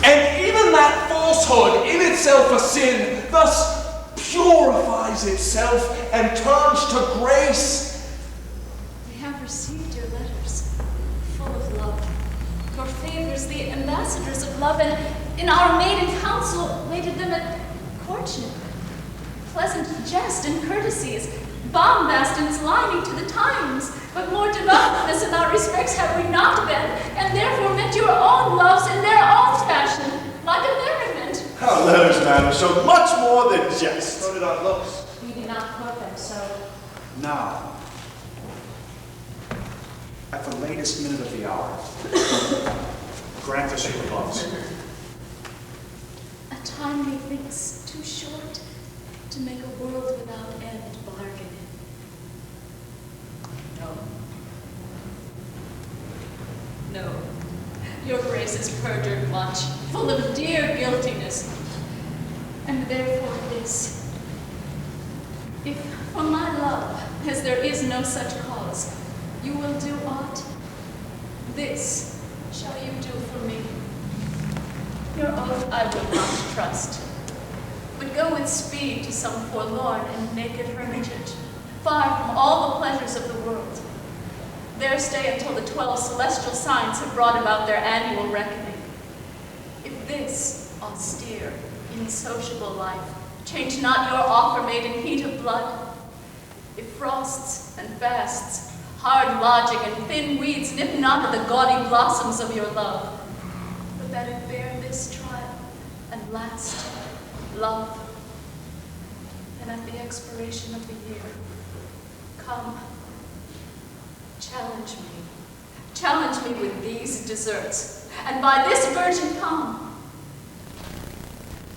And even that falsehood, in itself a sin, thus purifies itself and turns to grace. We have received your letters, full of love. courtiers, the ambassadors of love, and in our maiden council waited them at courtship. Pleasant jest and courtesies, bombast and sliding to the times, but more devoutness in our respects have we not been, and therefore meant your own loves in their own fashion, like a merriment. Our letters, madam, showed much more than jest. So did our looks. We did not court them so. Now, at the latest minute of the hour, grant us your loves. A time methinks too short to make a world without end bargain. No, your grace is perjured much, full of dear guiltiness, and therefore this. If for my love, as there is no such cause, you will do aught, this shall you do for me. Your oath I will not trust, but go with speed to some forlorn and naked hermitage, far from all the pleasures of the world. There stay until the 12 celestial signs have brought about their annual reckoning. If this austere, insociable life change not your offer made in heat of blood, if frosts and fasts, hard logic and thin weeds nip not at the gaudy blossoms of your love, but that it bear this trial and last love, and at the expiration of the year, come, challenge me with these desserts, and by this virgin come,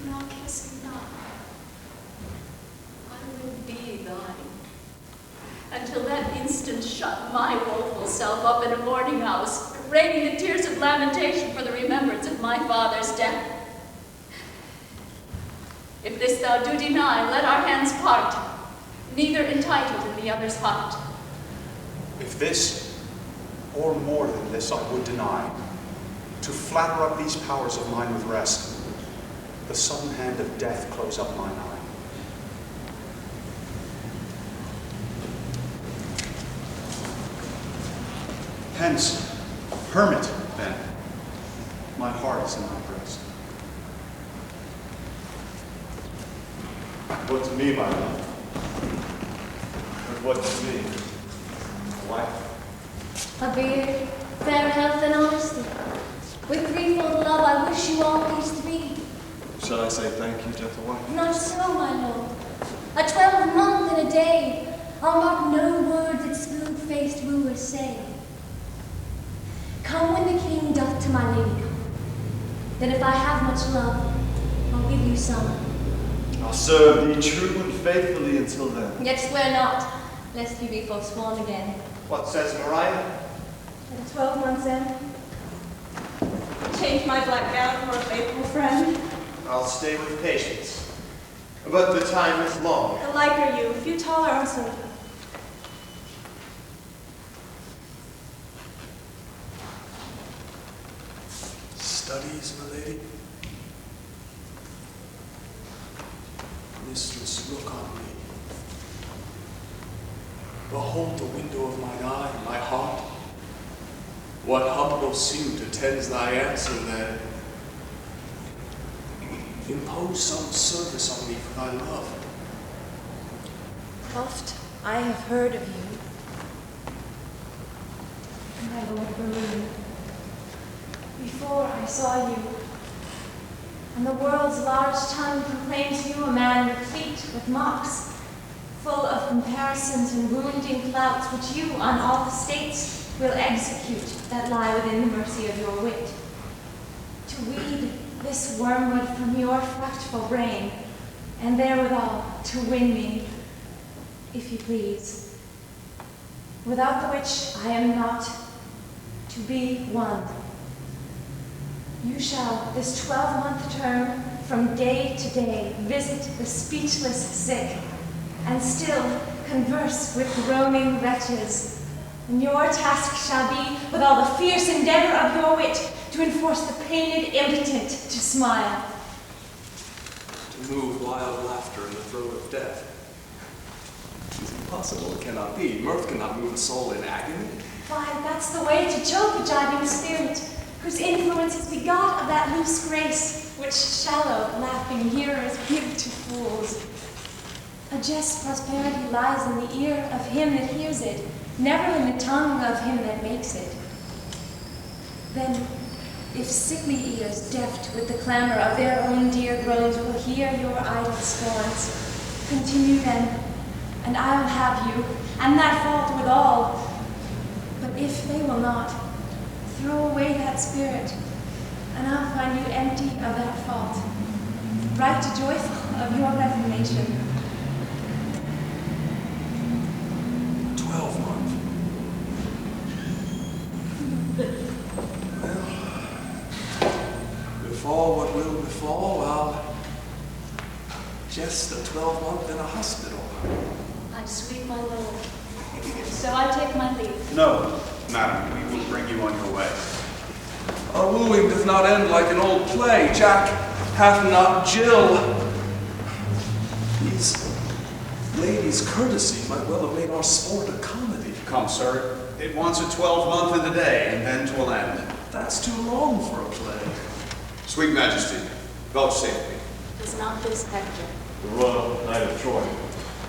now kiss me not, I will be thine, until that instant shut my woeful self up in a mourning house, raining the tears of lamentation for the remembrance of my father's death. If this thou do deny, let our hands part, neither entitled in the other's heart. If this, or more than this, I would deny, to flatter up these powers of mine with rest, the sudden hand of death close up mine eye. Hence, hermit, then, my heart is in my breast. What to me, my love? And what to me? Wife? A beard, fair health, and honesty. With threefold love I wish you always to be. Shall I say thank you, gentle wife? Not so, my lord. A 12-month and a day, I'll mark no word that smooth-faced wooers say. Come when the king doth to my lady come. Then if I have much love, I'll give you some. I'll serve thee true and faithfully until then. Yet swear not, lest you be forsworn again. What says Mariah? At 12 months in, change my black gown for a faithful friend. I'll stay with patience. But the time is long. The like are you, few taller also. Studies, my lady. Mistress, look on me. Behold the window of mine eye and my heart. What humble suit attends thy answer there? Impose some service on me for thy love. Oft I have heard of you, my Lord Baroon, before I saw you, and the world's large tongue proclaims you a man replete with mocks, full of comparisons and wounding clouts which you on all the states will execute that lie within the mercy of your wit. To weed this wormwood from your fruitful brain, and therewithal to win me, if you please, without the which I am not to be won. You shall this 12-month term from day to day visit the speechless sick, and still converse with roaming wretches. And your task shall be, with all the fierce endeavor of your wit, to enforce the pained impotent to smile. To move wild laughter in the throat of death. It is impossible, it cannot be. Mirth cannot move a soul in agony. Why, that's the way to choke a jibing spirit. whose influence is begot of that loose grace, which shallow, laughing hearers give to fools. A just prosperity lies in the ear of him that hears it, never in the tongue of him that makes it. Then, if sickly ears, deft with the clamor of their own dear groans, will hear your idle scorns, continue then, and I'll have you, and that fault withal. But if they will not, throw away that spirit, and I'll find you empty of that fault, right joyful of your reformation. 12 months. Well, befall what will befall, I'll just a 12-month in a hospital. I sweet my lord. So I take my leave. No, madam, we will bring you on your way. Our wooing does not end like an old play. Jack hath not Jill. These ladies' courtesy might well have made our sport a comedy. Come, sir. It wants a 12-month and a day, and then 'twill end. That's too long for a play. Sweet Majesty, vouchsafe me. Is not this Hector? The royal knight of Troy.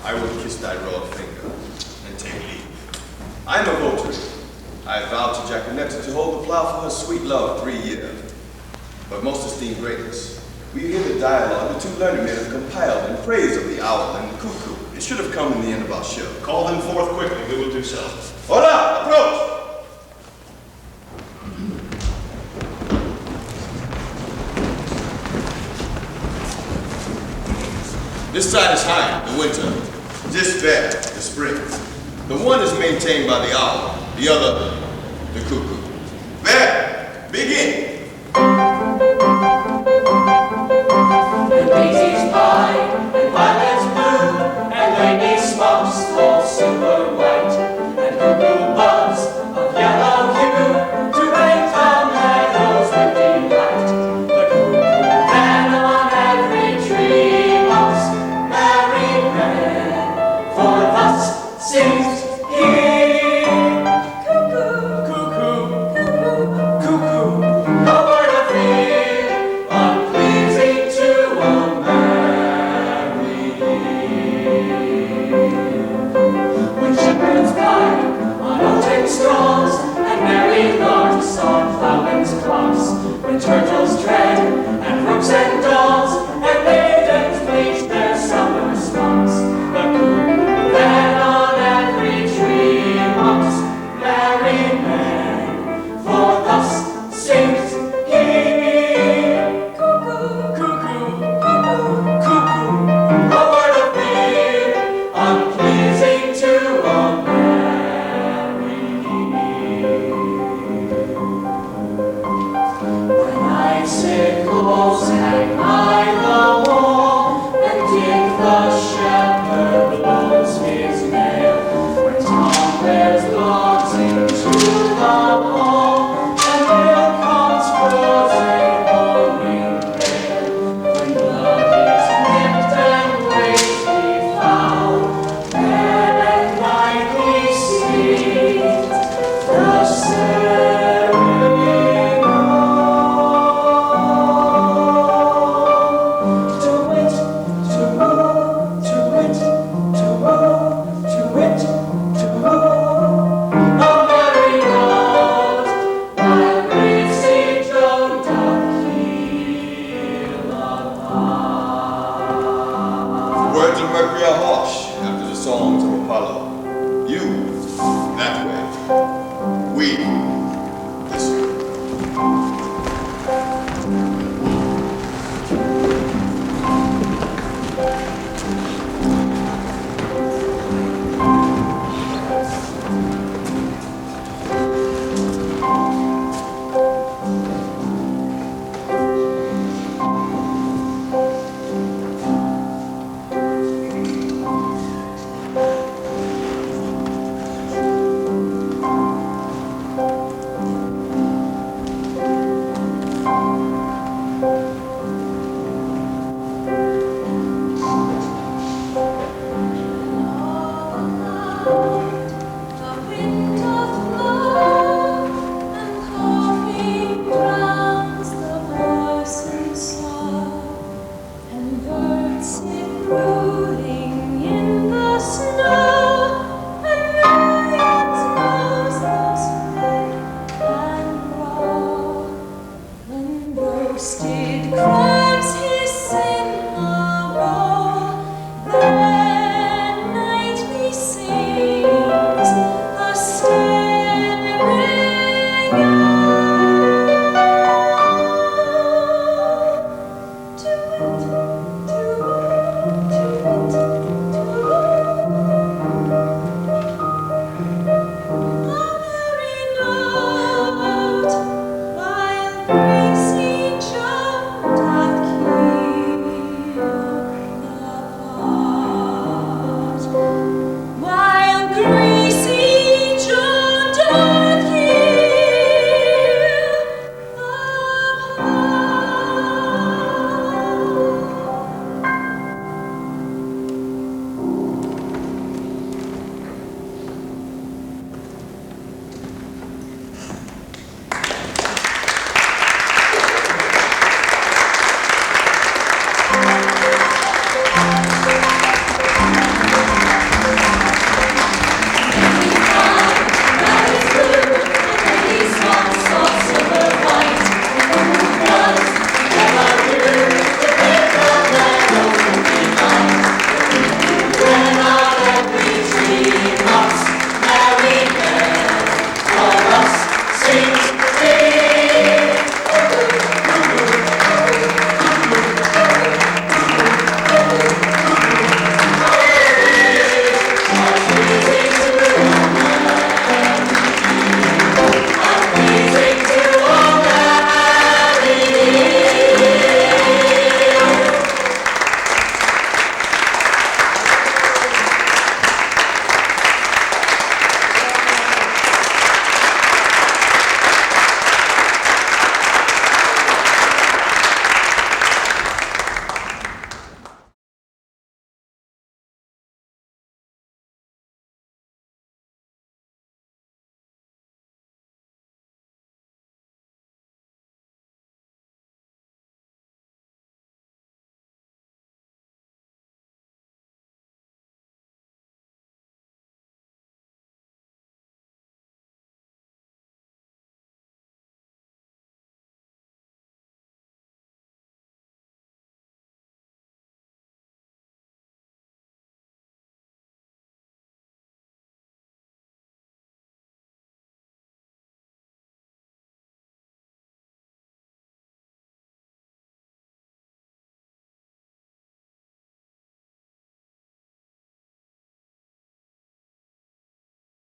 I will kiss thy royal finger and take leave. I am a votary. I vow to Jaconetta to hold the plough for her sweet love 3 years. But most esteemed greatness, we hear the dialogue the two learned men have compiled in praise of the owl and the cuckoo. It should have come in the end of our show. Call them forth quickly. We will do so. Hola! Approach! This side is Hind, the winter. This there, the spring. The one is maintained by the owl, the other, the cuckoo. There, begin. The daisies high, and violets blue, and lady smocks all silver white, and cuckoo buds of yellow hue, to make the meadows with delight. The cuckoo then on every tree mocks merry men, for thus sings he. Cuckoo, cuckoo, cuckoo, cuckoo, no word of fear, unpleasing to a merry ear. When shepherds pine on oaten straws, and merry larks on ploughmen's clocks, when turtles tread, and rooks and daws, and maidens bleach their summer smocks, the cuckoo then on every tree mocks merry men, for thus sings he. Cuckoo, cuckoo, cuckoo, cuckoo, no word of fear, unpleasing to a merry ear. When icicles hang by the wall, and Dick the shepherd blows his nail, when Tom bears logs into the hall, and Bill comes frozen morning pale, when blood is nipped and waste be found, then nightly sings the serenade. To wit, to woo, to wit, to woo, to wit, to woo. A merry note, while brave St. John doth heal upon. The words of Mercury are harsh after the songs of Apollo. You, that way. We,